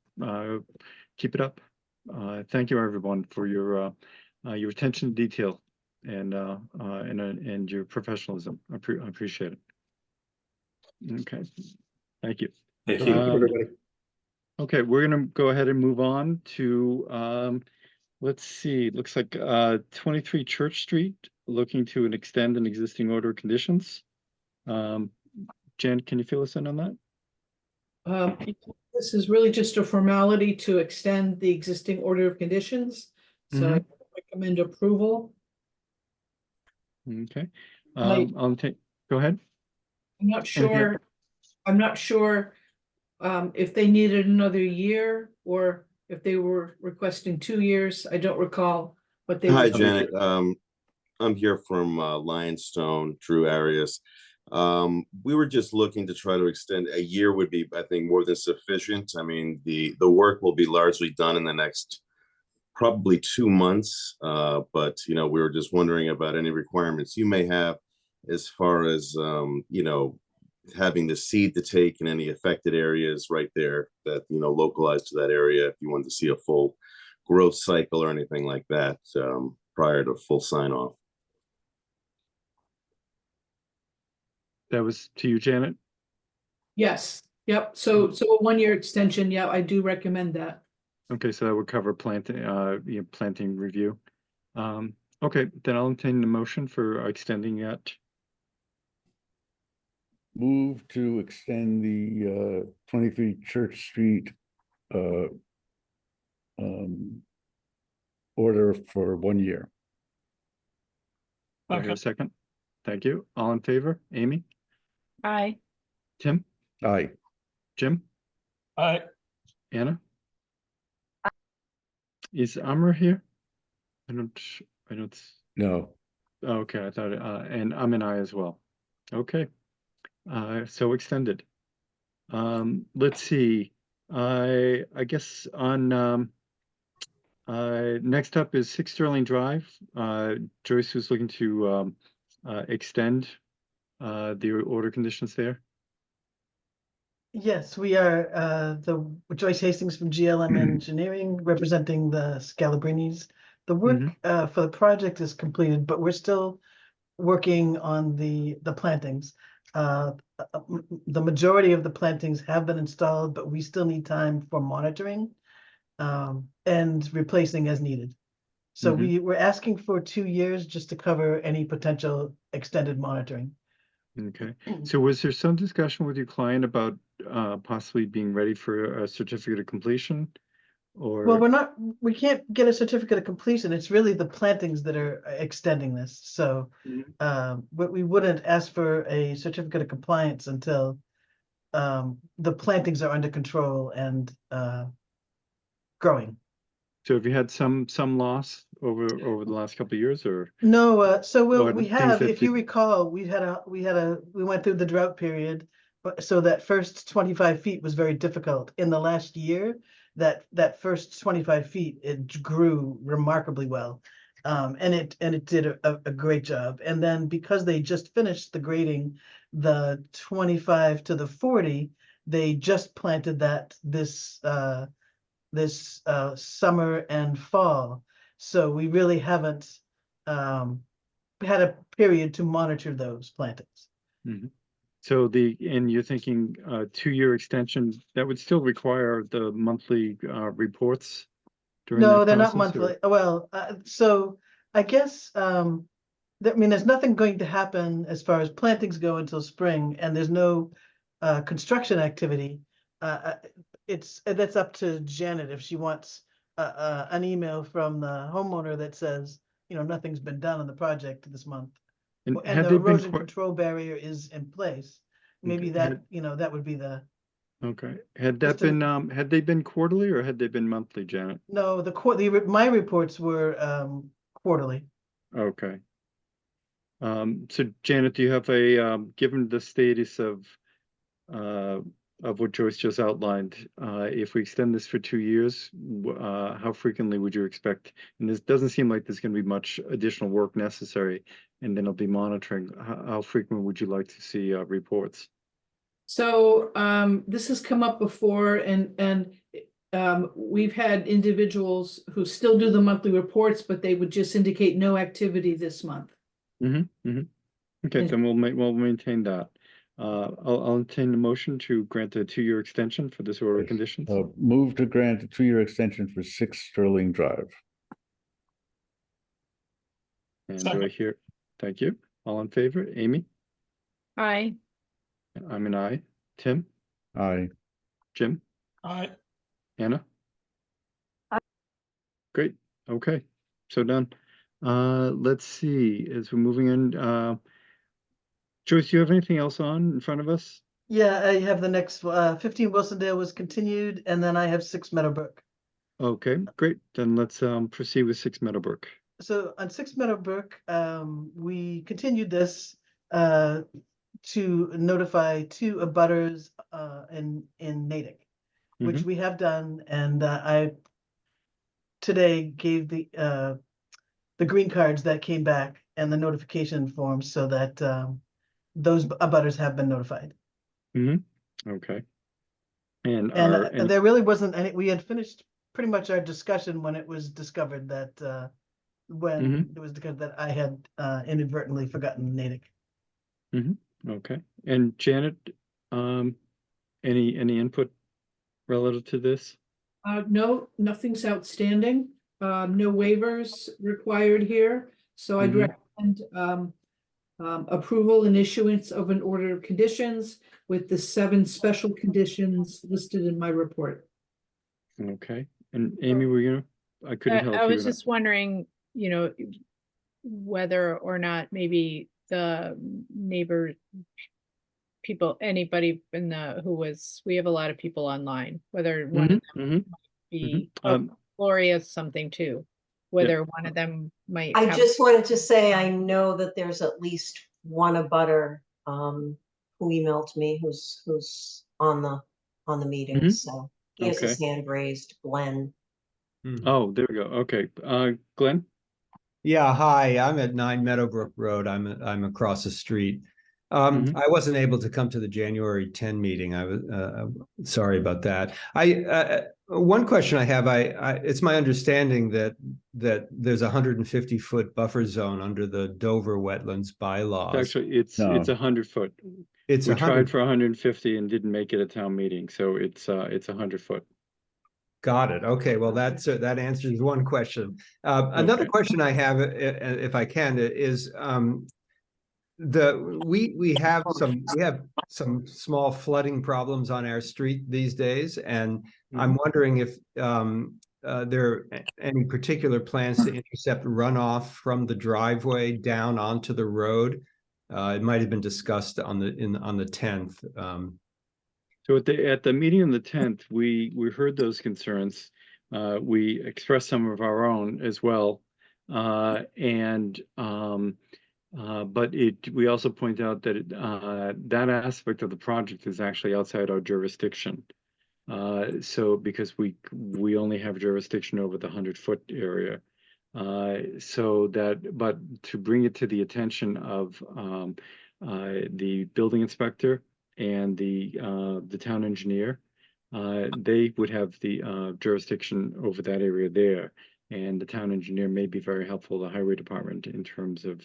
keep it up. Thank you, everyone, for your attention to detail and your professionalism. I appreciate it. Okay, thank you. Thank you, everybody. Okay, we're gonna go ahead and move on to let's see. Looks like 23 Church Street, looking to extend an existing order of conditions. Jan, can you fill us in on that? This is really just a formality to extend the existing order of conditions. So I recommend approval. Okay. I- I'll take, go ahead. I'm not sure, if they needed another year or if they were requesting 2 years. I don't recall what they. Hi, were- Janet. I'm here from Lionstone, Drew Arias. We were just looking to try to extend a year would be, I think, more than sufficient. I mean, the work will be largely done in the next probably 2 months. But you know, we were just wondering about any requirements you may have as far as you know, having the seed to take in any affected areas right there that, you know, localized to that area if you wanted to see a full growth cycle or anything like that prior to full sign off. That was to you, Janet? Yes, yep. So a 1-year extension, yeah, I do recommend that. Okay, so that would cover planting, planting review. Okay, then I'll entertain the motion for extending that. Move to extend the 23 Church Street order for 1 year. Do I hear a second? Thank you. All in favor? Amy? Aye. Tim? Aye. Jim? Aye. Anna? Is Amr here? I don't. No. Okay, I thought, and I'm an aye as well. Okay. So extended. Let's see. I guess on next up is 6 Sterling Drive. Joyce was looking to extend the order conditions there. Yes, we are the Joyce Hastings from GLM Engineering, representing the Scalabrinis. The work for the project is completed, but we're still working on the plantings. The majority of the plantings have been installed, but we still need time for monitoring and replacing as needed. So we're asking for 2 years just to cover any potential extended monitoring. Okay, so was there some discussion with your client about possibly being ready for a certificate of completion? Or Well, we can't get a certificate of completion. It's really the plantings that are extending this. So we wouldn't ask for a certificate of compliance until the plantings are under control and growing. so have you had some loss over the last couple of years, or No, so or we things have, that if you recall, we went through the drought period, but so that first 25 feet was very difficult. In the last year, that first 25 feet, it grew remarkably well. And it did a great job. And then because they just finished the grading, the 25 to the 40, they just planted that this summer and fall. So we really haven't had a period to monitor those plantings. So and you're thinking 2-year extension, that would still require the monthly reports during No, that they're not process, or- monthly. Well, so I guess I mean, there's nothing going to happen as far as plantings go until spring, and there's no construction activity. That's up to Janet if she wants an email from the homeowner that says, you know, nothing's been done on the project this month. And And had the they been erosion control barrier is in place. Maybe that, you know, that would be the, Okay, had that Just an- been had they been quarterly or had they been monthly, Janet? no, my reports were quarterly. Okay. So Janet, do you have a given the status of what Joyce just outlined, if we extend this for 2 years, how frequently would you expect? And this doesn't seem like there's going to be much additional work necessary, and then I'll be monitoring. How frequent would you like to see reports? So this has come up before, and we've had individuals who still do the monthly reports, but they would just indicate no activity this month. Okay, then we'll maintain that. I'll entertain the motion to grant a 2-year extension for this order of conditions. Move to grant a 2-year extension for 6 Sterling Drive. And do I hear? Thank you. All in favor? Amy? Aye. I'm an aye. Tim? Aye. Jim, Aye. Anna? Great, okay, so done. Let's see, as we're moving in, Joyce, do you have anything else on in front of us? Yeah, I have the next, 15 Wilsondale was continued, and then I have 6 Meadowbrook. Okay, great, then let's proceed with 6 Meadowbrook. So on 6 Meadowbrook, we continued this to notify 2 abutters in Natick, which we have done, and I today gave the green cards that came back and the notification forms so that those abutters have been notified. Okay. And And there really wasn't any, we had finished pretty much our discussion when it was discovered that when it was discovered that I had inadvertently forgotten Natick. Okay, and Janet, any input relative to this? No, nothing's outstanding. No waivers required here. So I'd recommend approval and issuance of an order of conditions with the 7 special conditions listed in my report. Okay, and Amy, I couldn't tell if I you was just wondering, you know, whether or not maybe the neighbor people, anybody in we have a lot of people online, whether one of them might be Gloria something too, whether one of them might I have. just wanted to say, I know that there's at least one abutter who emailed me who's on the meeting, so he has his hand raised, Glenn. Oh, there we go. Okay, Glenn? Yeah, hi, I'm at 9 Meadowbrook Road. I'm across the street. I wasn't able to come to the January 10 meeting. I was sorry about that. One question I have, it's my understanding that there's a 150-foot buffer zone under the Dover Wetlands bylaws. Actually, it's 100 foot. We tried for 150 and didn't make it a town meeting, so it's 100 foot. Got it. Okay, well, that answers one question. Another question I have, if I can, is we have some small flooding problems on our street these days, and I'm wondering if there are any particular plans to intercept runoff from the driveway down onto the road. It might have been discussed on the 10th. So at the meeting on the 10th, we heard those concerns. We expressed some of our own as well, but we also point out that that aspect of the project is actually outside our jurisdiction. So because we only have jurisdiction over the 100-foot area, but to bring it to the attention of the building inspector and the town engineer, they would have the jurisdiction over that area there, and the town engineer may be very helpful to the highway department in terms of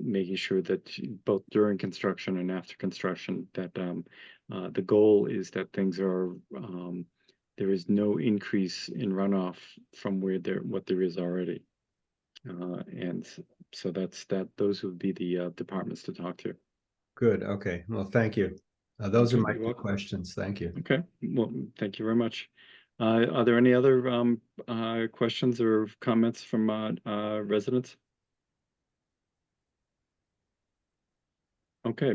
making sure that both during construction and after construction that the goal is that things are there is no increase in runoff from what there is already, and so those would be the departments to talk to. Good. Okay. Well, thank you. Those are my questions. Thank you. Okay. Well, thank you very much. Are there any other questions or comments from residents? Okay.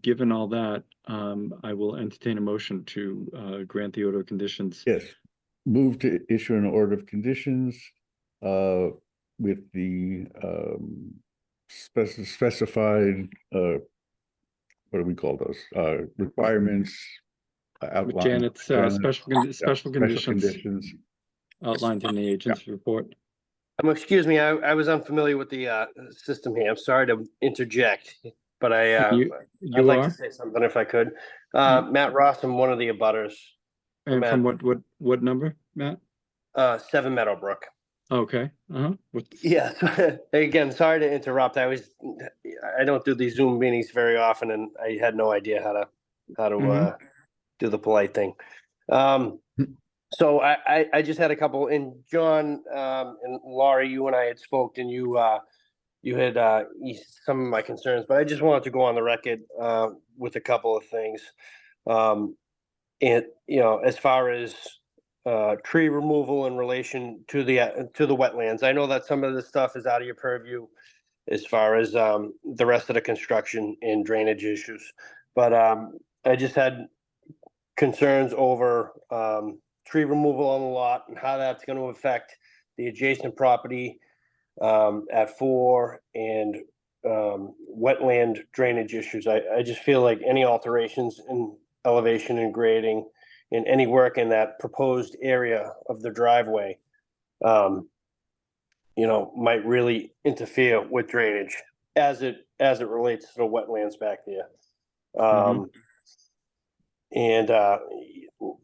Given all that, I will entertain a motion to grant the order of conditions. Yes. Move to issue an order of conditions with the specified what do we call those requirements outlined. Janet's special conditions outlined in the agent's report. Excuse me, I was unfamiliar with the system here. I'm sorry to interject, but I'd like to say something if I could. Matt Ross, I'm one of the abutters. And from what number, Matt? 7 Meadowbrook. Okay. Yeah. Again, sorry to interrupt. I don't do these Zoom meetings very often, and I had no idea how to do the polite thing. So I just had a couple. And John and Laurie, you and I had spoke, and you had some of my concerns, but I just wanted to go on the record with a couple of things. and, you know, as far as tree removal in relation to the wetlands. I know that some of this stuff is out of your purview as far as the rest of the construction and drainage issues. But I just had concerns over tree removal on the lot and how that's going to affect the adjacent property at 4 and wetland drainage issues. I just feel like any alterations in elevation and grading and any work in that proposed area of the driveway, you know, might really interfere with drainage as it relates to the wetlands back there. And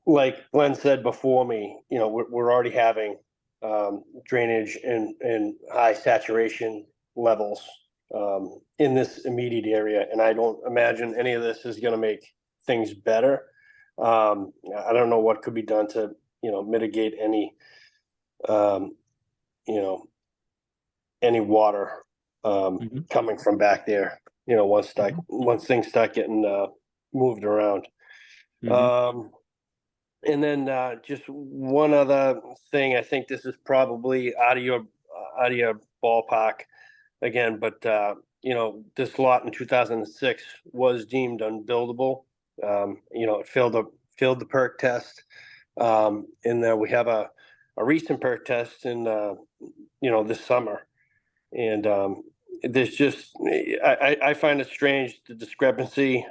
like Glenn said before me, you know, we're already having drainage and high saturation levels in this immediate area, and I don't imagine any of this is going to make things better. I don't know what could be done to, you know, mitigate any, you know, any water coming from back there, you know, once things start getting moved around. And then just one other thing, I think this is probably out of your ballpark again, but you know, this lot in 2006 was deemed unbuildable. You know, it failed the perk test. And then we have a recent perk test in you know, this summer. And there's just, I find it strange, the discrepancy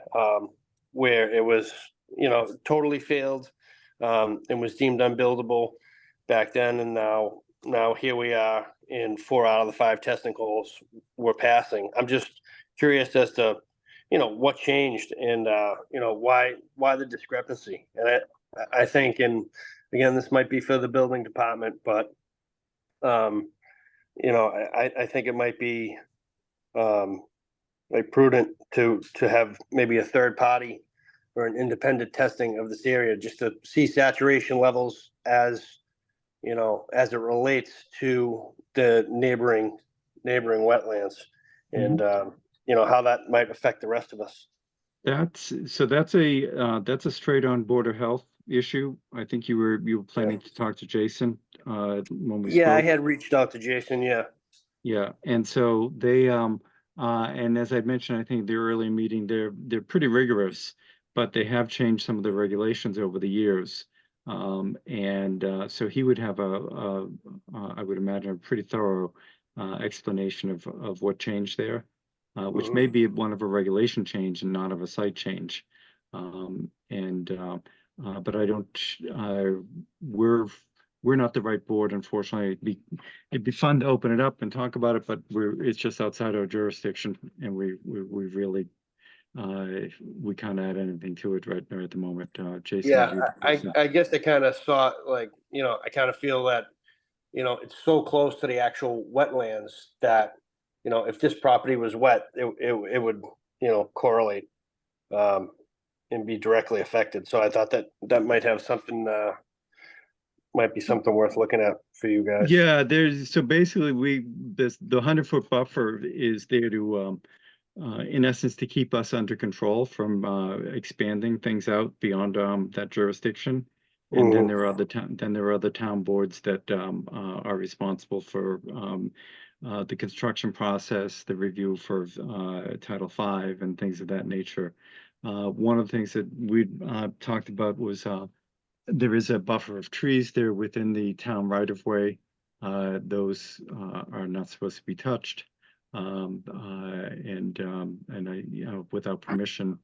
where it was, you know, totally failed and was deemed unbuildable back then. And now here we are in 4 out of the 5 testing holes we're passing. I'm just curious as to, you know, what changed and, you know, why the discrepancy. And I think, and again, this might be for the building department, but, you know, I think it might be like prudent to have maybe a third party or an independent testing of this area just to see saturation levels as, you know, as it relates to the neighboring wetlands and, you know, how that might affect the rest of us. That's a straight on Board of Health issue. I think you were planning to talk to Jason when we spoke. I had reached out to Jason. Yeah, and so they and as I mentioned, I think the early meeting, they're pretty rigorous, but they have changed some of the regulations over the years. And so he would have I would imagine, a pretty thorough explanation of what changed there, which may be one of a regulation change and not of a site change. But I don't, we're not the right board, unfortunately. It'd be fun to open it up and talk about it, but it's just outside our jurisdiction, and we really we can't add anything to it right at the moment. Jason. I guess I kind of saw, like, you know, I kind of feel that, you know, it's so close to the actual wetlands that, you know, if this property was wet, it would, you know, correlate and be directly affected. So I thought that might have something, might be something worth looking at for you guys. Yeah, so basically the 100-foot buffer is there to in essence to keep us under control from expanding things out beyond that jurisdiction. And then there are other town boards that are responsible for the construction process, the review for Title V and things of that nature. One of the things that we talked about was there is a buffer of trees there within the town right-of-way. Those are not supposed to be touched, and I, you know, without permission.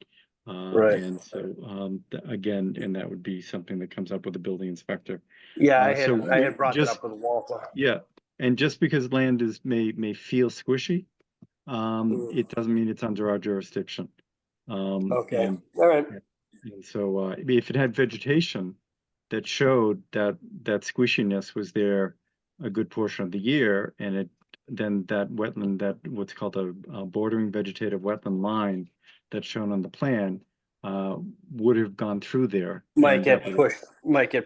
Right. And so again, and that would be something that comes up with the building inspector. Yeah, I had brought that up with Walter. Yeah, and just because land may feel squishy, it doesn't mean it's under our jurisdiction. Okay. All right. And so if it had vegetation that showed that squishiness was there a good portion of the year, and then that wetland, that what's called a bordering vegetative wetland line that's shown on the plan, would have gone through there. Might get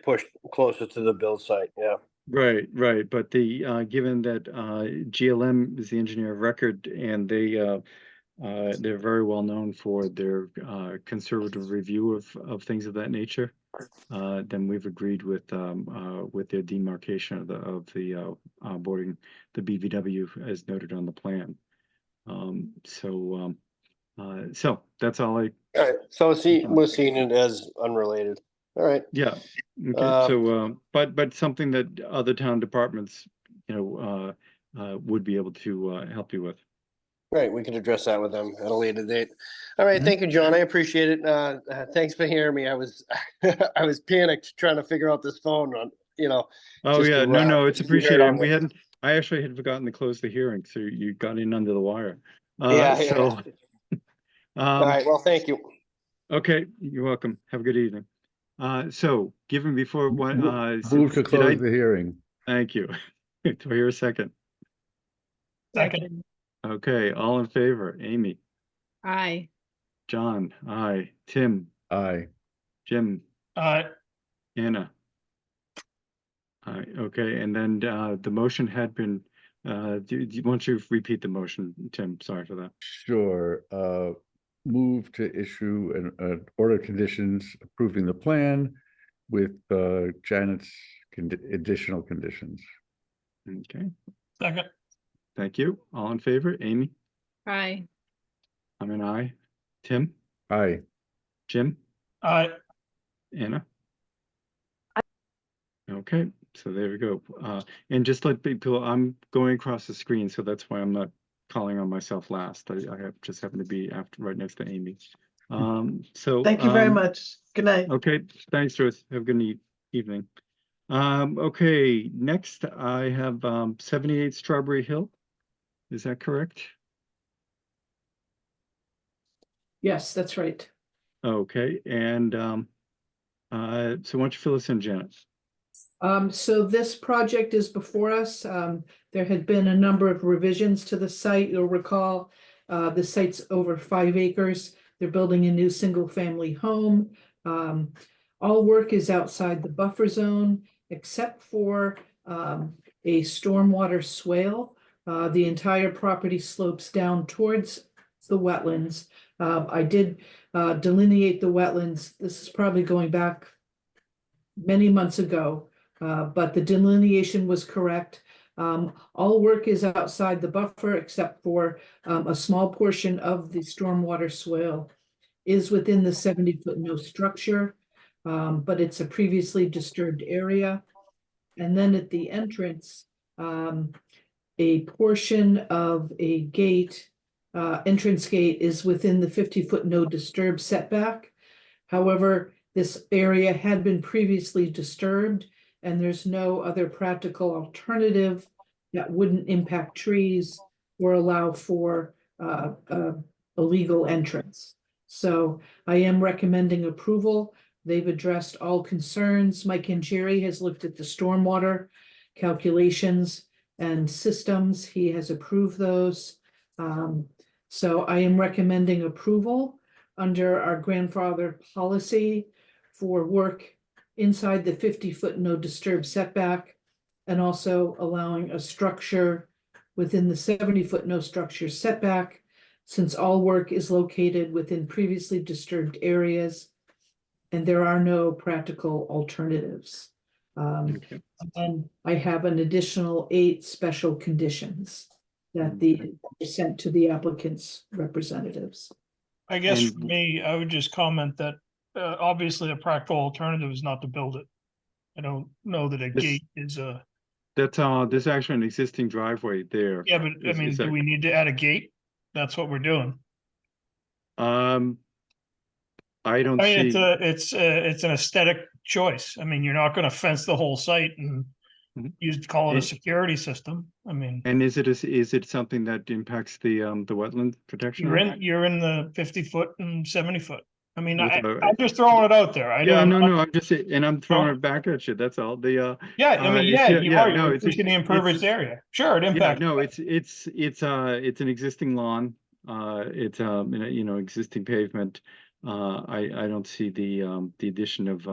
pushed closer to the build site. Yeah. Right. But given that GLM is the engineer of record, and they're very well known for their conservative review of things of that nature. then we've agreed with their demarcation of the boarding, the BVW as noted on the plan. So that's all I. All right, so we're seeing it as unrelated. All right. Yeah. Okay. So, but something that other town departments, would be able to help you with. Right, we can address that with them at a later date. All right, thank you, John. I appreciate it. Thanks for hearing me. I was I was panicked trying to figure out this phone on, Oh just yeah, to, no, it's just to hear it appreciated. on And the- I actually had forgotten to close the hearing, so you got in under the wire. Yeah. So, All right, well, thank you. Okay, you're welcome. Have a good evening. So given before what, Move to close the hearing. Thank you. Do I hear a second? Second. Okay, all in favor, Amy, Aye. John, aye, Tim, Aye. Jim, Uh, Anna. Aye, okay, and then the motion had been, why don't you repeat the motion, Tim? Sorry for that. Sure. Move to issue an order of conditions approving the plan with Janet's additional conditions. Okay, second. thank you. All in favor, Amy? Aye. I'm an aye. Tim? Aye. Jim? Anna? Okay, so there we go. And just let people, I'm going across the screen, so that's why I'm not calling on myself last. I just happen to be right next to Amy. So Thank you very much. Good night. Okay, thanks, Joyce. Have a good evening. Okay, next I have 78 Strawberry Hill. Is that correct? Yes, that's right. Okay, and so why don't you fill us in, Janet? So this project is before us. There had been a number of revisions to the site. You'll recall, the site's over 5 acres. They're building a new single-family home. All work is outside the buffer zone, except for a stormwater swale. The entire property slopes down towards the wetlands. I did delineate the wetlands. This is probably going back many months ago. But the delineation was correct. All work is outside the buffer except for a small portion of the stormwater swale is within the 70-foot no structure, but it's a previously disturbed area. And then at the entrance, a portion of a gate, entrance gate, is within the 50-foot no disturb setback. However, this area had been previously disturbed, and there's no other practical alternative that wouldn't impact trees or allow for a legal entrance. So I am recommending approval. They've addressed all concerns. Mike and Jerry has looked at the stormwater calculations and systems. He has approved those. So I am recommending approval under our grandfather policy for work inside the 50-foot no disturb setback, and also allowing a structure within the 70-foot no structure setback, since all work is located within previously disturbed areas and there are no practical alternatives. And I have an additional 8 special conditions that are sent to the applicant's representatives. I guess for me, I would just comment that obviously a practical alternative is not to build it. I don't know that a gate is a. That's there's actually an existing driveway there. Yeah, but I mean, do we need to add a gate? That's what we're doing. I don't see. It's an aesthetic choice. I mean, you're not going to fence the whole site and call it a security system. I mean, and is it something that impacts the wetland protection? You're in the 50-foot and 70-foot. I mean, I'm just throwing it out there. I'm just and I'm throwing it back at you. That's all. You're increasing the impervious area. Sure, it impacts. Yeah, no, it's an existing lawn. It's existing pavement. I don't see the addition of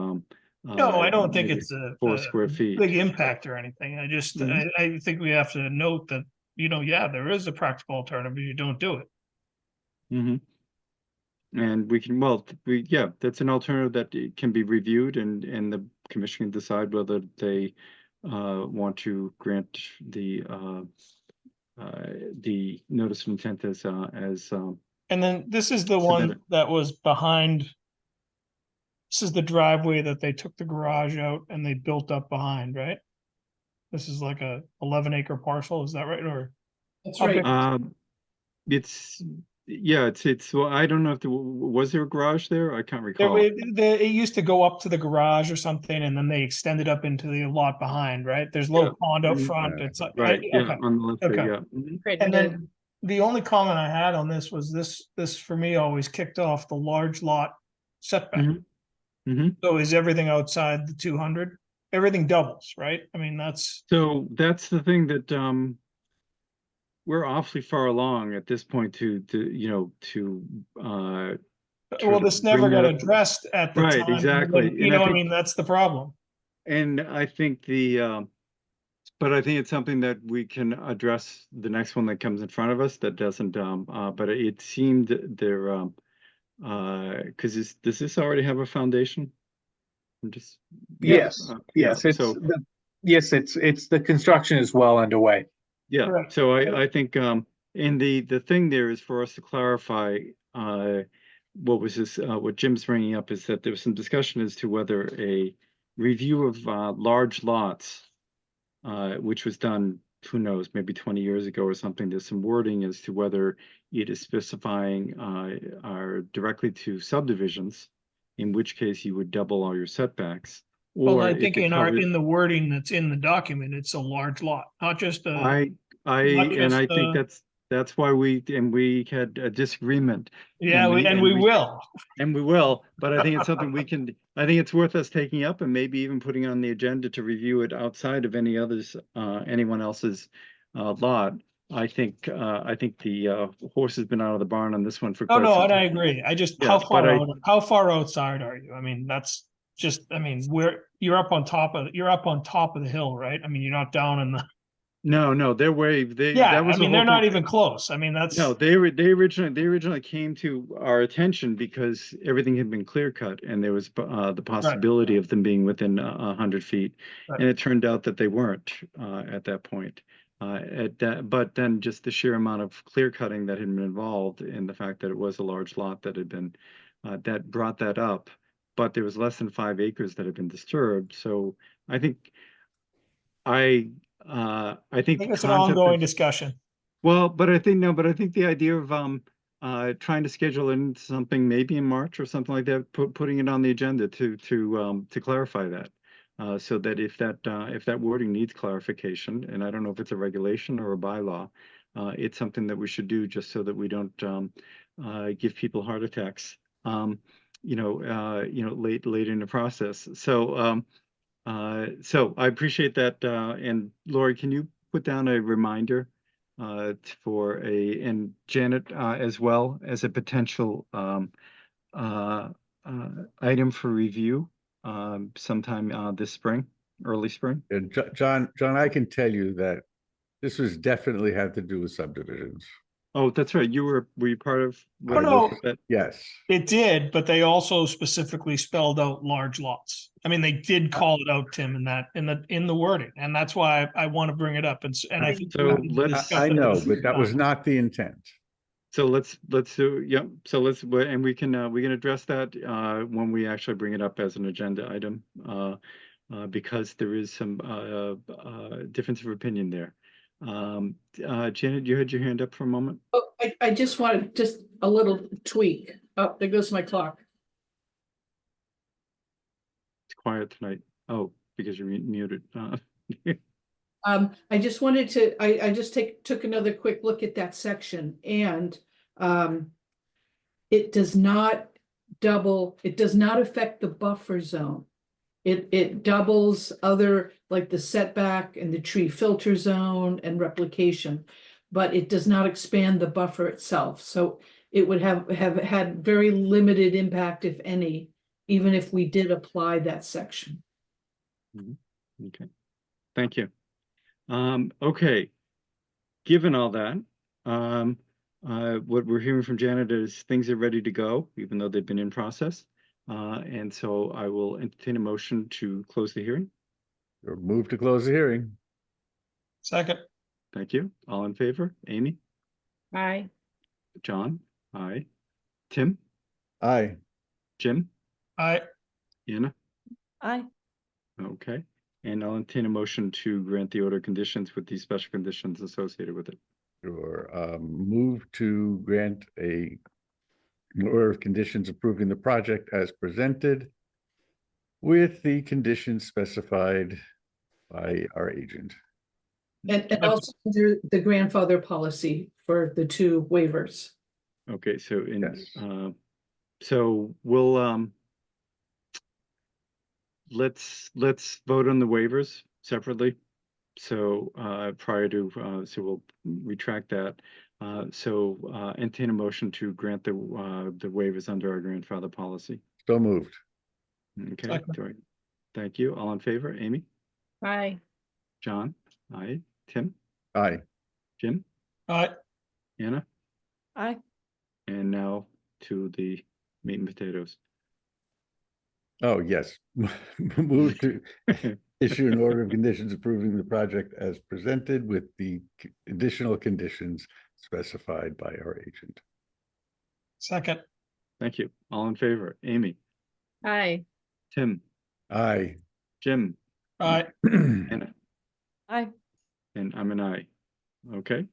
no, I don't think it's a 4 square feet big impact or anything. I just I think we have to note that there is a practical alternative if you don't do it. And we can, well, yeah, that's an alternative that it can be reviewed and the commission can decide whether they want to grant the notice of intent as And then this is the one submitted. that was behind. This is the driveway that they took the garage out and they built up behind, right? This is like a 11-acre parcel, is that right? Or That's how right. big- It's, yeah, it's, well, I don't know if there was there a garage there? I can't There, recall. it used to go up to the garage or something, and then they extended up into the lot behind, right? There's a little pond out front. It's like, Right, yeah, okay, on the left there, okay. yeah. Mhm. And then the only comment I had on this was this for me always kicked off the large lot setback. So is everything outside the 200? Everything doubles, right? I mean, that's. So that's the thing that we're awfully far along at this point to Well, this never bring got that up. addressed at the Right, time. exactly. You And I know, I think- mean, that's the problem. And I think but I think it's something that we can address the next one that comes in front of us that doesn't, but it seemed there, because does this already have a foundation? I'm just. Yes, yes, it's, so. yes, it's, the construction is well underway. Yeah, Correct. so I think, and the thing there is for us to clarify, what was this, what Jim's bringing up is that there was some discussion as to whether a review of, large lots, which was done, who knows, maybe 20 years ago or something, there's some wording as to whether it is specifying, are directly to subdivisions, in which case you would double all your setbacks. Well, Or I if think it covers- in the wording that's in the document, it's a large lot, not just a. I not just, think that's why we had a disagreement. Yeah, we will. And we will, but I think it's something I think it's worth us taking up and maybe even putting on the agenda to review it outside of anyone else's lot. I think the horse has been out of the barn on this one for Oh, quite no, some and I time. agree. I just, Yeah, how far outside are you? I mean, that's just, I mean, you're up on top of the hill, right? I mean, you're not down in the. No, they're Yeah, that was I the mean, whole they're not thing. even close. I mean, that's. No, they originally came to our attention because everything had been clear cut and there was the possibility of them being within 100 feet. Right. And it turned out that they weren't at that point. But then just the sheer amount of clear cutting that had been involved in the fact that it was a large lot that had been that brought that up. But there was less than 5 acres that had been disturbed. So I think I think I the think it's an concept ongoing of- discussion. well, but I think the idea of trying to schedule in something maybe in March or something like that, putting it on the agenda to clarify that. So that if that wording needs clarification, and I don't know if it's a regulation or a bylaw, it's something that we should do just so that we don't give people heart attacks. Late in the process. So I appreciate that. And Lori, can you put down a reminder and Janet as well as a potential item for review sometime this spring, early spring? And John, I can tell you that this was definitely had to do with subdivisions. Oh, that's right. Were you part of? I don't know. that? Yes. It did, but they also specifically spelled out large lots. I mean, they did call it out, Tim, in the wording, and that's why I want to bring it up. And I think. So let's. I know, but that was not the intent. So let's do, yep. So and we can address that when we actually bring it up as an agenda item, because there is some difference of opinion there. Janet, you had your hand up for a moment. Oh, I just wanted just a little tweak. Oh, there goes my clock. It's quiet tonight. Oh, because you're muted. I just wanted to, I just took another quick look at that section and it does not affect the buffer zone. It doubles other, like the setback and the tree filter zone and replication, but it does not expand the buffer itself. So it would have had very limited impact, if any, even if we did apply that section. Okay, thank you. Okay, given all that, what we're hearing from Janet is things are ready to go, even though they've been in process. And so I will entertain a motion to close the hearing. Or move to close the hearing. Second. Thank you. All in favor? Amy? Aye. John? Aye. Tim? Aye. Jim? Aye. Anna? Aye. Okay. And I'll entertain a motion to grant the order of conditions with these special conditions associated with it. Or move to grant an order of conditions approving the project as presented with the conditions specified by our agent. And also the grandfather policy for the 2 waivers. Okay, so Yes. So we'll let's vote on the waivers separately. So prior to so we'll retract that. So entertain a motion to grant the waivers under our grandfather policy. So moved. Okay, Second. thank you. All in favor? Amy? Aye. John? Aye. Tim? Aye. Jim? Aye. Anna? Aye. And now to the meat and potatoes. Oh, yes. Move to issue an order of conditions approving the project as presented with the additional conditions specified by our agent. Second. Thank you. All in favor? Amy? Aye. Tim? Aye. Jim? Aye. Anna? Aye. And I'm an aye. Okay.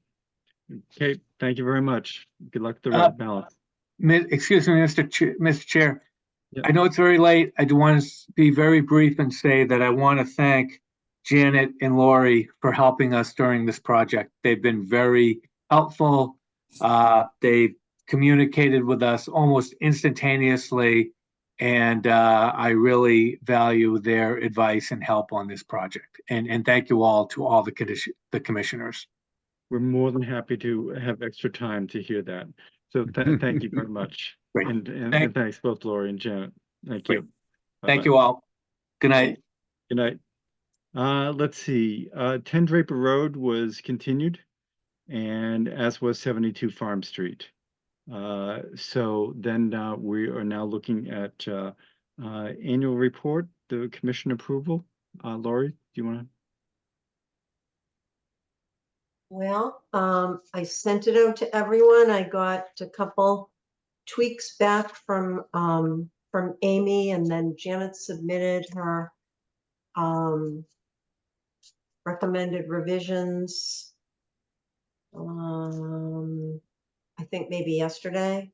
Okay, thank you very much. Good luck with the balance. Excuse me, Mr. Chair. Yep. I know it's very late. I do want to be very brief and say that I want to thank Janet and Lori for helping us during this project. They've been very helpful. They've communicated with us almost instantaneously, and I really value their advice and help on this project. And thank you all to all the commissioners. We're more than happy to have extra time to hear that. So thank you very much. Great. And thanks both Lori and Janet. Thank Great. you. Thank Bye-bye. you all. Good night. Good night. Let's see, 10 Draper Road was continued, and as was 72 Farm Street. So then we are now looking at annual report, the commission approval. Lori, do you want to? Well, I sent it out to everyone. I got a couple tweaks back from Amy, and then Janet submitted her recommended revisions. I think maybe yesterday.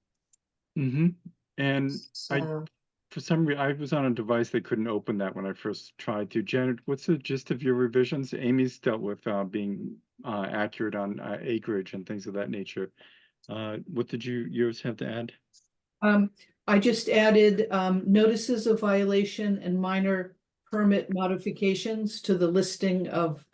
Mm-hmm. And So, for some reason, I was on a device that couldn't open that when I first tried to. Janet, what's the gist of your revisions? Amy's dealt with being accurate on acreage and things of that nature. What did yours have to add? I just added notices of violation and minor permit modifications to the listing of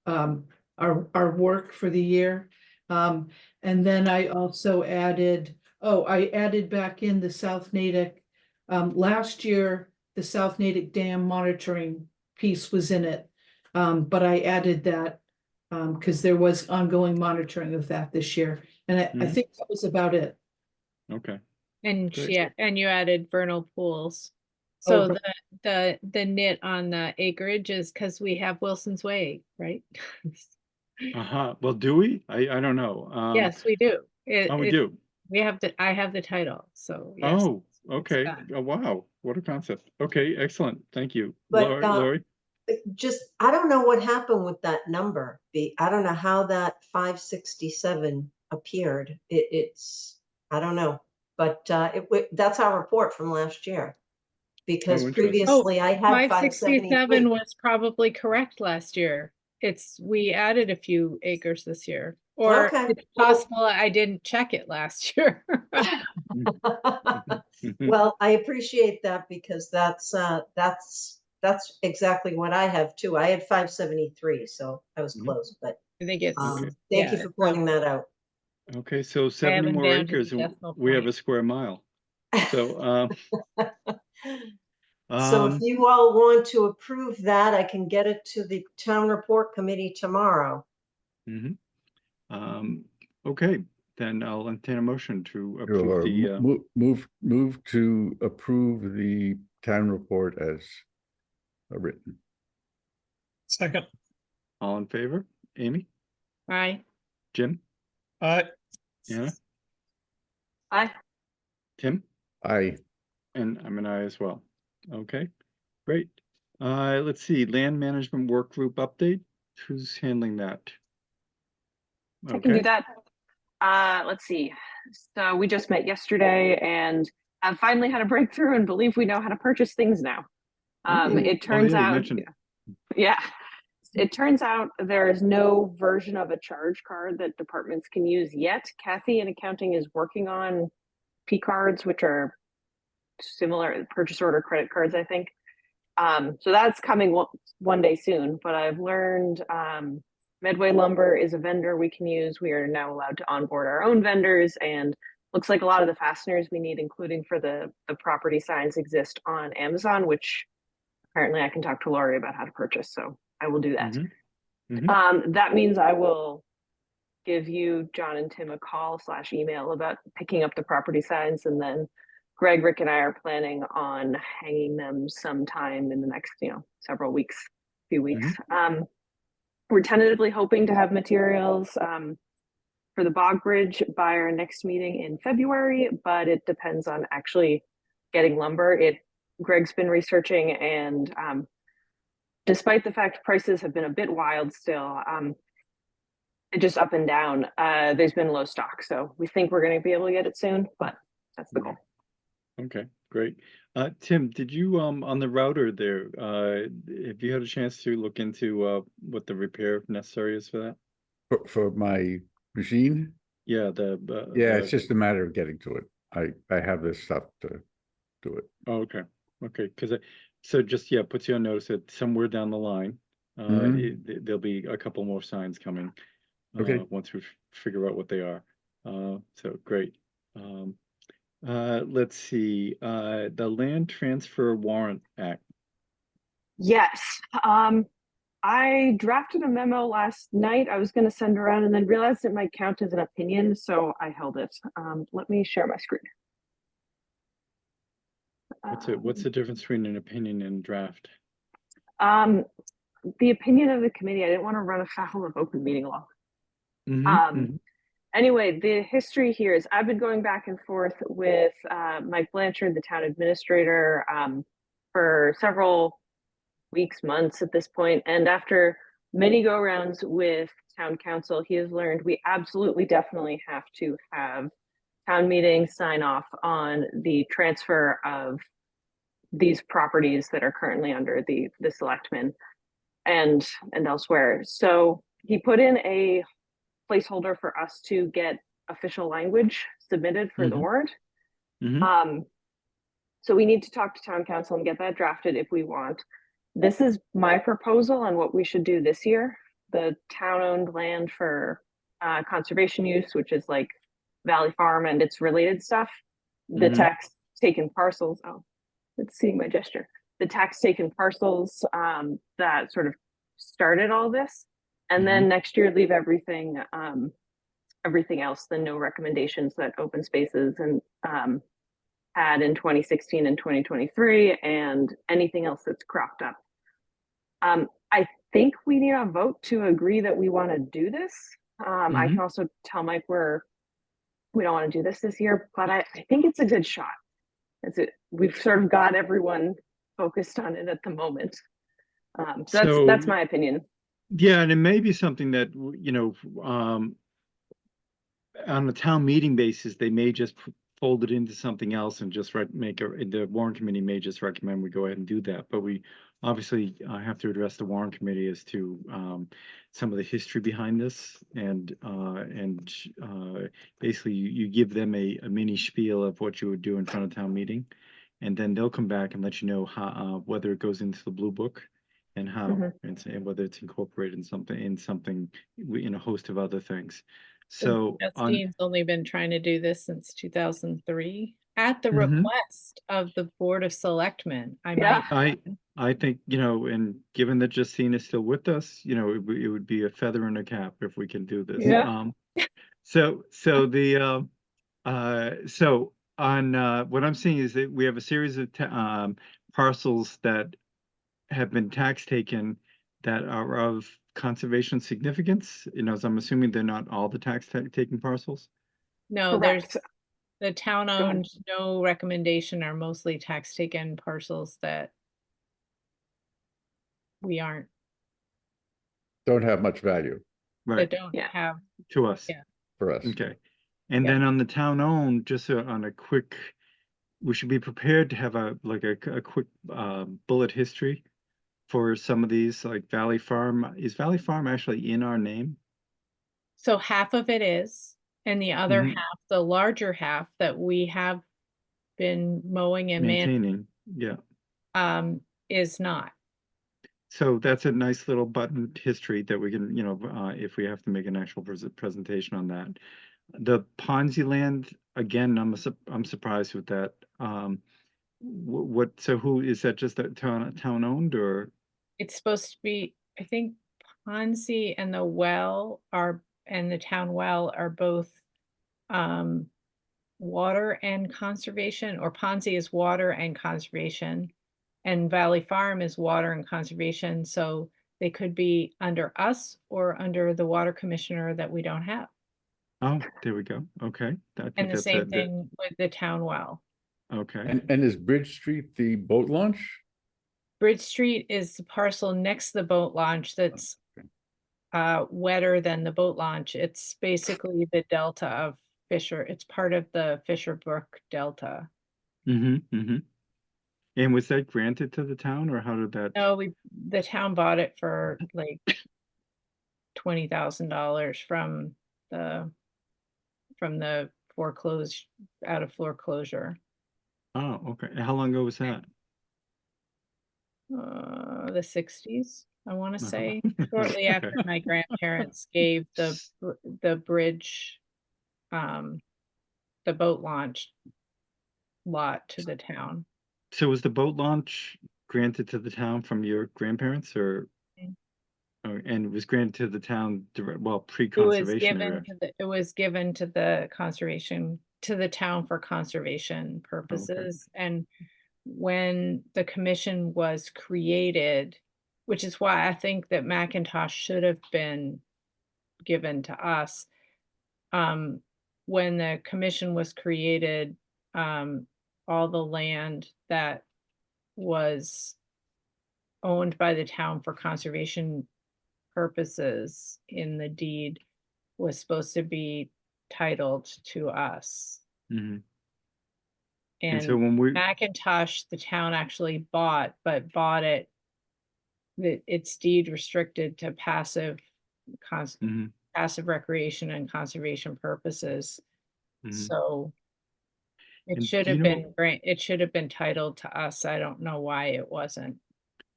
our work for the year. And then I also added, I added back in the South Natick. Last year, the South Natick Dam monitoring piece was in it. But I added that because there was ongoing monitoring of that this year. And I think that was about it. Okay. And Great. yeah, and you added vernal pools. Oh, So the nit on the acreage is because we have Wilson's Way, right? Well, do we? I don't know. Yes, we do. We do. We have I have the title, so yes. Oh, it's okay. done. Oh, wow. What a concept. Okay, excellent. Thank you. But, Lori? just, I don't know what happened with that number. I don't know how that 567 appeared. I don't know, but that's our report from last year. Because interesting. previously I had 567 573. was probably correct last year. We added a few acres this year. Or Okay. it's possible I didn't check it last year. Well, I appreciate that because that's exactly what I have too. I had 573, so I was close, but I think it's thank you for pointing that out. Okay, so have 70 them more down to the acres and decimal we have a point. square mile. So, So if you all want to approve that, I can get it to the town report committee tomorrow. okay, then I'll entertain a motion to Sure, approve the, move to approve the town report as written. Second. all in favor? Amy, Aye. Jim, Aye. Anna, Aye. Tim? Aye. And I'm an aye as well. Okay, great. Let's see, land management work group update. Who's handling that? I can do that. Let's see. So we just met yesterday and have finally had a breakthrough and believe we know how to purchase things now. It turns yeah, you out, mentioned- yeah, it turns out there is no version of a charge card that departments can use yet. Kathy in accounting is working on P cards, which are similar purchase order credit cards, I think. So that's coming one day soon, but I've learned Medway Lumber is a vendor we can use. We are now allowed to onboard our own vendors, and looks like a lot of the fasteners we need, including for the property signs, exist on Amazon, which apparently I can talk to Lori about how to purchase, so I will do that. That means I will give you, John and Tim, a call / email about picking up the property signs, and then Greg, Rick, and I are planning on hanging them sometime in the next, several weeks, few weeks. We're tentatively hoping to have materials for the Bog Bridge by our next meeting in February, but it depends on actually getting lumber. Greg's been researching, and despite the fact prices have been a bit wild still, just up and down, there's been low stock. So we think we're going to be able to get it soon, but that's the goal. Okay, great. Tim, did you, on the router there, have you had a chance to look into what the repair necessary is for that? For my machine? Yeah, Yeah, it's just a matter of getting to it. I have this stuff to do it. Oh, okay, okay, because so just, yeah, puts you on notice that somewhere down the line, there'll be a couple more signs coming. Okay. Once we figure out what they are. So great. Let's see, the Land Transfer Warrant Act. Yes. I drafted a memo last night. I was going to send around and then realized it might count as an opinion, so I held it. Let me share my screen. What's the difference between an opinion and draft? The opinion of the committee, I didn't want to run afoul of open meeting law. Anyway, the history here is I've been going back and forth with Mike Blanchard, the town administrator, for several weeks, months at this point. And after many go-rounds with town council, he has learned we absolutely definitely have to have town meetings sign off on the transfer of these properties that are currently under the selectmen and elsewhere. So he put in a placeholder for us to get official language submitted for the warrant. So we need to talk to town council and get that drafted if we want. This is my proposal on what we should do this year. The town-owned land for conservation use, which is like Valley Farm and its related stuff. The tax taken parcels. Oh, let's see my gesture. The tax taken parcels that sort of started all this. And then next year, leave everything else, the no recommendations that open spaces and had in 2016 and 2023, and anything else that's cropped up. I think we need a vote to agree that we want to do this. I can also tell Mike we don't want to do this year, but I think it's a good shot. We've sort of got everyone focused on it at the moment. So that's my opinion. Yeah, and it may be something that, on a town meeting basis, they may just fold it into something else and just the warrant committee may just recommend we go ahead and do that. But we obviously have to address the warrant committee as to some of the history behind this, and basically you give them a mini spiel of what you would do in front of town meeting, and then they'll come back and let you know how whether it goes into the blue book and how, and whether it's incorporated in a host of other things. So Justine's only been trying to do this since 2003 at the request of the Board of Selectmen. I think, and given that Justine is still with us, it would be a feather in her cap if we can do this. So so on what I'm seeing is that we have a series of parcels that have been tax taken that are of conservation significance. You know, so I'm assuming they're not all the tax taking parcels. No, there's Correct. the town ahead. owned, no recommendation are mostly tax taken parcels that we aren't, Don't have much value that Right. don't Yeah. have, To us. yeah. for us. Okay. And Yeah. then on the town owned, just on a quick, we should be prepared to have a quick bullet history for some of these, like Valley Farm. Is Valley Farm actually in our name? So half of it is, and the other Mhm. half, the larger half that we have been mowing and Maintaining, yeah. is not. So that's a nice little buttoned history that we can, you know, if we have to make an actual presentation on that. The Ponzi land, again, I'm surprised with that. So who is that? Just that town owned, or? It's supposed to be, I think Ponzi and the well are, and the town well are both water and conservation, or Ponzi is water and conservation, and Valley Farm is water and conservation, so they could be under us or under the water commissioner that we don't have. Oh, there we go. Okay. I think And the that's same it. thing with the town well. Okay. And is Bridge Street the boat launch? Bridge Street is the parcel next to the boat launch that's wetter than the boat launch. It's basically the delta of Fisher. It's part of the Fisher Brook Delta. Mm-hmm. And was that granted to the town, or how did that? No, the town bought it for like $20,000 from the foreclosure, out of foreclosure. Oh, okay. And how long ago was that? The 60s, I want to say, Okay. shortly after my grandparents gave the bridge, the boat launch lot to the town. So was the boat launch granted to the town from your grandparents, or? And it was granted to the town, pre-conservation era? It was given to the conservation, to the town for conservation purposes. And when the commission was created, which is why I think that McIntosh should have been given to us. When the commission was created, all the land that was owned by the town for conservation purposes in the deed was supposed to be titled to us. Mm-hmm. And so when McIntosh, the town actually bought it, it's deed restricted to passive recreation and conservation purposes. So it should have been it should have been titled to us. I don't know why it wasn't.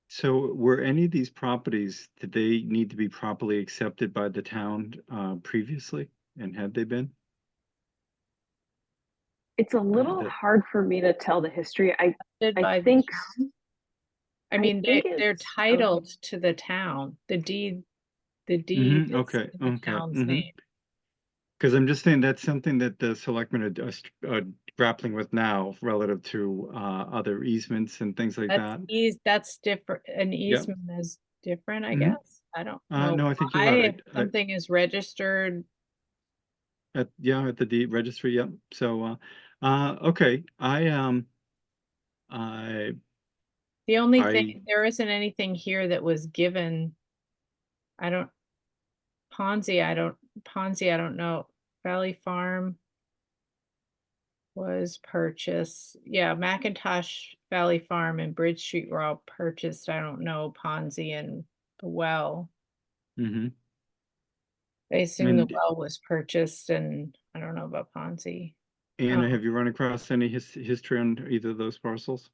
So were any of these properties, did they need to be properly accepted by the town previously? And had they been? It's a little hard for me to tell the history. I think. I mean, they're titled to the town. The deed is Okay. in the town's name. Because I'm just saying that's something that the selectmen are grappling with now relative to other easements and things like that. That's different. An easement is different, I guess. I don't know. No, I think you're why right. if something is registered. At the deed registry. Yep. So, okay. The only thing, there isn't anything here that was given. Ponzi, I don't know. Valley Farm was purchased. Yeah, McIntosh, Valley Farm, and Bridge Street were all purchased. I don't know Ponzi and the well. Mm-hmm. I assume the well was purchased, and I don't know about Ponzi. Anna, have you run across any history on either of those parcels?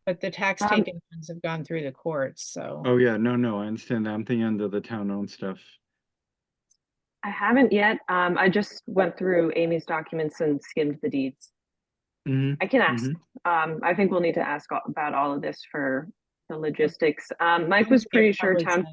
But the tax taken ones have gone through the courts, so. Oh yeah, no, I understand that. I'm thinking under the town-owned stuff. I haven't yet. I just went through Amy's documents and skimmed the deeds. I can ask. I think we'll need to ask about all of this for the logistics. Mike was pretty sure town.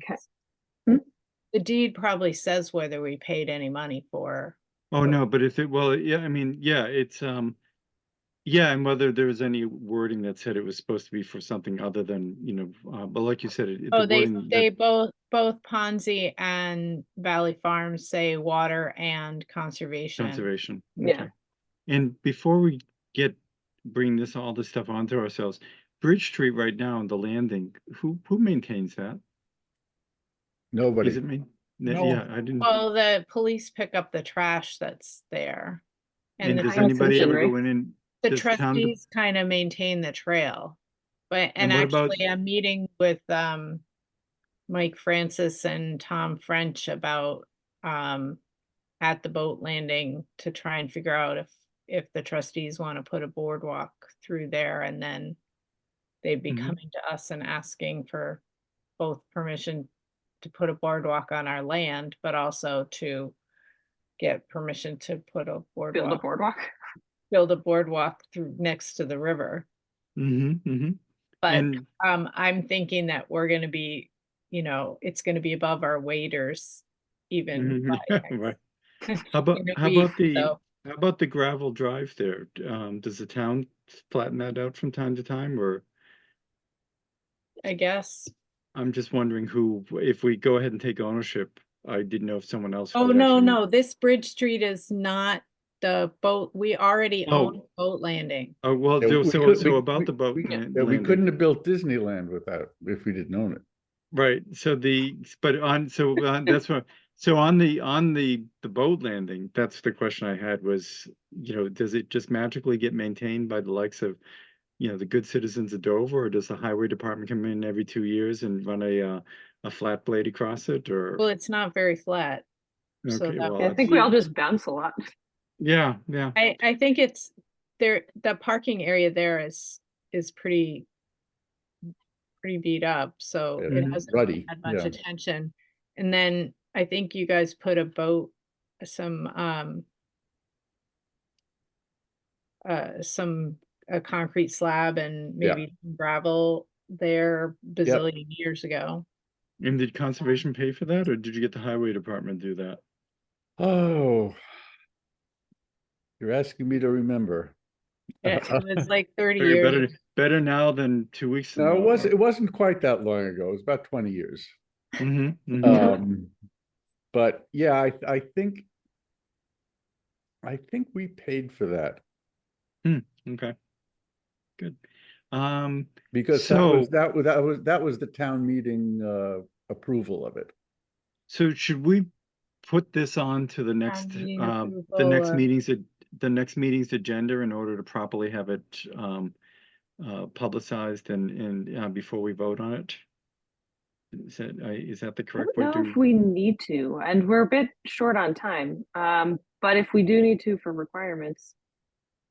The deed probably says whether we paid any money for Oh, no, but if it, well, yeah, I mean, yeah, it's, yeah, and whether there was any wording that said it was supposed to be for something other than, but like you said, the Oh, wording they that both Ponzi and Valley Farms say water and conservation. conservation. Yeah. Okay. And before we bring all this stuff onto ourselves, Bridge Street right now and the landing, who maintains that? Nobody. Is it me? No. Yeah, I didn't. Well, the police pick up the trash that's there. And the does trust- anybody ever go in and The does town de- trustees kind of maintain the trail. But, and what about- actually I'm meeting with, Mike Francis and Tom French about, at the boat landing to try and figure out if the trustees want to put a boardwalk through there, and then they'd be Mhm. coming to us and asking for both permission to put a boardwalk on our land, but also to get permission to put a Build a boardwalk, boardwalk. through next to the river. Mm-hmm, mm-hmm. But And I'm thinking that we're gonna be, it's gonna be above our waders even Mhm, by right. How about in a how week, about the so how about the gravel drive there? Does the town flatten that out from time to time, or I guess. I'm just wondering if we go ahead and take ownership, I didn't know if someone else Oh, was no, actually. no, this Bridge Street is not the boat. We already own boat landing. Oh, well, Yeah, so about the boat yeah, we landing. couldn't have built Disneyland without, if we didn't own it. Right, so that's what, so on the boat landing, that's the question I had was, does it just magically get maintained by the likes of, the good citizens of Dover, or does the highway department come in every 2 years and run a flat blade across it, or? Well, it's not very flat. So Okay, that well, I think we all just bounce a lot. yeah. I think it's there, the parking area there is pretty beat up, so Yeah, it Mhm. hasn't ruddy, had much yeah. attention. And then I think you guys put a boat, some a concrete slab and Yeah. maybe some gravel there bazillion years ago. And did conservation pay for that, or did you get the highway department to do that? Oh. You're asking me to remember. It was like 30 Okay, years. better now than 2 weeks No, ago. it wasn't quite that long ago. It was about 20 years. Mm-hmm. But yeah, I think we paid for that. Okay. Good. Because so that was the town meeting approval of it. So should we put this on to the next meeting the next approval, meeting's agenda in order to properly have it publicized and before we vote on it? Is that the I correct don't way know if we need to, and we're a bit short on time. But if we do need to for requirements,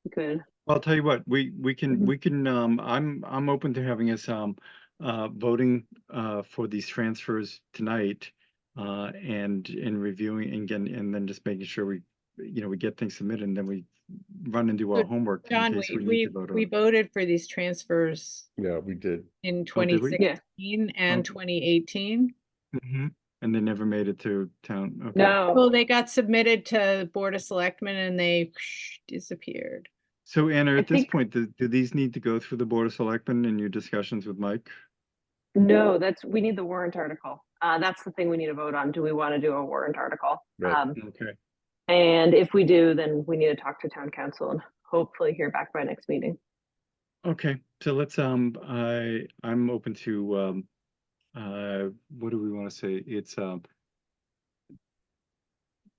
we could. I'll tell you what, we can I'm open to having us voting for these transfers tonight and reviewing and then just making sure we get things submitted, and then we run and do our homework in John, case we need to vote on we it. voted for these transfers Yeah, we did. in Oh, did we? 2016 and 2018. Mm-hmm. And they never made it to town. Okay. No. Well, they got submitted to Board of Selectmen and they disappeared. So Anna, I at this think- point, do these need to go through the Board of Selectmen in your discussions with Mike? No, we need the warrant article. That's the thing we need to vote on. Do we want to do a warrant article? Right. Okay. And if we do, then we need to talk to town council and hopefully hear back by next meeting. Okay, so let's I'm open to what do we want to say? It's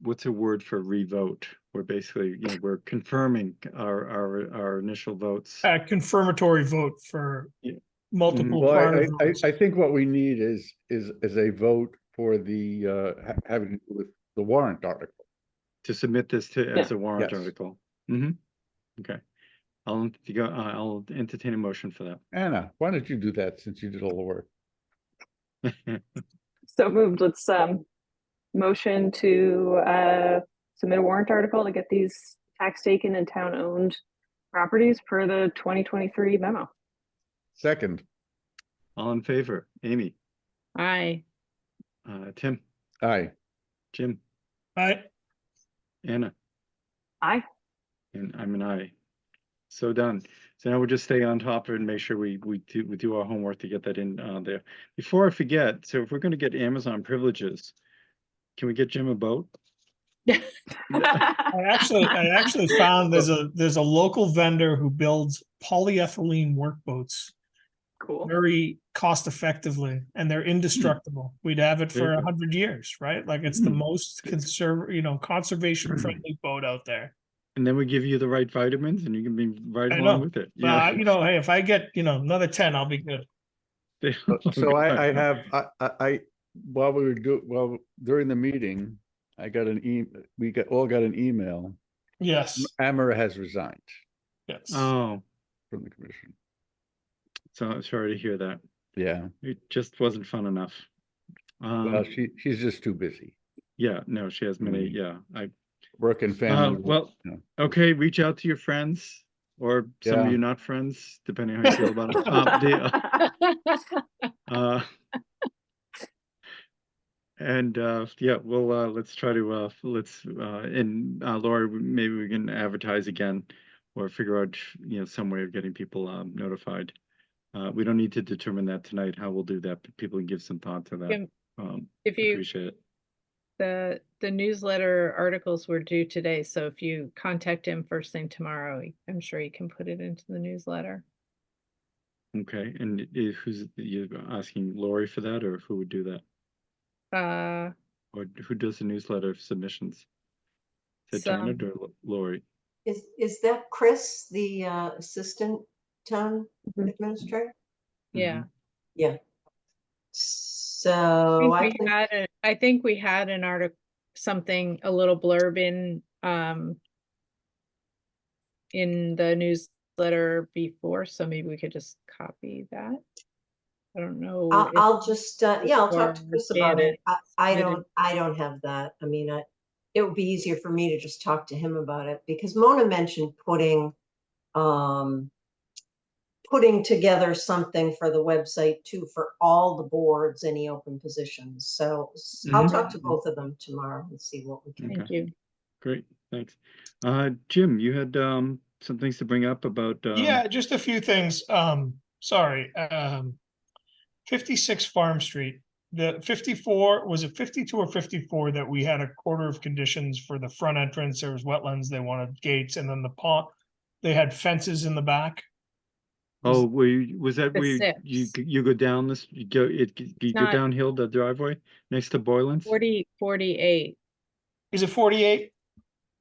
what's a word for revote? We're basically, we're confirming our initial votes. A confirmatory vote for multiple Well, prior votes. I think what we need is a vote for the having to do with the warrant article. To submit this as a warrant Yes. article. Okay. I'll entertain a motion for that. Anna, why don't you do that since you did all the work? So moved. Let's motion to submit a warrant article to get these tax taken and town owned properties per the 2023 memo. Second. All in favor? Amy, Aye. Tim, Aye. Jim, Aye. Anna, Aye. And I'm an aye. So done. So now we'll just stay on top of it and make sure we do our homework to get that in there. Before I forget, so if we're going to get Amazon privileges, can we get Jim a boat? I actually found there's a local vendor who builds polyethylene workboats Cool. very cost effectively, and they're indestructible. We'd have it for Very good. 100 years, right? Like it's the most conservation friendly boat out there. And then we give you the right vitamins and you can be right I along know. with it. Hey, if I get, another 10, I'll be good. So I have, I, while during the meeting, I got we all got an email. Yes. Amara has resigned. Yes. Oh. From the commission. So I'm sorry to hear that. Yeah. It just wasn't fun enough. Well, she's just too busy. Yeah, no, she has many, Work and family. Well, okay, reach out to your friends or some of you not friends, depending on how you feel about it. We'll let's try to Laura, maybe we can advertise again or figure out some way of getting people notified. We don't need to determine that tonight how we'll do that, but people can give some thought to that. If you appreciate it. The newsletter articles were due today, so if you contact him first thing tomorrow, I'm sure he can put it into the newsletter. Okay, and who's you asking Lori for that, or who would do that? Or who does the newsletter submissions? Is it Janet or Lori? Is that Chris, the assistant town administrator? Yeah. Yeah. So I think we had an article, something, a little blurb in the newsletter before, so maybe we could just copy that. I don't know. I'll just I'll talk to Chris about it. I don't have that. I mean, it would be easier for me to just talk to him about it, because Mona mentioned putting together something for the website too, for all the boards, any open positions. So I'll talk to both of them tomorrow and see what we can. Thank you. Great, thanks. Jim, you had some things to bring up about Yeah, just a few things. Sorry. 56 Farm Street. The 54, was it 52 or 54 that we had a quarter of conditions for the front entrance? There was wetlands, they wanted gates, and then the pond, they had fences in the back. Oh, was that where you go down this, you go downhill the driveway next to Boylan's? 48. Is it 48?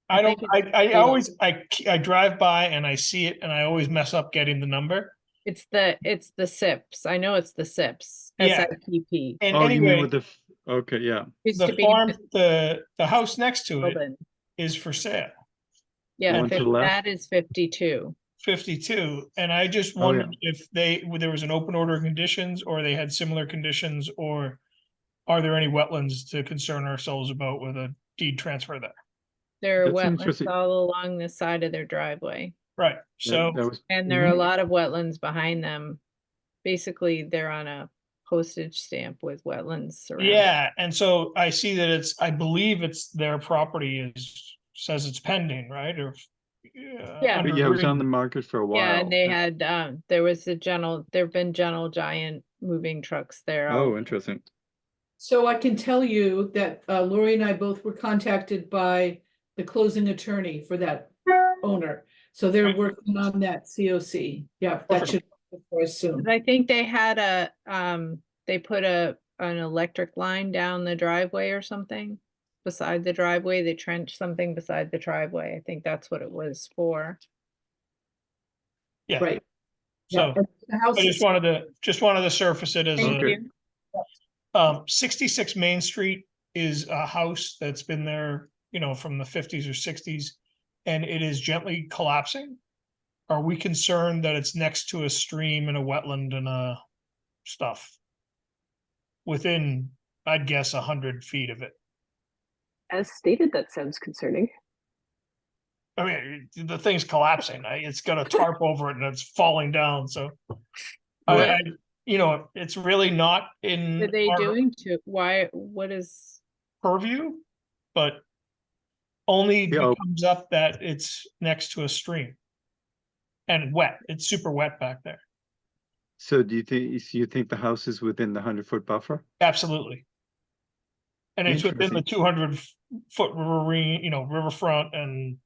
I drive by and I see it and I always mess up getting the number. It's the SIPs. I know it's the SIPs. Yeah. SIPP. And you mean anyway, with okay, yeah. the farm, the house next to it is for sale. Yeah, that is 52. 52, and I just wondered if there was an open order of conditions, or they had similar conditions, or are there any wetlands to concern ourselves about with a deed transfer there? There are wetlands all along the side of their driveway. Right. So and there are a lot of wetlands behind them. Basically, they're on a postage stamp with wetlands surrounding. Yeah, and so I see that I believe it's their property says it's pending, right? Or it was on the market for a while. Yeah, and they had there've been Gentle Giant moving trucks there. Oh, interesting. So I can tell you that Lori and I both were contacted by the closing attorney for that owner. So they're working on that COC. Yeah, that should be for us soon. I think they had they put an electric line down the driveway or something. Beside the driveway, they trenched something beside the driveway. I think that's what it was for. Yeah. Right. So I just wanted to surface it as a 66 Main Street is a house that's been there, from the 50s or 60s, and it is gently collapsing. Are we concerned that it's next to a stream and a wetland and stuff within, I'd guess, 100 feet of it? As stated, that sounds concerning. I mean, the thing's collapsing. It's got a tarp over it and it's falling down. So, it's really not in. What are they doing to? Why? What is purview? But Only if Yeah, oh. it comes up that it's next to a stream. And wet, it's super wet back there. So do you think the house is within the 100-foot buffer? Absolutely. And it's within the Interesting. 200-foot riverfront and,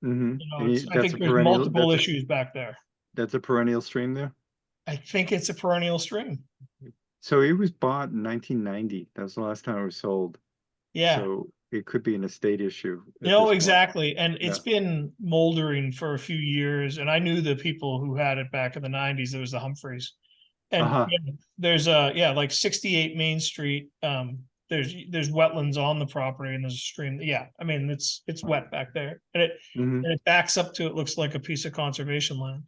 Mm-hmm. I think there's multiple issues back there. That's a perennial stream there? I think it's a perennial stream. So it was bought in 1990. That was the last time it was sold. Yeah. So it could be an estate issue. No, exactly. And it's been moldering for a few years. And I knew the people who had it back in the 90s. There was the Humphreys. And there's like 68 Main Street. There's wetlands on the property and there's a stream. Yeah, I mean it's wet back there. And it backs up to, it looks like a piece of conservation land.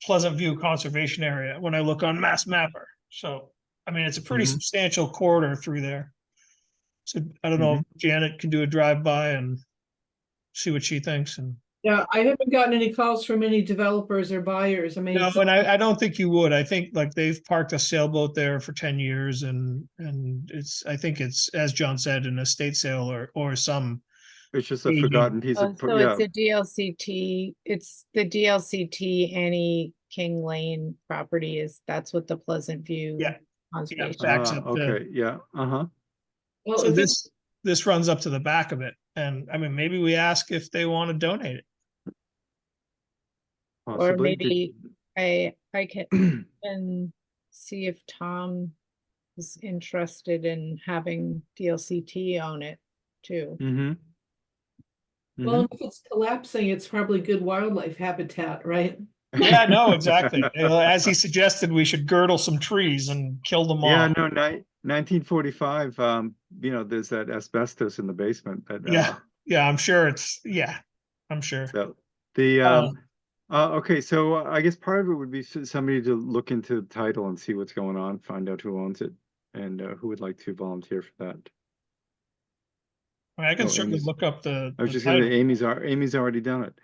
Pleasant View Conservation Area when I look on Mass Mapper. So I mean, it's a pretty substantial corridor through there. So I don't know if Janet can do a drive-by and see what she thinks. And yeah, I haven't gotten any calls from any developers or buyers. I mean, no, and I don't think you would. I think like they've parked a sailboat there for 10 years and I think it's, as John said, an estate sale or some. It's just a forgotten piece of. So it's a DLCT. It's the DLCT Annie King Lane property that's what the Pleasant View. Yeah. Conservation. Backs up okay. Yeah. Well, so this runs up to the back of it, and I mean maybe we ask if they want to donate it. Possibly. Or maybe I can see if Tom is interested in having DLCT own it too. Well, if it's collapsing, it's probably good wildlife habitat, right? Yeah, no, exactly. As he suggested, we should girdle some trees and kill them all. Yeah, no, 1945. There's that asbestos in the basement. Yeah, I'm sure I'm sure. So the okay, so I guess part of it would be somebody to look into the title and see what's going on, find out who owns it, and who would like to volunteer for that. I can certainly look up the. I was just gonna say Amy's already done it.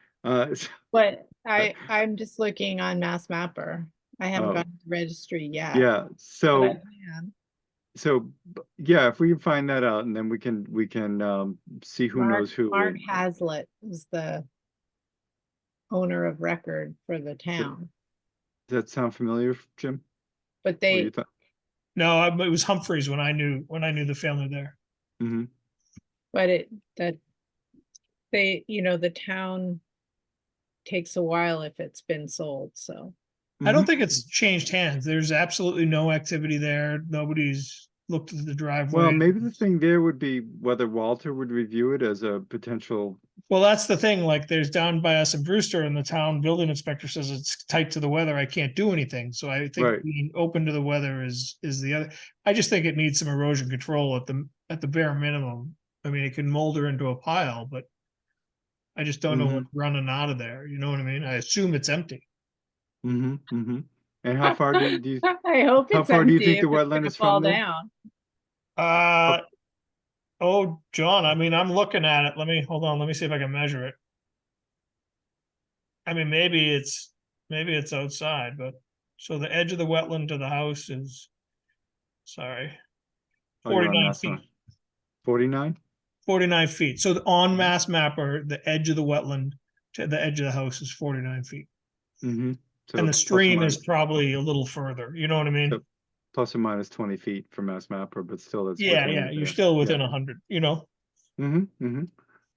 But I'm just looking on Mass Mapper. I haven't gone to the registry yet. Yeah. So if we can find that out, and then we can see who knows who. Mark Hazlitt is the owner of record for the town. Does that sound familiar, Jim? But no, it was Humphreys when I knew the family there. But the town takes a while if it's been sold, so. I don't think it's changed hands. There's absolutely no activity there. Nobody's looked at the driveway. Well, maybe the thing there would be whether Walter would review it as a potential. Well, that's the thing. Like there's down by us in Brewster and the town building inspector says it's tight to the weather. I can't do anything. So I think being open to the weather is the other. I just think it needs some erosion control at the bare minimum. I mean, it can molder into a pile, but I just don't know what's running out of there. You know what I mean? I assume it's empty. And how far do you? I hope how it's far empty. do you think the wetland is fall from there? down. Oh, John. I mean, I'm looking at it. Hold on. Let me see if I can measure it. I mean, maybe it's outside, but so the edge of the wetland to the house is 49 feet. 49? 49 feet. So on Mass Mapper, the edge of the wetland to the edge of the house is 49 feet. So and the stream is probably a little further. You know what I mean? So plus or minus 20 feet from Mass Mapper, but still that's you're still within 100, you know?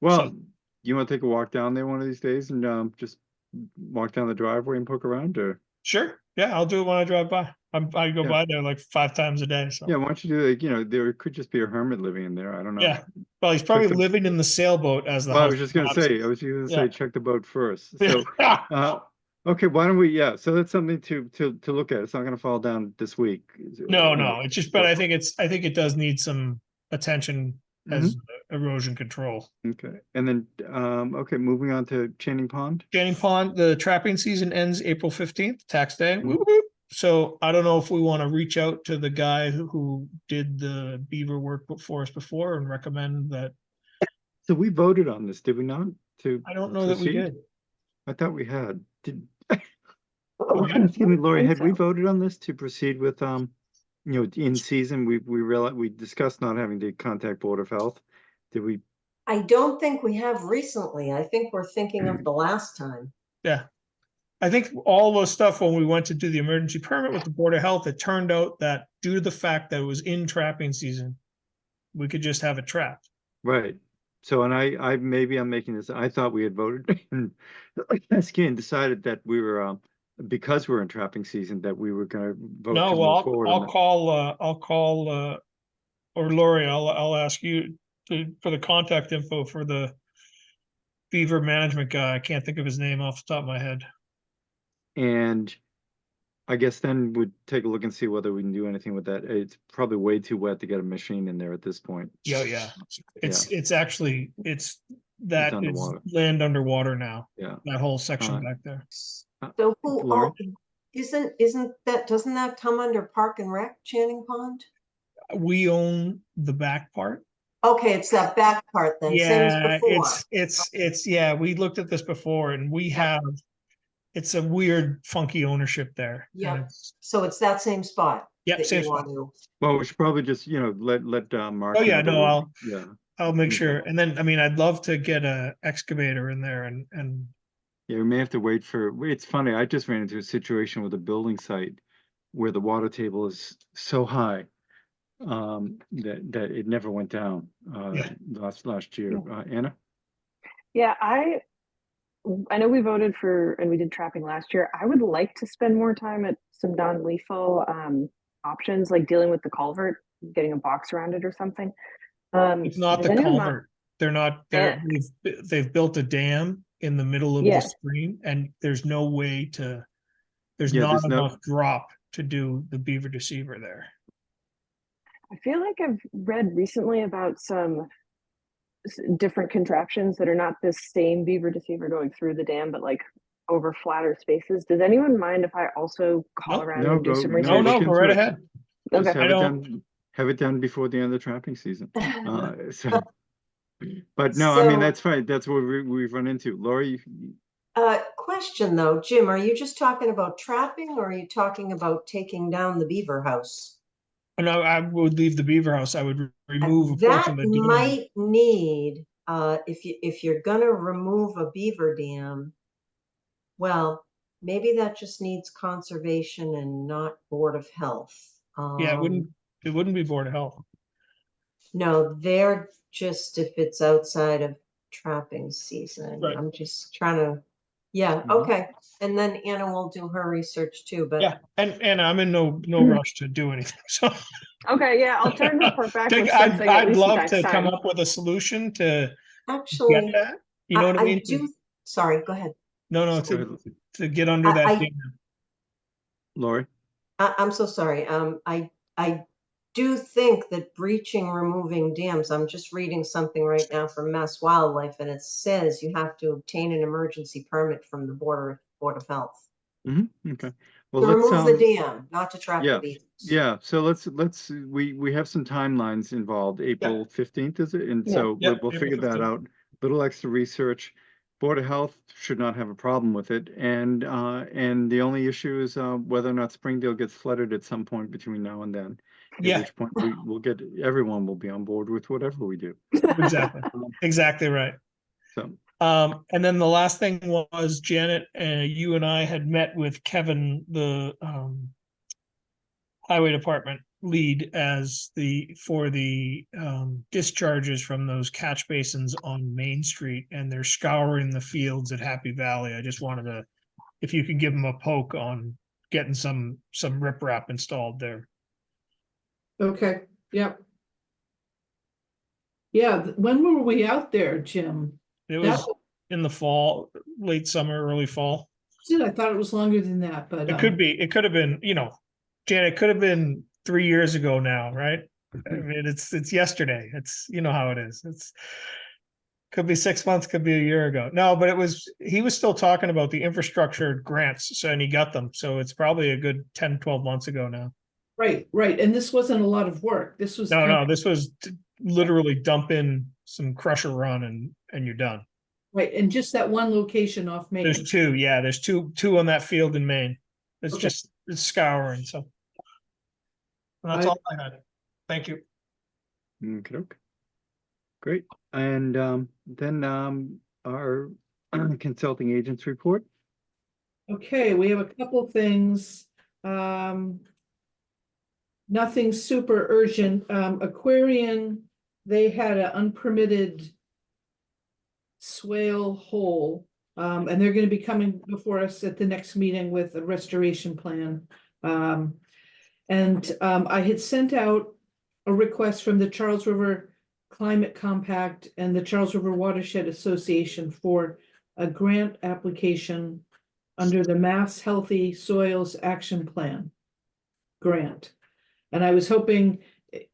Well, you want to take a walk down there one of these days and just walk down the driveway and poke around, or? Sure. Yeah, I'll do it when I drive by. I go by there like 5 times a day. So. Yeah, why don't you do that? There could just be a hermit living in there. I don't know. Yeah. Well, he's probably living in the sailboat as the house. I was just gonna say, check the boat first. So okay, why don't we so that's something to look at. It's not gonna fall down this week. No, it's just but I think it does need some attention as erosion control. Okay. And then moving on to Channing Pond. Channing Pond, the trapping season ends April 15th, tax day. So I don't know if we want to reach out to the guy who did the beaver work for us before and recommend that. So we voted on this, did we not? I don't know that we did. I thought we had. Excuse me, Lori, had we voted on this to proceed with you know, in season, we realized, we discussed not having to contact Board of Health. Did we? I don't think we have recently. I think we're thinking of the last time. Yeah. I think all those stuff, when we went to do the emergency permit with the Board of Health, it turned out that due to the fact that it was in trapping season, we could just have it trapped. Right. So, and I maybe I'm making this, I thought we had voted and decided that we were, because we're in trapping season, that we were gonna vote to No, move well, forward. I'll call, or Lori, I'll ask you for the contact info for the beaver management guy. I can't think of his name off the top of my head. And I guess then we'd take a look and see whether we can do anything with that. It's probably way too wet to get a machine in there at this point. Yeah. It's actually, that is underwater. land underwater now. Yeah. That whole section back there. So who, Lori? isn't that, doesn't that come under Park and Rec, Channing Pond? We own the back part. Okay, it's that back part then, same as Yeah, before. it's yeah, we looked at this before and we have, it's a weird funky ownership there. and Yeah, it's- so it's that same spot. Yep, that same you spot. want to- Well, we should probably just, you know, let Mark. Oh, yeah, know no, that yeah. I'll make Okay. sure. And then, I mean, I'd love to get a excavator in there and Yeah, we may have to wait for, it's funny, I just ran into a situation with a building site where the water table is so high that it never went down Yeah. last year. Anna? Yeah, I know we voted for and we did trapping last year. I would like to spend more time at some non-lethal options, like dealing with the culvert, getting a box around it or something. it's not does the anyone mi- culvert. They're not, they've built a dam in the middle of Yeah. the stream and there's no way to, there's Yeah, not there's no- enough drop to do the beaver deceiver there. I feel like I've read recently about some different contraptions that are not this same beaver deceiver going through the dam, but like over flatter spaces. Does anyone mind if I also call around and do some research? No, go right ahead. Just Okay. have it done before the end of the trapping season. But no, I mean, So- that's fine. That's what we've run into. Lori, Question though, Jim, are you just talking about trapping or are you talking about taking down the beaver house? No, I would leave the beaver house. I would remove a That portion of the dam. might need, if you're gonna remove a beaver dam, well, maybe that just needs conservation and not Board of Health. Yeah, it wouldn't be Board of Health. No, they're just if it's outside of trapping season. Right. I'm just trying to, yeah, okay. And then Anna will do her research too, but. Yeah, and I'm in no rush to do anything, so. Okay, yeah, I'll turn the report back with I'd something at least love next to come time. up with a solution to Actually, get that. You know what I mean? Sorry, go ahead. No, to get under that dam. Lori? I'm so sorry. I do think that breaching, removing dams, I'm just reading something right now from Mass Wildlife and it says you have to obtain an emergency permit from the Board of Health. Okay. Well, To let's remove the dam, not to trap the yeah, beavers. yeah. So let's we have some timelines involved. April 15th, is it? And Yeah. so Yeah, we'll April figure that 15th. out. Little extra research. Board of Health should not have a problem with it, and the only issue is whether or not Springdale gets flooded at some point between now and then. Yeah. At which point we'll get everyone will be on board with whatever we do. Exactly, exactly right. So. And then the last thing was Janet, you and I had met with Kevin, the highway department lead for the discharges from those catch basins on Main Street, and they're scouring the fields at Happy Valley. I just wanted to, if you could give them a poke on getting some riprap installed there. Okay, yep. Yeah, when were we out there, Jim? It was in the fall, late summer, early fall. I thought it was longer than that, but. It could be, it could have been, Janet, it could have been 3 years ago now, right? I mean, it's yesterday. It's, you know how it is. Could be 6 months, could be a year ago. No, but he was still talking about the infrastructure grants, and he got them. So it's probably a good 10, 12 months ago now. Right. And this wasn't a lot of work. This was. No, this was literally dump in some crusher run and you're done. Right, and just that one location off Main. There's two, yeah, there's two on that field in Maine. It's Okay. just, it's scouring, so. That's all I had. Thank you. Okay. Great. And then our consulting agents report. Okay, we have a couple things. Nothing super urgent. Aquarian, they had an unpermitted swale hole. And they're going to be coming before us at the next meeting with a restoration plan. I had sent out a request from the Charles River Climate Compact and the Charles River Watershed Association for a grant application under the Mass Healthy Soils Action Plan grant. And I was hoping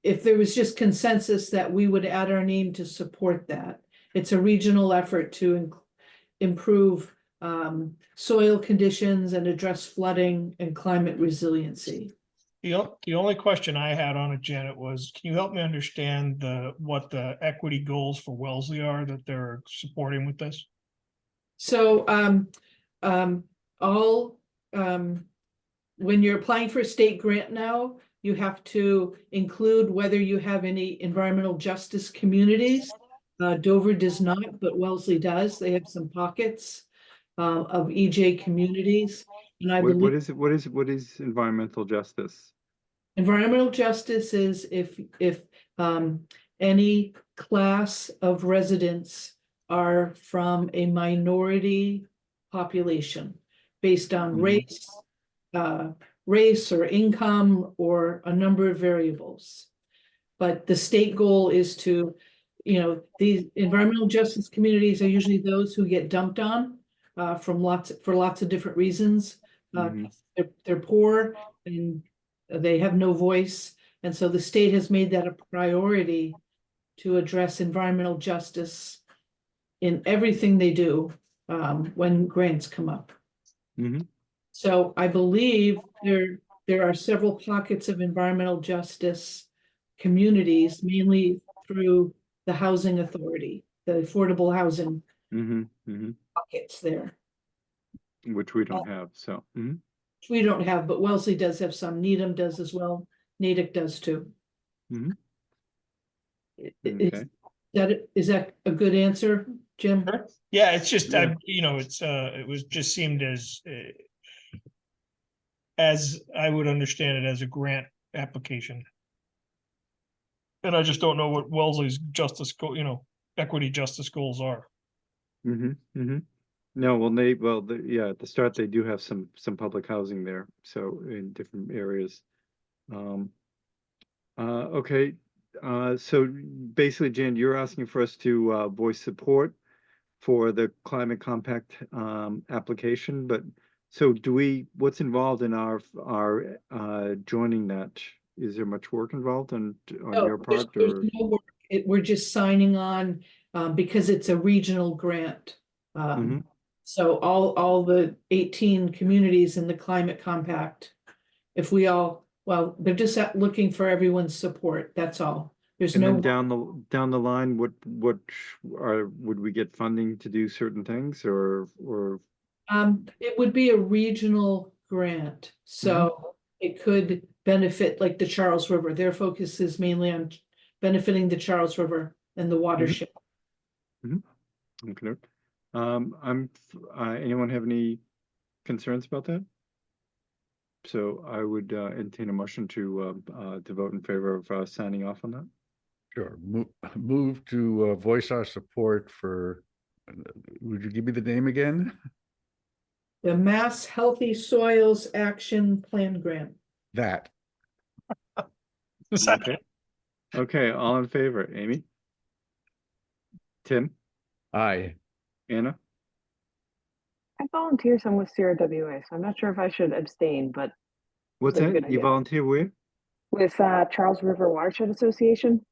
if there was just consensus that we would add our name to support that. It's a regional effort to improve soil conditions and address flooding and climate resiliency. The only question I had on it, Janet, was can you help me understand what the equity goals for Wellesley are that they're supporting with this? So when you're applying for a state grant now, you have to include whether you have any environmental justice communities. Dover does not, but Wellesley does. They have some pockets of EJ communities. And I believe what is environmental justice? Environmental justice is if any class of residents are from a minority population based on race or income or a number of variables. But the state goal is to, these environmental justice communities are usually those who get dumped on for lots of different reasons. They're poor and they have no voice. And so the state has made that a priority to address environmental justice in everything they do when grants come up. So I believe there are several pockets of environmental justice communities, mainly through the housing authority, the affordable housing pockets there. Which we don't have, so. We don't have, but Wellesley does have some. Needham does as well. Natick does too. Okay. Is that a good answer, Jim? Yeah, it's just it was just seemed as I would understand it as a grant application. And I just don't know what Wellesley's equity justice goals are. No, yeah, at the start, they do have some public housing there, so in different areas. Okay, so basically, Jan, you're asking for us to voice support for the Climate Compact application, but so what's involved in our joining that? Is there much work involved on your part? There's no work. We're just signing on because it's a regional grant. So all the 18 communities in the Climate Compact, they're just looking for everyone's support. That's all. There's no down the line. Would we get funding to do certain things or? It would be a regional grant, so it could benefit like the Charles River. Their focus is mainly on benefiting the Charles River and the watershed. Okay. Anyone have any concerns about that? So I would entertain a motion to vote in favor of signing off on that. Sure. Move to voice our support for. Would you give me the name again? The Mass Healthy Soils Action Plan Grant. That. Okay. All in favor, Amy? Tim? Aye. Anna? I volunteer some with CRWA, so I'm not sure if I should abstain, but. What's that? You volunteer with? With Charles River Watershed Association.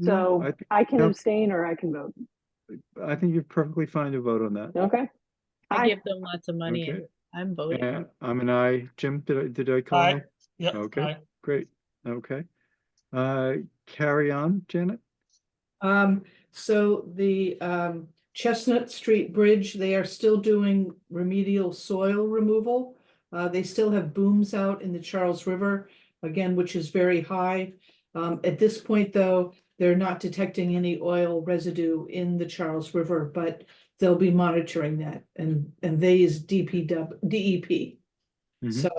So I can abstain or I can vote. I think you're perfectly fine to vote on that. Okay. I give them lots of money. Okay. I'm voting. I'm an aye. Jim, did I call? Aye. Yep. Okay. Aye. Great. Okay. Carry on, Janet. So the Chestnut Street Bridge, they are still doing remedial soil removal. They still have booms out in the Charles River. again, which is very high. At this point, though, they're not detecting any oil residue in the Charles River, but they'll be monitoring that, and they is DEP. So,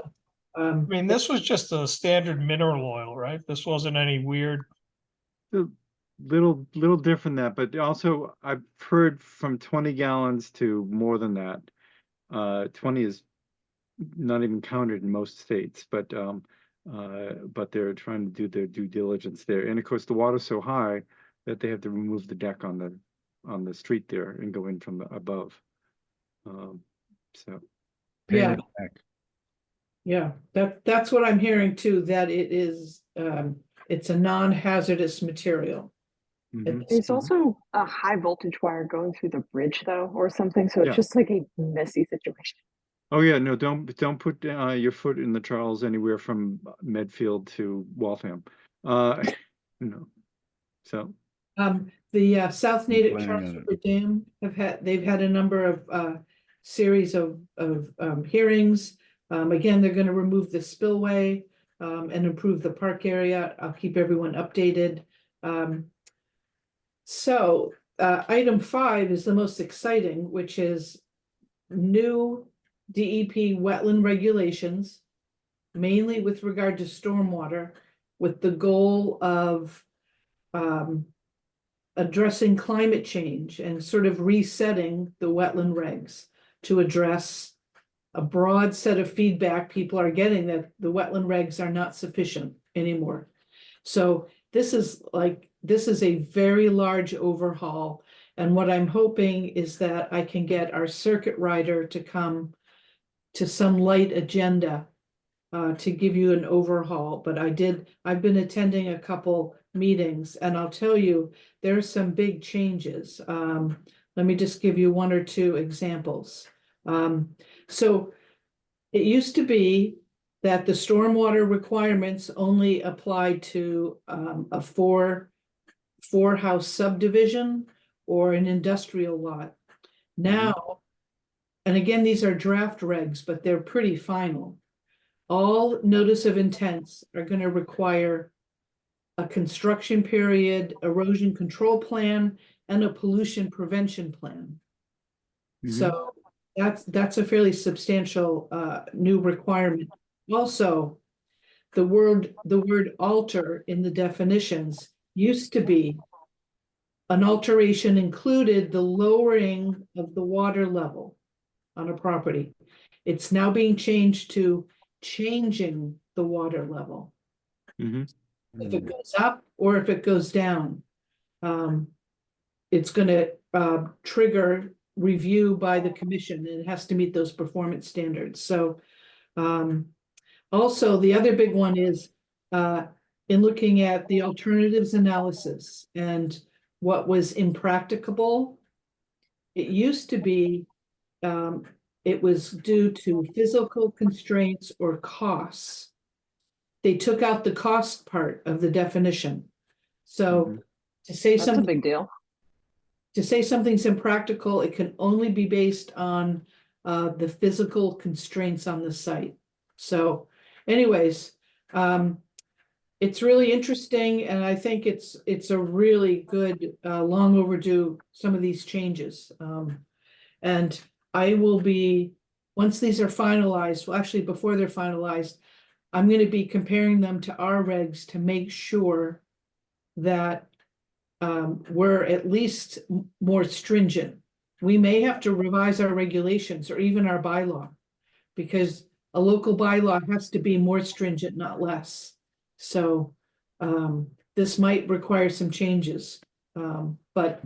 I mean, this was just a standard mineral oil, right? This wasn't any weird. Little different than that, but also I've heard from 20 gallons to more than that. 20 is not even counted in most states, but they're trying to do their due diligence there. And of course, the water's so high that they have to remove the deck on the street there and go in from above. So yeah, yeah, that's what I'm hearing too. That it is, it's a non-hazardous material. There's also a high voltage wire going through the bridge though, or something. So it's Yeah. just like a messy situation. Oh yeah, no, don't put your foot in the Charles anywhere from Medfield to Waltham. No. So The South Native Planning Charles on it. River Dam they've had a number of series of hearings. Again, they're going to remove the spillway and improve the park area. I'll keep everyone updated. So item 5 is the most exciting, which is new DEP wetland regulations, mainly with regard to stormwater, with the goal of addressing climate change and sort of resetting the wetland regs to address a broad set of feedback people are getting that the wetland regs are not sufficient anymore. So this is a very large overhaul. And what I'm hoping is that I can get our circuit rider to come to some light agenda to give you an overhaul. But I've been attending a couple meetings, and I'll tell you, there's some big changes. Let me just give you 1 or 2 examples. So it used to be that the stormwater requirements only applied to a four house subdivision or an industrial lot. Now, and again, these are draft regs, but they're pretty final. All notice of intents are going to require a construction period, erosion control plan, and a pollution prevention plan. So that's a fairly substantial new requirement. Also, the word alter in the definitions used to be an alteration included the lowering of the water level on a property. It's now being changed to changing the water level. If it goes up or if it goes down, it's going to trigger review by the commission, and it has to meet those performance standards. So also the other big one is in looking at the alternatives analysis and what was impracticable. It used to be it was due to physical constraints or costs. They took out the cost part of the definition. So to say That's a big deal. To say something's impractical, it can only be based on the physical constraints on the site. So anyways, it's really interesting, and I think it's a really good, long overdue, some of these changes. And I will be, once these are finalized, well, actually before they're finalized, I'm going to be comparing them to our regs to make sure that we're at least more stringent. We may have to revise our regulations or even our bylaw, because a local bylaw has to be more stringent, not less. So this might require some changes, but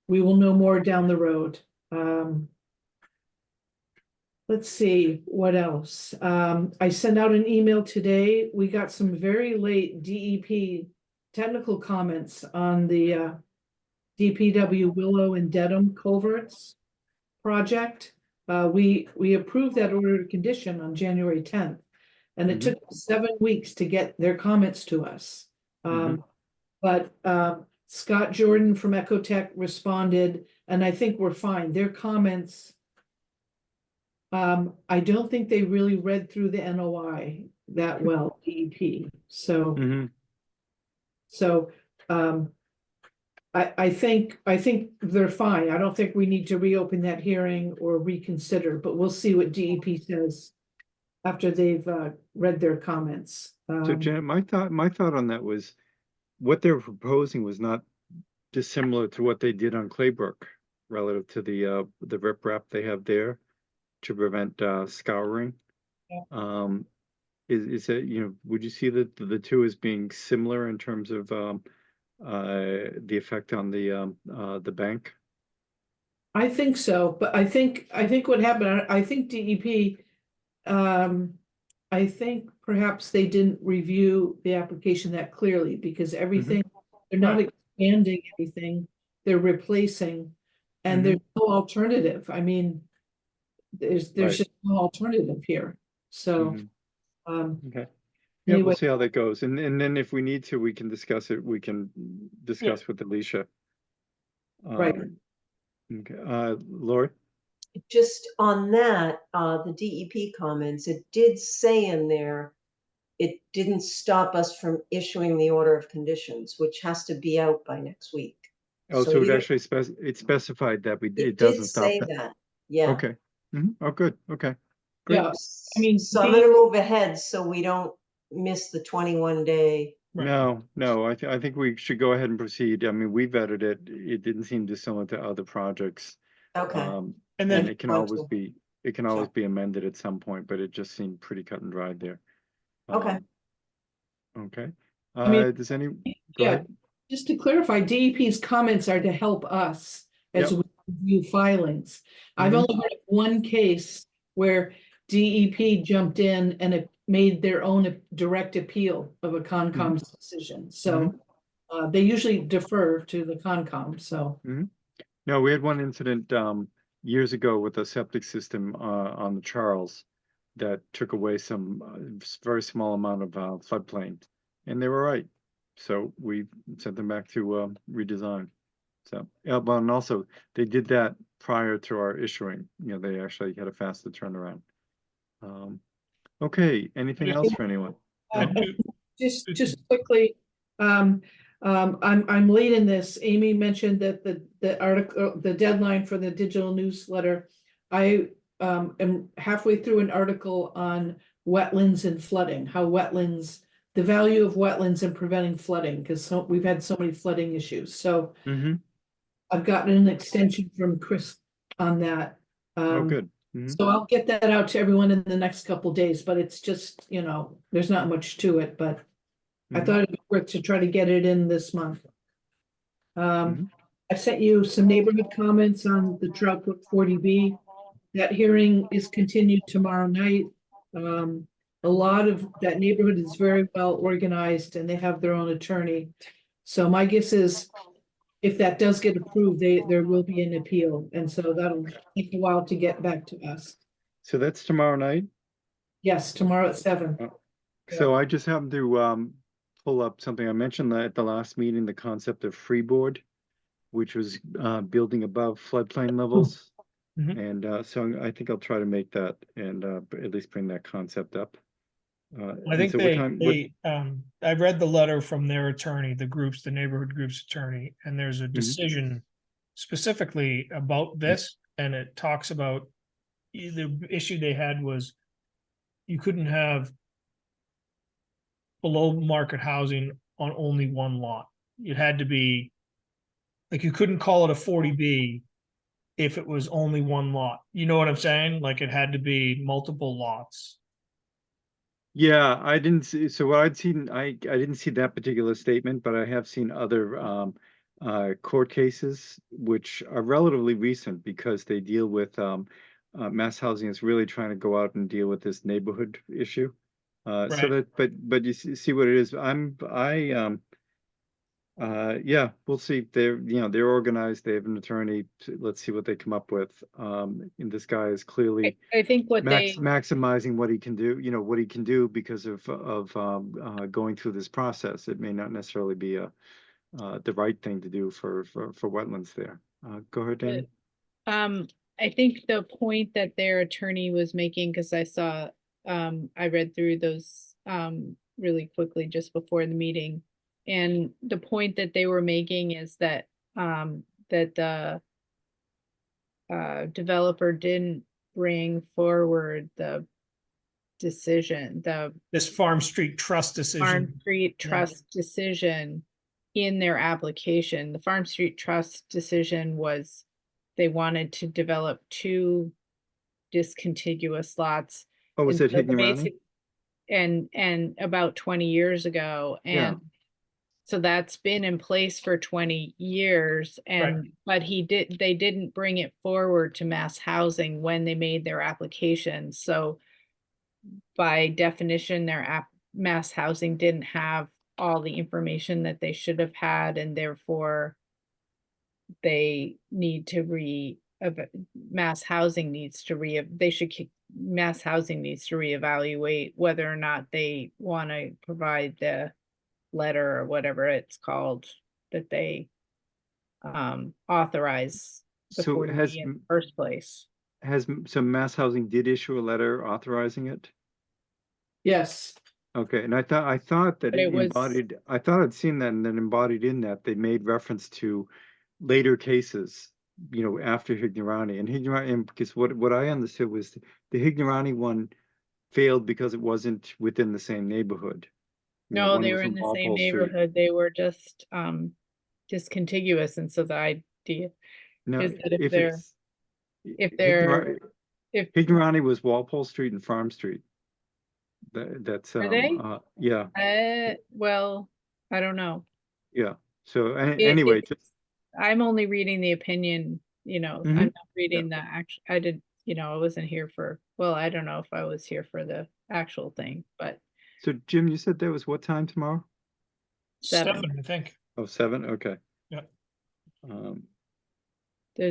we will know more down the road. Let's see, what else? I sent out an email today. We got some very late DEP technical comments on the DPW Willow and Dedham culverts project. We approved that order of condition on January 10th, and it took 7 weeks to get their comments to us. But Scott Jordan from Ecotech responded, and I think we're fine. Their comments, I don't think they really read through the NOI. that well, DEP. So, Mm-hmm. so, I think they're fine. I don't think we need to reopen that hearing or reconsider, but we'll see what DEP says after they've read their comments. So Janet, my thought on that was what they were proposing was not dissimilar to what they did on Claybrook relative to the riprap they have there to prevent scouring. Yeah. Is that, you know, would you see that the two as being similar in terms of the effect on the bank? I think so, but I think what happened, I think DEP, I think perhaps they didn't review the application that clearly because everything, they're not expanding anything, they're replacing, and there's no alternative. I mean, there's just no alternative here. So, okay. Yeah, anyway. we'll see how that goes. And then if we need to, we can discuss it. We can discuss with Alicia. Right. Okay. Lori? Just on that, the DEP comments, it did say in there, it didn't stop us from issuing the order of conditions, which has to be out by next week. Oh, so it actually specified that it doesn't stop say that. Yeah. Okay. Oh, good. Okay. Great. Yeah. I mean, so I'm going to move ahead so we don't miss the 21-day. No, I think we should go ahead and proceed. I mean, we vetted it. It didn't seem dissimilar to other projects. Okay. And then it can always be amended at some point, but it just seemed pretty cut and dried there. Okay. Okay. I mean, Does any? yeah, ahead. just to clarify, DEP's comments are to help us as we review filings. I've only heard of one case where DEP jumped in and it made their own direct appeal of a Concom's decision. So they usually defer to the Concom. So No, we had one incident years ago with a septic system on the Charles that took away some very small amount of floodplain, and they were right. So we sent them back to redesign. So, yeah, but and also they did that prior to our issuing. You know, they actually had a faster turnaround. Okay, anything else for anyone? Just quickly, I'm late in this. Amy mentioned that the article, the deadline for the digital newsletter. I am halfway through an article on wetlands and flooding, how wetlands, the value of wetlands and preventing flooding, because we've had so many flooding issues. So I've gotten an extension from Chris on that. Oh, good. So I'll get that out to everyone in the next couple of days, but it's just, you know, there's not much to it, but I thought it'd be worth to try to get it in this month. I sent you some neighborhood comments on the Trout Brook 40B. That hearing is continued tomorrow night. A lot of that neighborhood is very well organized and they have their own attorney. So my guess is if that does get approved, there will be an appeal. And so that'll take a while to get back to us. So that's tomorrow night? Yes, tomorrow at 7. So I just happened to pull up something I mentioned at the last meeting, the concept of freeboard, which was building above floodplain levels. And so I think I'll try to make that and at least bring that concept up. I think I read the letter from their attorney, the neighborhood group's attorney, and there's a decision specifically about this, and it talks about the issue they had was you couldn't have below market housing on only one lot. It had to be like you couldn't call it a 40B if it was only one lot. You know what I'm saying? Like it had to be multiple lots. Yeah, I didn't see. So what I'd seen, I didn't see that particular statement, but I have seen other court cases which are relatively recent because they deal with mass housing is really trying to go out and deal with this neighborhood issue. So that, but you see what it is. Yeah, we'll see. They're organized. They have an attorney. Let's see what they come up with. And this guy is clearly, I think what maximizing what he can do. You know what he can do because of going through this process. It may not necessarily be the right thing to do for wetlands there. Go ahead, Dan. I think the point that their attorney was making, because I saw, I read through those really quickly just before the meeting. And the point that they were making is that that the developer didn't bring forward the decision, This Farm Street Trust Farm decision. Street Yeah. Trust decision in their application. The Farm Street Trust decision was they wanted to develop 2 discontiguous lots. Oh, was And it so the Hignorani? basic- And about 20 years ago, Yeah. and so that's been in place for 20 years, and but they didn't bring it forward to mass housing when they made their application. So by definition, their mass housing didn't have all the information that they should have had, and therefore they need to mass housing needs to reevaluate whether or not they want to provide the letter or whatever it's called that they authorize the So 40B in the first place. So Mass Housing did issue a letter authorizing it? Yes. Okay, and I thought that But it it was- embodied, I thought I'd seen that, and then embodied in that, they made reference to later cases, after Hignorani. And because what I understood was the Hignorani one failed because it wasn't within the same neighborhood. No, one they was were in the same Walpole Street. neighborhood. They were just discontiguous, and so the idea No, is that if Hignorani was Walpole Street and Farm Street. That's Are they? Yeah, Well, I don't know. yeah. So It- anyway, it's- I'm only reading the opinion, I'm Mhm. not reading the actual, I wasn't here for, well, I don't know if I was here for the actual thing, but so Jim, you said there was what time tomorrow? 7. 7, I think. Oh, 7, okay. Yeah.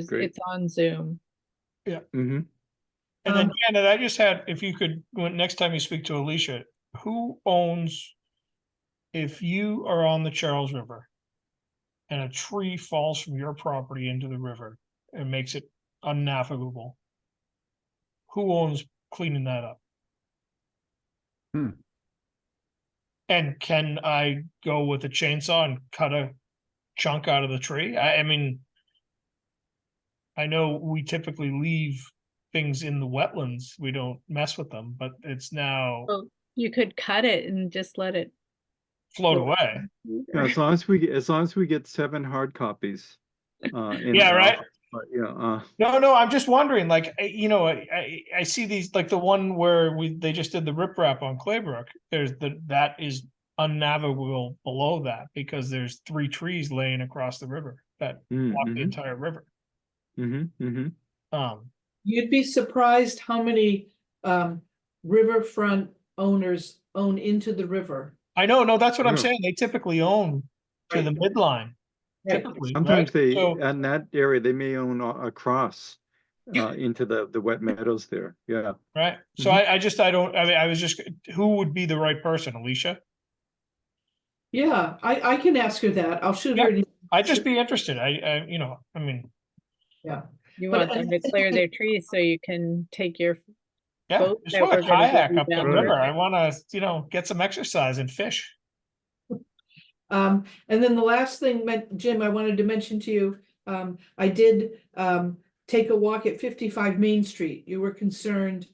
Great. It's on Zoom. Yeah. Mm-hmm. And then Janet, I just had, if you could, next time you speak to Alicia, who owns, if you are on the Charles River and a tree falls from your property into the river and makes it unnavigable, who owns cleaning that up? And can I go with a chainsaw and cut a chunk out of the tree? I mean, I know we typically leave things in the wetlands. We don't mess with them, but it's now Well, you could cut it and just let it float away. Yeah, as long as we get 7 hard copies. In Yeah, the right. office, but, yeah. No, I'm just wondering, like, I see these, like the one where they just did the riprap on Claybrook. That is unnavigable below that because there's 3 trees laying across the river that block the entire river. You'd be surprised how many riverfront owners own into the river. I know, no, that's what I'm Yeah. saying. They typically own to the midline. Right. Typically, Sometimes right? So- in that area, they may own across into the wet meadows there. Yeah. Right. So I was just, who would be the right person, Alicia? Yeah, I can ask her that. I'll shoot her. I'd just be interested. I mean, Yeah. You But want them to clear their trees so you can take your yeah, boat just that want we're to gonna kayak do up the down river. there. I want to, get some exercise and fish. And then the last thing, Jim, I wanted to mention to you, I did take a walk at 55 Main Street. You were concerned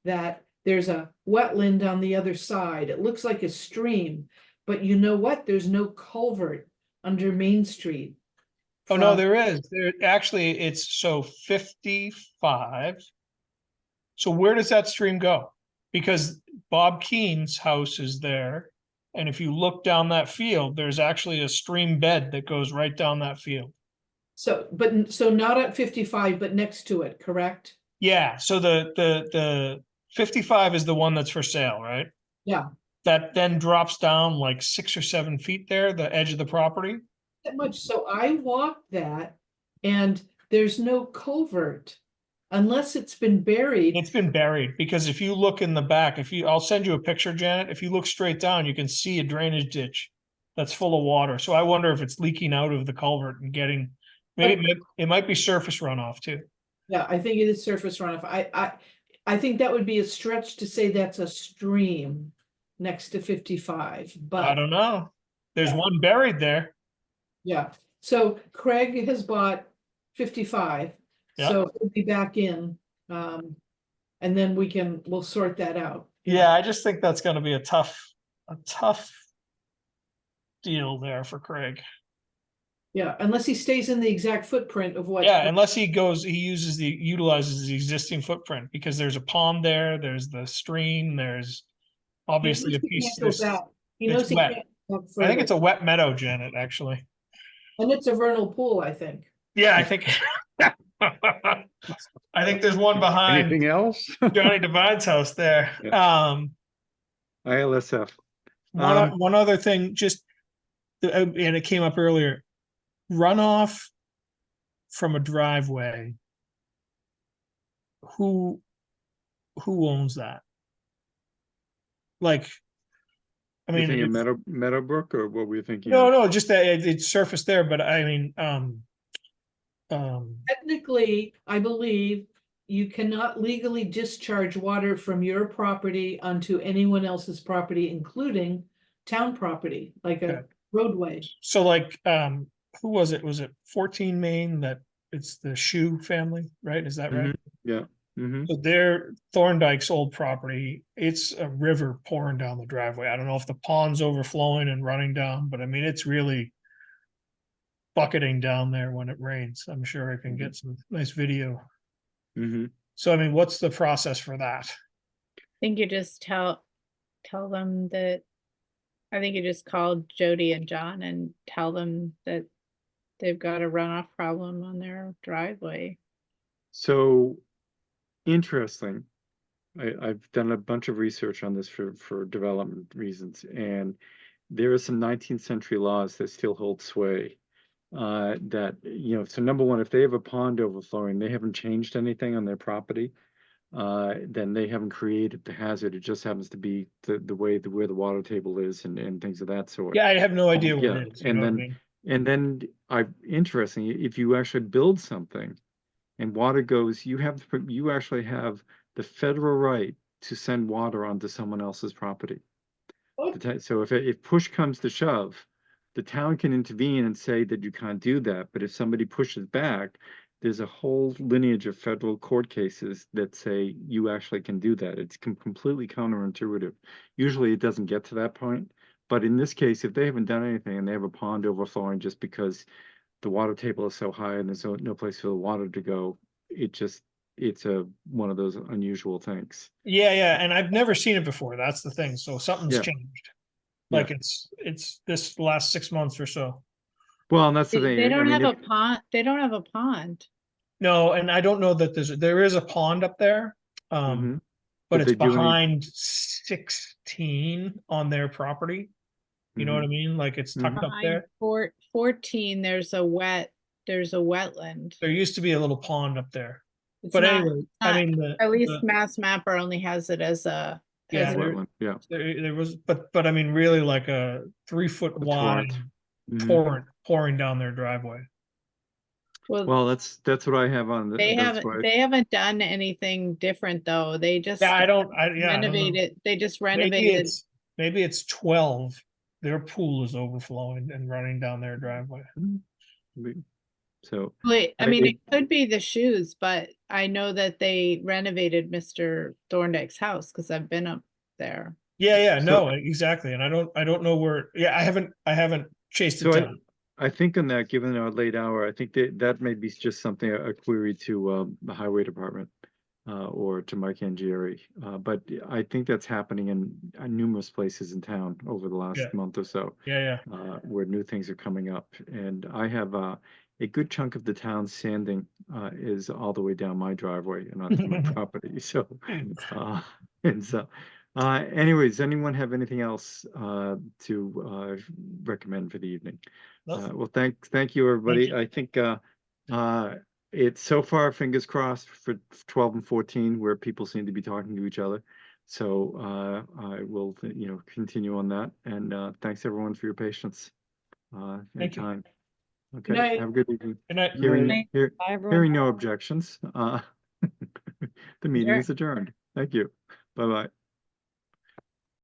that there's a wetland on the other side. It looks like a stream, but you know what? There's no culvert under Main Street. Oh, no, there is. Actually, it's so 55. So where does that stream go? Because Bob Keene's house is there. And if you look down that field, there's actually a stream bed that goes right down that field. So not at 55, but next to it, correct? Yeah, so the 55 is the one that's for sale, right? Yeah. That then drops down like 6 or 7 feet there, the edge of the property. That much. So I walked that and there's no culvert unless it's been buried. It's been buried because if you look in the back, I'll send you a picture, Janet. If you look straight down, you can see a drainage ditch that's full of water. So I wonder if it's leaking out of the culvert and getting, it might be surface runoff too. Yeah, I think it is surface runoff. I think that would be a stretch to say that's a stream. next to 55, I but don't know. There's one buried there. yeah. So Craig has bought 55, Yeah. so he'll be back in. And then we'll sort that out. Yeah, I just think that's gonna be a tough deal there for Craig. Yeah, unless he stays in the exact footprint of what. Yeah, unless he utilizes the existing footprint, because there's a pond there, there's the stream, there's obviously a piece. He knows It's he wet. can't go I think further. it's a wet meadow, Janet, actually. And it's a vernal pool, I think. Yeah, I think. I think there's one behind Anything else? Johnny Devine's house there. ILSF. One other thing, just and it came up earlier. Runoff from a driveway. Who owns that? Like, I You mean, thinking it's- Meadowbrook, or what were you thinking? no, just that it's surfaced there, but I mean, Technically, I believe you cannot legally discharge water from your property onto anyone else's property, including town property, like a roadway. so like, who was it? Was it 14 Main that it's the Shoe family, right? Is that right? Yeah. Mm-hmm. So their Thorndike's old property, it's a river pouring down the driveway. I don't know if the pond's overflowing and running down, but I mean, it's really bucketing down there when it rains. I'm sure I can get some nice video. Mm-hmm. So, I mean, what's the process for that? I think you just tell them that, I think you just call Jody and John and tell them that they've got a runoff problem on their driveway. So interesting. I've done a bunch of research on this for development reasons, and there are some 19th century laws that still hold sway. That, so number one, if they have a pond overflowing, they haven't changed anything on their property, then they haven't created the hazard. It just happens to be the way where the water table is and things of that sort. Yeah, I have no idea what Yeah, it is. You know what I mean? and then interesting, if you actually build something and water goes, you actually have the federal right to send water onto someone else's property. So if push comes to shove, the town can intervene and say that you can't do that. But if somebody pushes back, there's a whole lineage of federal court cases that say you actually can do that. It's completely counterintuitive. Usually it doesn't get to that point. But in this case, if they haven't done anything and they have a pond overflowing just because the water table is so high and there's no place for the water to go, it's one of those unusual things. Yeah, and I've never seen it before. That's the thing. So something's changed. Like it's this last 6 months or so. Well, and that's the thing. They don't have a pond. They don't have a pond. No, and I don't know that there is a pond up there. But it's behind 16 on their property. You know what I mean? Like it's tucked up there. 14, there's a wetland. There used to be a little pond up there. It's But not- anyway, I not- mean, at least Mass Mapper only has it as a. yeah, there was, but I mean, really like a 3 foot wide torrent pouring down their driveway. Well, that's what I have on the. They that's haven't. why- They haven't done anything different though. They just. I don't know. Renovated. They just Maybe renovated. it's 12. Their pool is overflowing and running down their driveway. So. Wait, I mean, it could be the shoes, but I know that they renovated Mr. Thorndike's house because I've been up there. Yeah, no, exactly. And I don't know where. Yeah, I haven't chased it down. I think on that, given our late hour, I think that may be just something a query to the highway department or to Mike Angieri. But I think that's happening in numerous places in town over the last month or so. Yeah. Where new things are coming up, and I have a good chunk of the town sanding is all the way down my driveway and onto my property. So, anyways, anyone have anything else to recommend for the evening? Well, thank you, everybody. I think it's so far, fingers crossed, for 12 and 14, where people seem to be talking to each other. So I will, continue on that. And thanks everyone for your patience and Thank you. time. Good Okay, night. have a good evening. Good night. Bye, everyone. Hearing no objections, the meeting is adjourned. Thank you. Bye-bye.